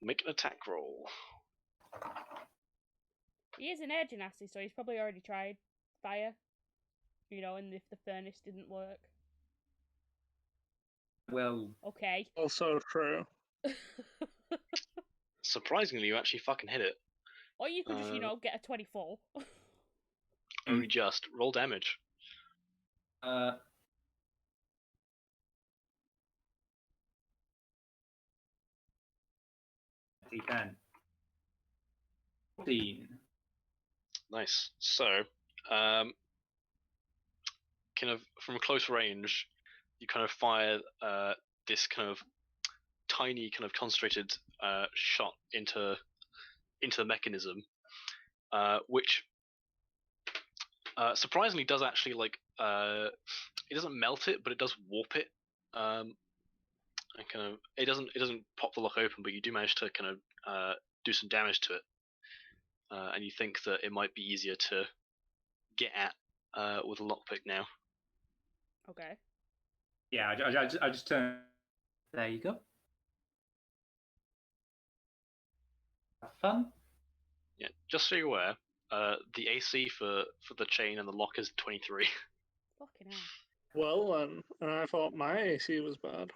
Make an attack roll. He is an air genasi, so he's probably already tried fire. You know, and if the furnace didn't work. Well, Okay. Also true. Surprisingly, you actually fucking hit it. Or you could just, get a 24. Only just. Roll damage. D10. 14. Nice. So, kind of from close range, you kind of fire this kind of tiny, kind of concentrated shot into the mechanism, which surprisingly does actually it doesn't melt it, but it does warp it. And kind of it doesn't pop the lock open, but you do manage to kind of do some damage to it. And you think that it might be easier to get at with a lockpick now. Okay. Yeah, I just turn. There you go. Have fun. Yeah, just so you're aware, the AC for the chain and the lock is 23. Fucking hell. Well, then, and I thought my AC was bad.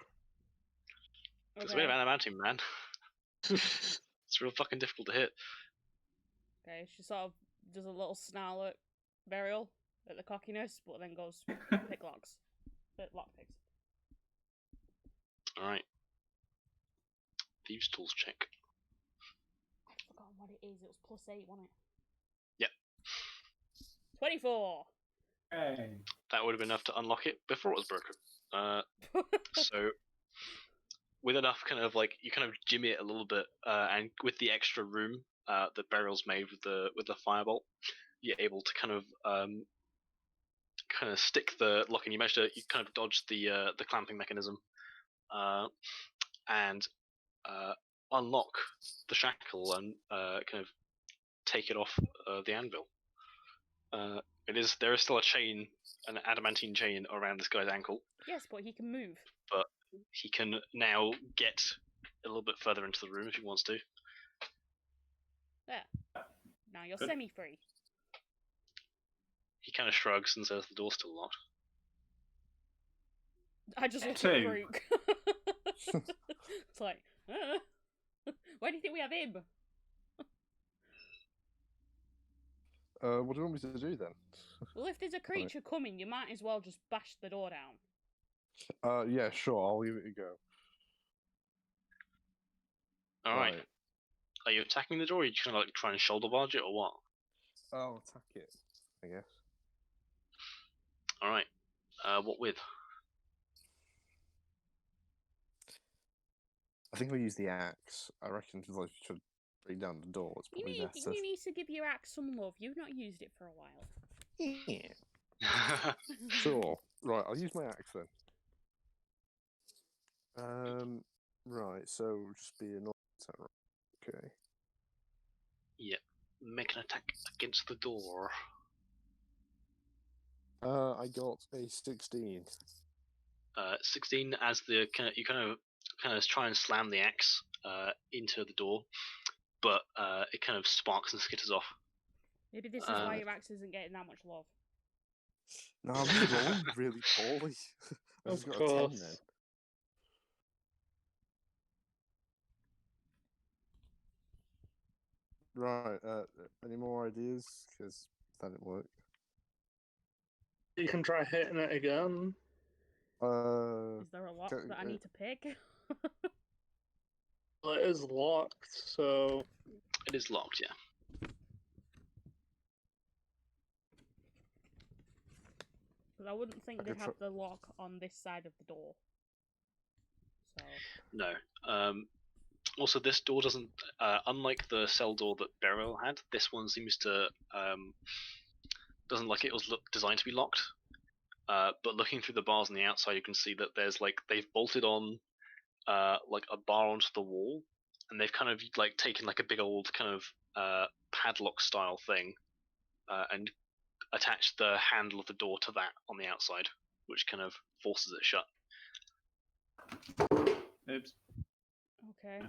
It's a bit of Okay. adamantium, man. It's real fucking difficult to hit. Okay, she sort of does a little snarl at Burial at the cockiness, but then goes pick locks. Lockpicks. Alright. Thieves' tools check. I've forgotten what it is. It was +8, wasn't it? Yep. 24! Hey. That would have been enough to unlock it before it was broken. So, with enough kind of you kind of jimmy it a little bit, and with the extra room that Burial's made with the firebolt, you're able to kind of stick the lock, and you kind of dodge the clamping mechanism, and unlock the shackle and kind of take it off the anvil. There is still a chain, an adamantine chain around this guy's ankle. Yes, but he can move. But he can now get a little bit further into the room if he wants to. There. Now you're Good. semi-free. He kind of shrugs and says the door's still locked. I just look at 2. Farouk. It's like, where do you think we have him? What do you want me to do then? Well, if there's a creature coming, you might as well just bash the door down. Yeah, sure, I'll give it a go. Alright. Are you attacking the door, or are you just gonna try and shoulder barge it, or what? I'll attack it, I guess. Alright. What with? I think if I use the axe, I reckon to should bring down the door. It's probably better. You need to give your axe some love. You've not used it for a while. Yeah. Sure. Right, I'll use my axe then. Right, so just be a normal attack. Okay. Yep. Make an attack against the door. I got a 16. 16 as you kind of try and slam the axe into the door, but it kind of sparks and skitters off. Maybe this is why your axe isn't getting that much love. No, I'm just rolling really poorly. I've Of just got a 10 then. course. Right, any more ideas? Because that didn't work. You can try hitting it again. Is there a lock that I need to pick? Well, it is locked, so It is locked, yeah. Because I wouldn't think I they'd could have the lock on this side of the door. So No. Also, this door doesn't, unlike the cell door that Beryl had, this one seems to doesn't like it was designed to be locked. But looking through the bars on the outside, you can see that there's like they've bolted on like a bar onto the wall, and they've kind of like taken like a big old kind of padlock style thing and attached the handle of the door to that on the outside, which kind of forces it shut. Oops. okay.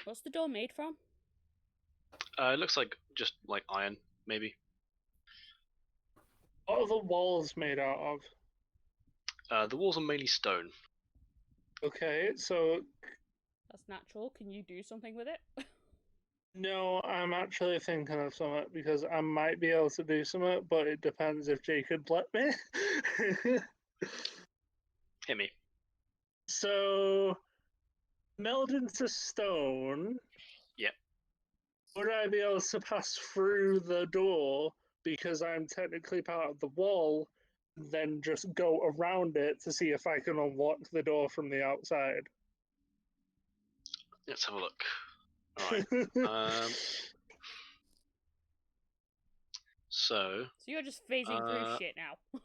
What's the door made from? It looks like just like iron, maybe. what are the walls made out of? The walls are mainly stone. Okay, so That's natural. Can you do something with it? no, I'm actually thinking of something because I might be able to do something, but it depends if Jacob let me. Hit me. So, meld into stone. Yep. Would I be able to pass through the door because I'm technically part of the wall, then just go around it to see if I can unlock the door from the outside? Let's have a look. Alright. So you're just phasing through shit now.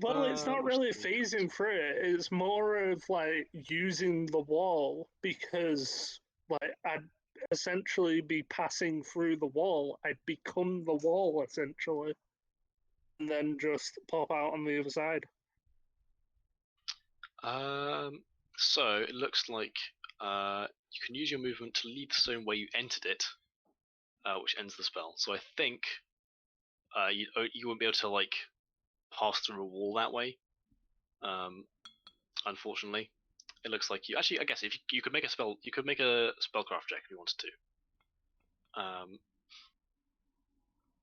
Well, it's not really phasing through it. It's more of like using the wall because, like, I'd essentially be passing through the wall. I'd become the wall essentially, and then just pop out on the other side. So it looks like you can use your movement to leave the stone where you entered it, which ends the spell. So I think you won't be able to like pass through a wall that way. Unfortunately, it looks like you actually. I guess if you could make a spell, you could make a spellcraft check if you wanted to.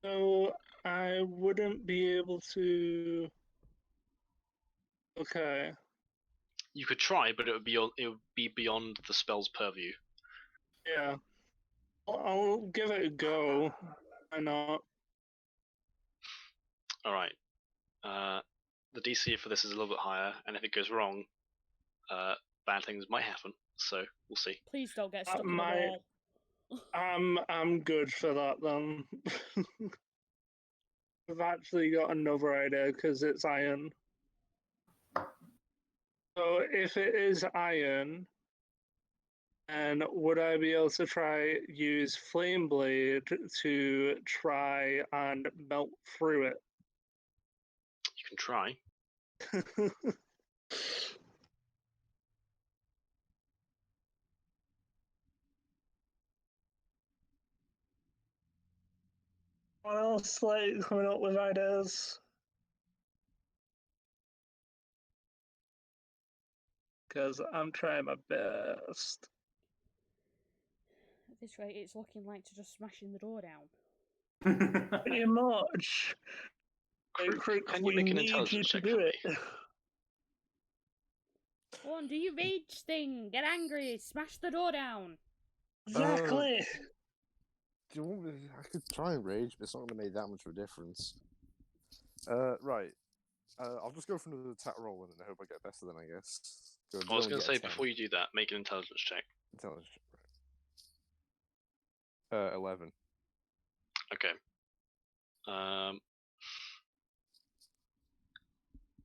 So I wouldn't be able to. Okay. You could try, but it would be beyond the spell's purview. Yeah. I'll give it a go. Why not? All right. The DC for this is a little bit higher, and if it goes wrong, bad things might happen. So we'll see. Please don't get stuck in the wall. I'm good for that then. I've actually got another idea because it's iron. So if it is iron, and would I be able to try use flame blade to try and melt through it? You can try. What else like coming up with ideas? Because I'm trying my best. At this rate, it's looking like to just smashing the door down. Pretty much. Can you make an intelligence check for me? Go on, do your rage thing. Get angry. Smash the door down. Exactly. Do you want me? I could try and rage, but it's not going to make that much of a difference. Right. I'll just go for another attack roll and I hope I get better then, I guess. I was going to say, before you do that, make an intelligence check. Intelligence check, right. 11. Okay.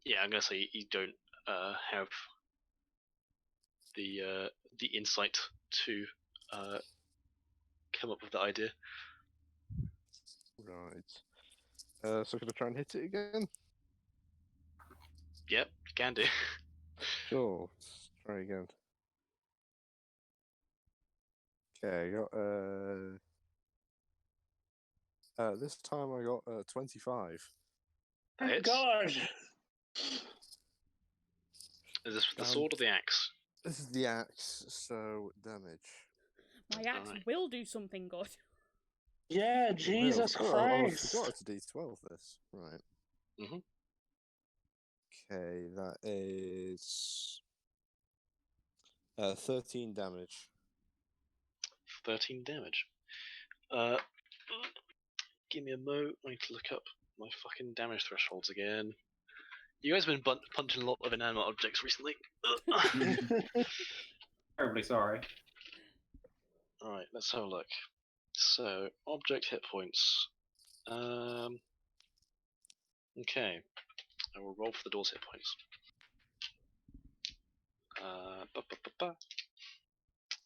Yeah, I'm going to say you don't have the insight to come up with the idea. Right. So can I try and hit it again? Yep, you can do. Sure. Let's try again. Okay, I got this time I got 25. That hits. God. Is this with the sword or the axe? This is the axe, so damage. My axe Alright. will do something good. Yeah, It Jesus will. Oh, I Christ. forgot it's a D12. This right. Mhm. Okay, that is 13 damage. 13 damage. Give me a mo. I need to look up my fucking damage thresholds again. You guys have been punching a lot of inanimate objects recently. Terribly sorry. Alright, let's have a look. So, object hit points. Okay. I will roll for the door's hit points.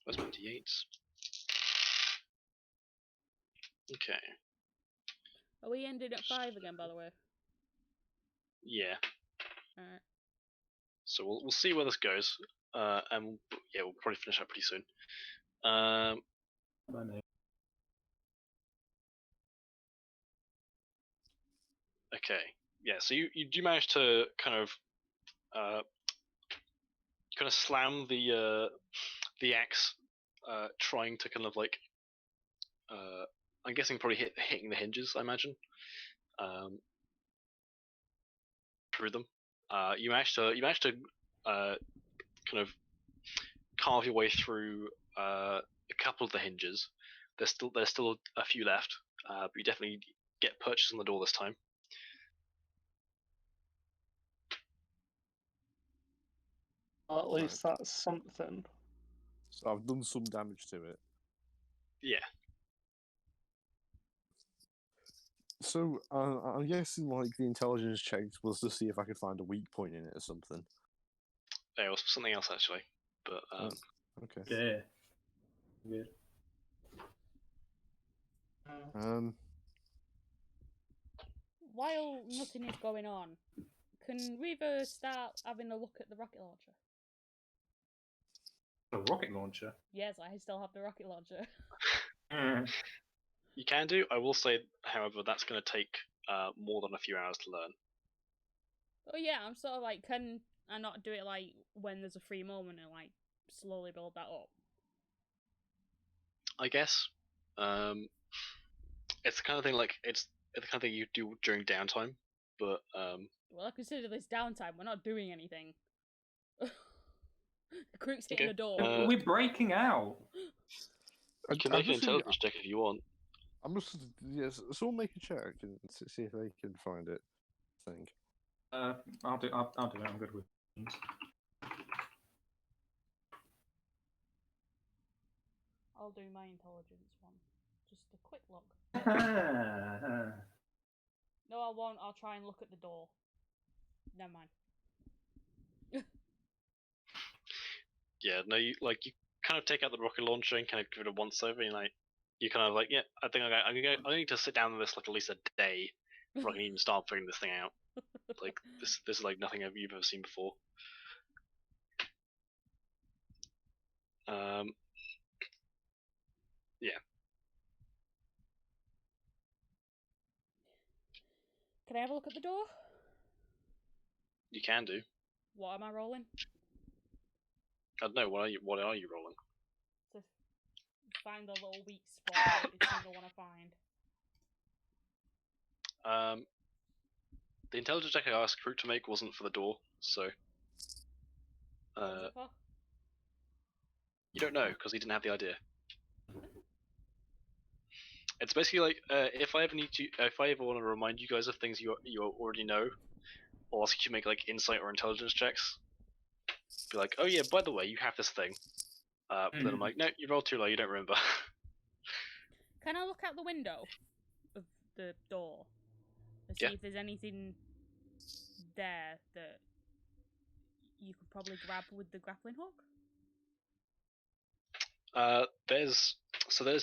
Where's my d8s? Okay. Are we ending at 5 again, by the way? Yeah. Alright. So we'll see where this goes. And yeah, we'll probably finish up pretty soon. By me. Okay. Yeah, so you do manage to kind of slam the axe, trying to kind of like I'm guessing probably hitting the hinges, I imagine. Through them. You managed to kind of carve your way through a couple of the hinges. There's still a few left, but you definitely get purchase on the door this time. Well, at least that's something. So I've done some damage to it. Yeah. So I'm guessing like the intelligence check was to see if I could find a weak point in it or something. There was something else actually, but Okay. Yeah. Good. While nothing is going on, can Reaver start having a look at the rocket launcher? A rocket launcher. Yes, I still have the rocket launcher. you can do. I will say, however, that's going to take more than a few hours to learn. Oh yeah, I'm sort of like, can I not do it like when there's a free moment and like slowly build that up? I guess. It's the kind of thing like it's the kind of thing you do during downtime, but Well, I consider this downtime. We're not doing anything. The crook's hitting Okay. the door. We're breaking out. you can make an intelligence check if you want. I must, yes. Someone make a check and see if they can find it. I think. I'll do it. I'm good with it. I'll do my intelligence one. Just a quick look. No, I won't. I'll try and look at the door. Never mind. Yeah, no, you kind of take out the rocket launcher and kind of give it a once over, and like you kind of like, yeah, I think I need to sit down with this like at least a day before I can even start figuring this thing out. Like this is like nothing you've ever seen before. Yeah. Can I have a look at the door? You can do. What am I rolling? I don't know. What are you rolling? To find the little weak spot that every single one I find. The intelligence check I asked Root to make wasn't for the door, so What was it for? you don't know because he didn't have the idea. It's basically like if I ever want to remind you guys of things you already know, or ask you to make like insight or intelligence checks, be like, oh yeah, by the way, you have this thing. But then I'm like, no, you rolled too low, you don't remember. Can I look out the window of the door and see if there's anything there that you could probably grab with the grappling hook? There's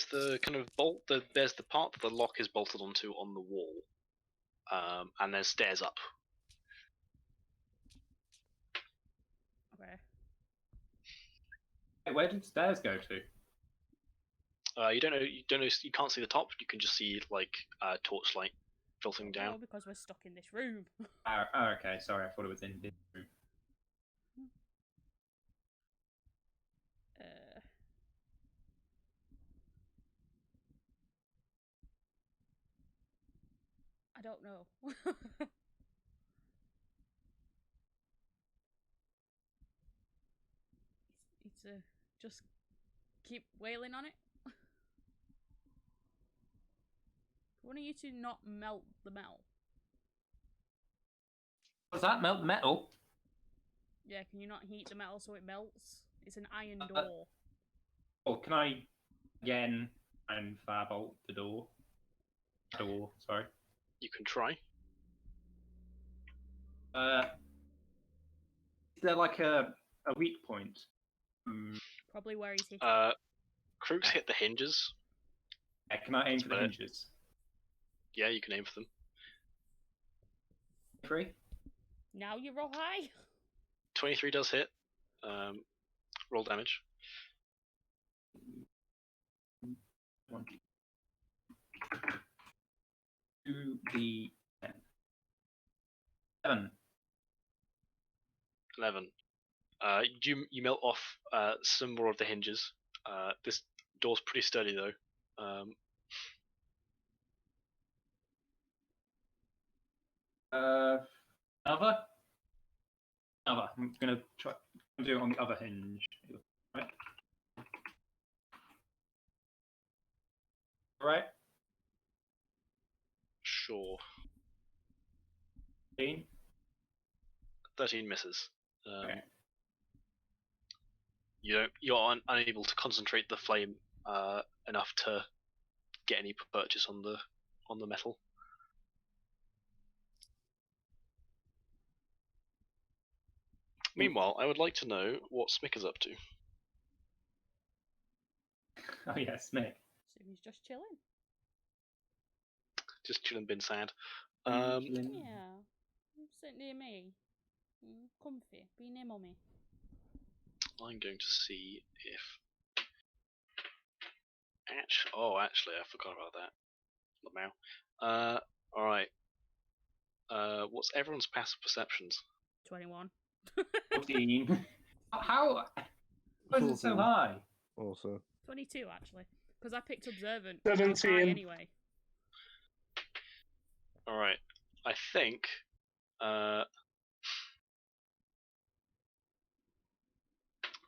the kind of bolt. There's the part that the lock is bolted onto on the wall, and there's stairs up. Okay. Where did stairs go to? You don't know. You can't see the top. You can just see like torchlight filtering down. Oh, because we're stuck in this room. Oh, okay. Sorry, I thought it was in this room. I don't know. it's just keep wailing on it. One of you two not melt the metal. Does that melt metal? Yeah, can you not heat the metal so it melts? It's an iron door. Oh, can I again and firebolt the door? Sorry. You can try. Is there like a weak point? Probably where he's hitting. Crooks hit the hinges. Yeah, can I aim for the But- hinges? Yeah, you can aim for them. 3? Now you roll high. 23 does hit. Roll damage. 1, 2d10. 7. 11. You melt off some more of the hinges. This door's pretty sturdy though. Another. I'm gonna try to do it on the other hinge. Right. Right. Sure. 13. 13 misses. Okay. You're unable to concentrate the flame enough to get any purchase on the metal. Meanwhile, I would like to know what Smick is up to. Oh yeah, Smith. So he's just chilling. Just chilling, been sad. Yeah. Sit near me. Comfy. Be near mummy. I'm going to see if. Actually, I forgot about that. All right. What's everyone's passive perceptions? 21. 14. How? Why is it so high? Also. 22 actually. Because I picked observant. and I was high 17. anyway. All right. I think.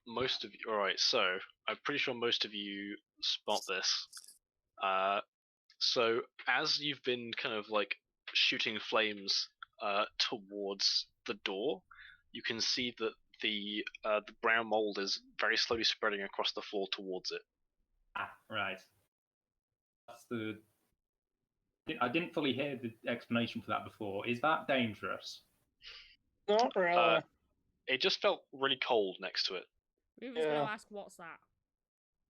Most of you. All right. So I'm pretty sure most of you spot this. So as you've been kind of like shooting flames towards the door, you can see that the brown mold is very slowly spreading across the floor towards it. Ah, right. That's the. I didn't fully hear the explanation for that before. Is that dangerous? Not really. It just felt really cold next to it. We was going Yeah. to ask what's that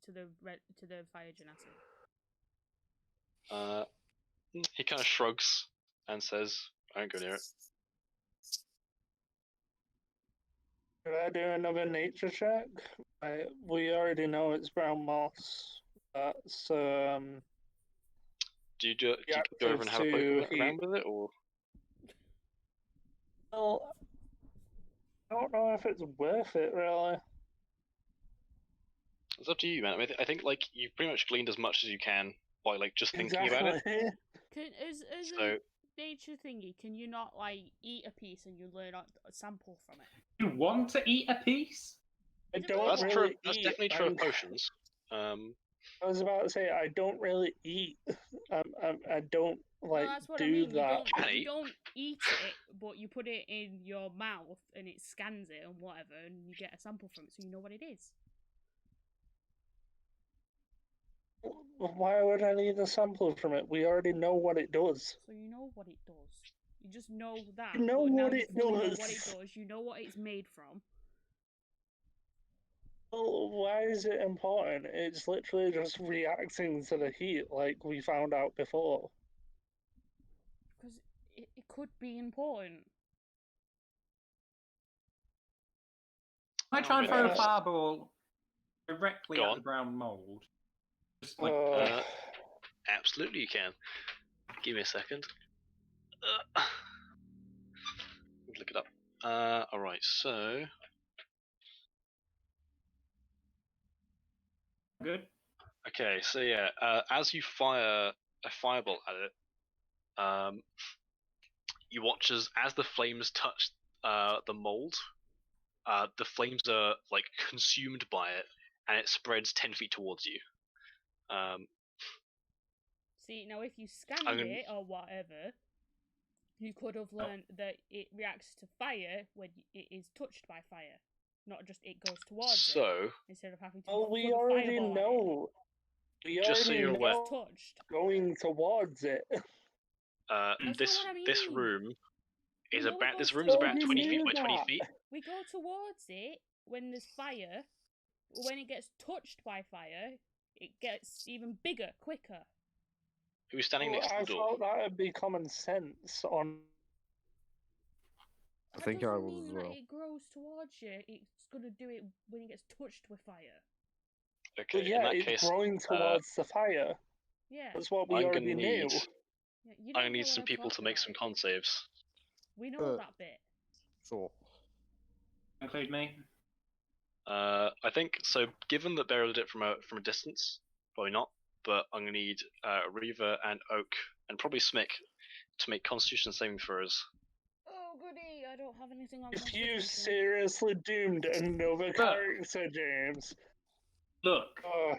to the fire genasi. He kind of shrugs and says, "I won't go near it." Could I do another nature check? We already know it's brown moss. That's Do you go over and have a poke around with it, or? well, I don't know if it's worth it really. It's up to you, man. I think like you've pretty much gleaned as much as you can by like just thinking about it. Exactly. As So a nature thingy, can you not like eat a piece and you learn a sample from it? You want to eat a piece? I don't that's really true. eat. That's definitely true of I'm- potions. I was about to say I don't really eat. I don't like no, that's what do I mean. that. You don't eat it, but you put it in your mouth and it scans it and whatever, and you get a sample from it, so you know what it is. Why would I need a sample from it? We already know what it does. So you know what it does. You just know that. You know but now what you it fully know what it does. does. You know what it's made from. Well, why is it important? It's literally just reacting to the heat, like we found out before. Because it could be important. I try and throw a Yes. fireball directly Go at on. the brown mold. Just like Absolutely, you can. Give me a second. Look it up. All right. So good. okay. So yeah, as you fire a fireball at it, you watch as the flames touch the mold. The flames are like consumed by it, and it spreads 10 feet towards you. See, now if you scanned I'm gonna- it or whatever, you could have learned that it reacts to fire when it is touched by fire, not just it goes towards it. So Instead of having to Oh, we flip a already fireball at know. We Just so already you're it. aware. know It's touched. going towards it. That's not this what I mean. this room is We know it about goes room's about towards 20 it. feet by 20 that. feet. We go towards it when there's fire. When it gets touched by fire, it gets even bigger, quicker. Who's standing Well, next to I the door? thought that would be common sense on. I That think I doesn't was mean as that well. it grows towards you. It's gonna do it when it gets touched with fire. Okay, But yeah, in that it's case, growing towards the fire. Yeah. That's what we I'm already gonna need knew. Yeah, you I'm don't gonna know need what some I'm people to talking make about. some con saves. We know that bit. Sure. Include me. I think so. Given that Beryl did it from a distance, probably not. But I'm gonna need Reaver and Oak and probably Smick to make Constitution saving throws. Oh goody! I don't have anything on. If you Constitution. seriously doomed another character, James. Look, Oh,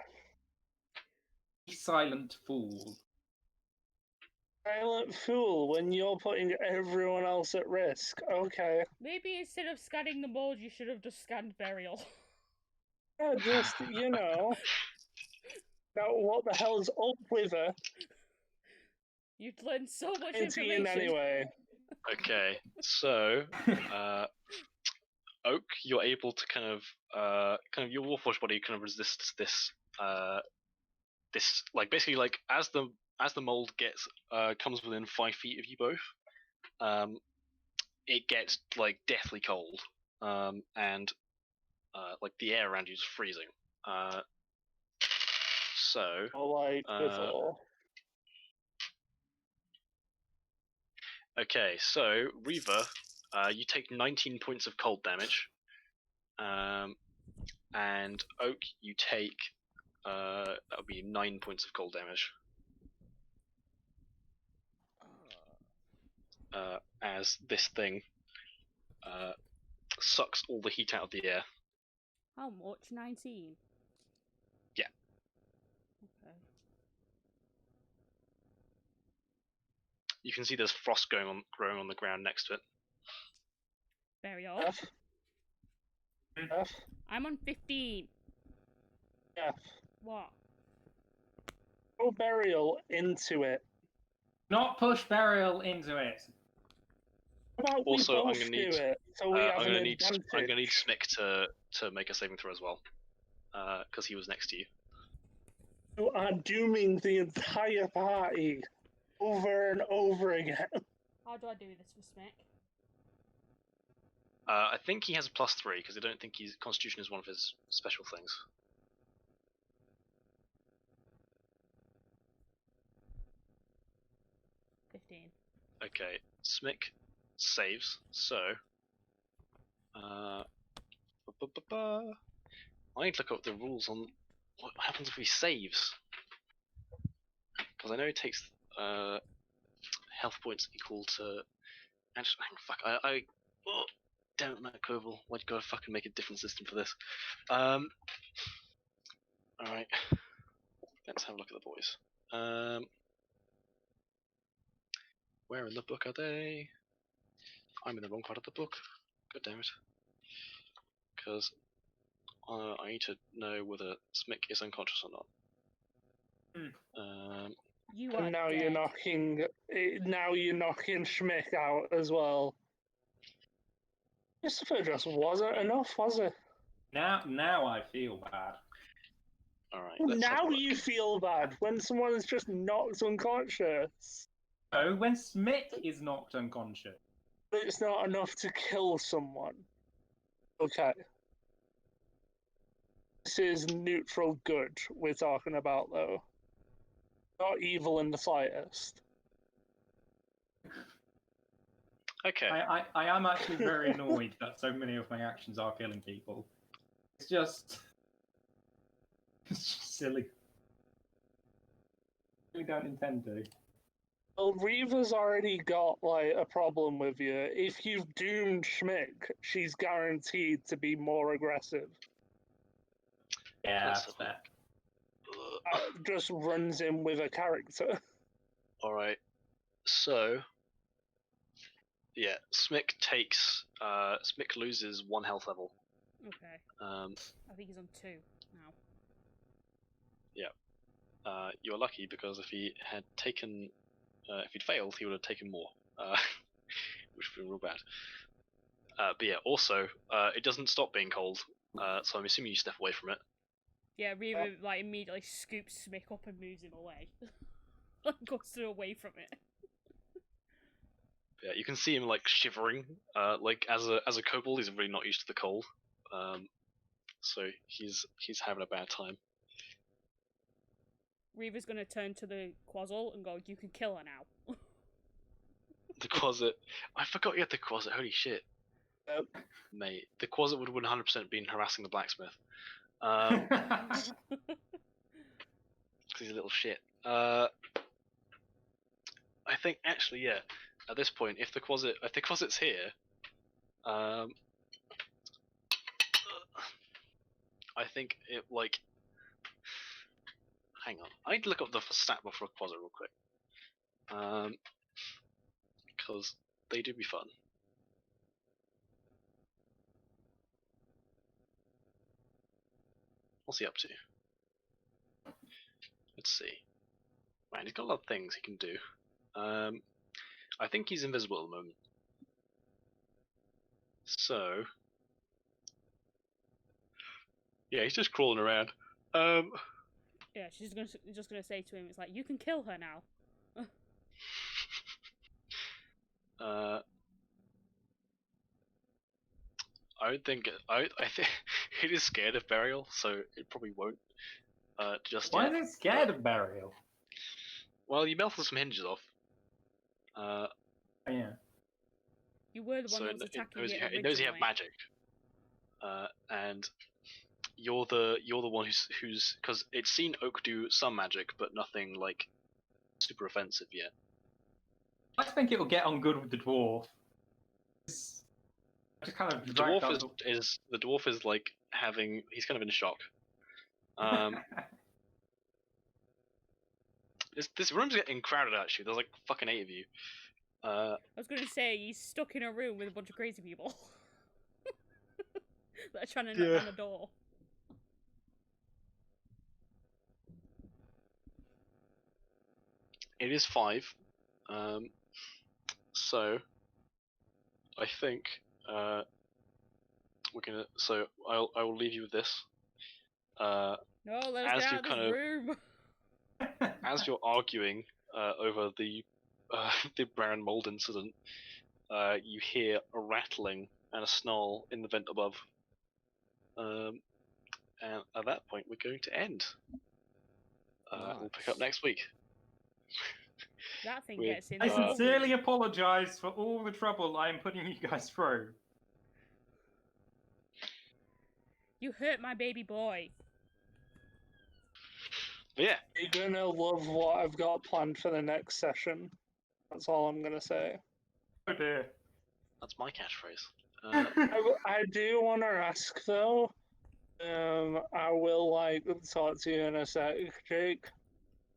silent fool. silent fool when you're putting everyone else at risk. Okay. Maybe instead of scanning the mold, you should have just scanned burial. Yeah, just, you know. Now, what the hell's up with her? You'd learn so much It's Ian information. anyway. Okay, so Oak, you're able to kind of your Warforged body kind of resists this like basically like as the mold gets comes within 5 feet of you both, it gets like deathly cold, and like the air around you is freezing. So Like before. okay, so Reaver, you take 19 points of cold damage, and Oak, you take that would be 9 points of cold damage. As this thing sucks all the heat out of the air. How much? 19. Yeah. Okay. You can see there's frost growing on the ground next to it. Burial. F. F. I'm on 15. F. What? Throw burial into it. Not push Burial into it. How about Also, we I'm both gonna do need- it so we have I'm an gonna need advantage? Smick to make a saving throw as well, because he was next to you. You are dooming the entire party over and over again. How do I do this for Smick? I think he has a +3 because I don't think Constitution is one of his special things. Okay, Smick saves. So, I need to look up the rules on what happens if he saves, because I know it takes health points equal to. Actually, fuck, oh, damn it, Matt Koval, why'd you gotta fucking make a different system for this? All right, let's have a look at the boys. Where in the book are they? I'm in the wrong part of the book. God damn it. Because I need to know whether Smick is unconscious or not. You are And now dead. you're knocking Schmick out as well. Christopher just wasn't enough, was it? Now I feel bad. Alright, let's have a Now look. you feel bad when someone is just knocked unconscious. Oh, when Smick is knocked unconscious. But it's not enough to kill someone. Okay. This is neutral good we're talking about, though. Not evil in the slightest. Okay. I am actually very annoyed that so many of my actions are killing people. It's just silly. We don't intend to. Well, Reva's already got like a problem with you. If you've doomed Schmick, she's guaranteed to be more aggressive. Yeah, Let's that's have a fair. look. Just runs in with a character. All right. So, yeah, Smick loses 1 health level. Okay. Um, I think he's on 2 now. You're lucky because if he had taken, if he'd failed, he would have taken more, which would be real bad. But yeah, also, it doesn't stop being cold, so I'm assuming you step away from it. Yeah, Reva like immediately scoops Smick up and moves him away. Goes away from it. Yeah, you can see him like shivering. Like as a kobold, he's really not used to the cold. So he's having a bad time. Reva's gonna turn to the Quazzle and go, "You can kill her now." The Quasit. I forgot you had the Quasit. Holy shit. Mate, the Quasit would have 100% been harassing the blacksmith. Because he's a little shit. I think actually, yeah. At this point, if the Quasit's here, I think it like. Hang on, I need to look up the stat bar for a Quasit real quick. Because they do be fun. What's he up to? Let's see. Man, he's got a lot of things he can do. I think he's invisible at the moment. So, yeah, he's just crawling around. Yeah, she's just gonna say to him, "It's like you can kill her now." I don't think I think it is scared of burial, so it probably won't. Just Why yet. is it scared of burial? Well, you melted some hinges off. Oh, yeah. You were the one So that was attacking it it knows you have originally. magic. And you're the one who's because it's seen Oak do some magic, but nothing like super offensive yet. I think it'll get on good with the dwarf. I just kind of The dragged dwarf on is like he's kind of in shock. This room's getting crowded actually. There's like fucking 8 of you. I was gonna say he's stuck in a room with a bunch of crazy people that are trying to knock on the door. It is 5. So I think we're gonna. So I will leave you with this. No, let us As get you out of kind this of room. as you're arguing over the brown mold incident, you hear a rattling and a snarl in the vent above. And at that point, we're going to end. We'll pick up next week. That thing With, gets in. I so sincerely weird. apologize for all the trouble I am putting you guys through. You hurt my baby boy. But yeah, You're gonna love what I've got planned for the next session. That's all I'm gonna say. Oh dear. that's my catchphrase. I do want to ask though. I will like talk to you in a sec, Jake.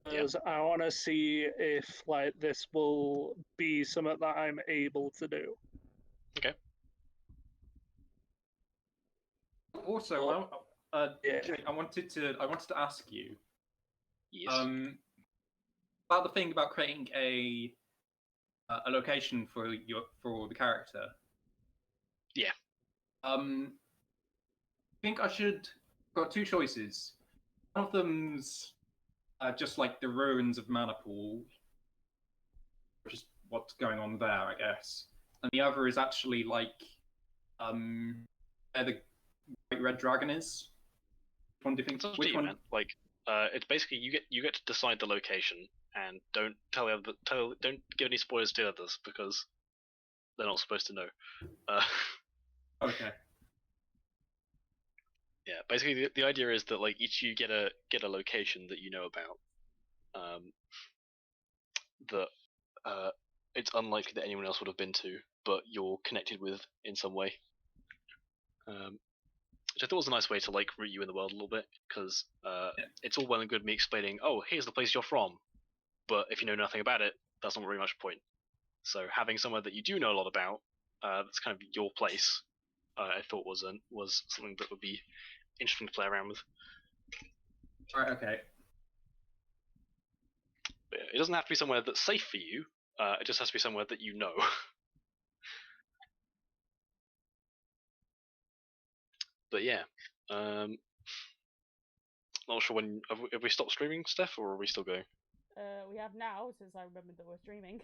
Because I want to see if like this will be something that I'm able to do. Okay. Also, Yeah. Jake, I wanted to ask you Yes. about the thing about creating a location for the character. Yeah. I think I should. Got 2 choices. One of them's just like the ruins of Manipool, which is what's going on there, I guess. And the other is actually like where the Great Red Dragon is. one do you think? It's up to Which you, one? man. Like, it's basically you get to decide the location, and don't don't give any spoilers to others because they're not supposed to know. Okay. Yeah, basically the idea is that like each you get a location that you know about, that it's unlikely that anyone else would have been to, but you're connected with in some way. Which I thought was a nice way to like root you in the world a little bit, because it's all well and good me explaining, oh, here's the place you're from, but if you know nothing about it, that's not very much point. So having somewhere that you do know a lot about, that's kind of your place, I thought was something that would be interesting to play around with. Right. Okay. But it doesn't have to be somewhere that's safe for you. It just has to be somewhere that you know. But yeah, not sure when have we stopped streaming, Steph, or are we still going? We have now, since I remembered that we're streaming.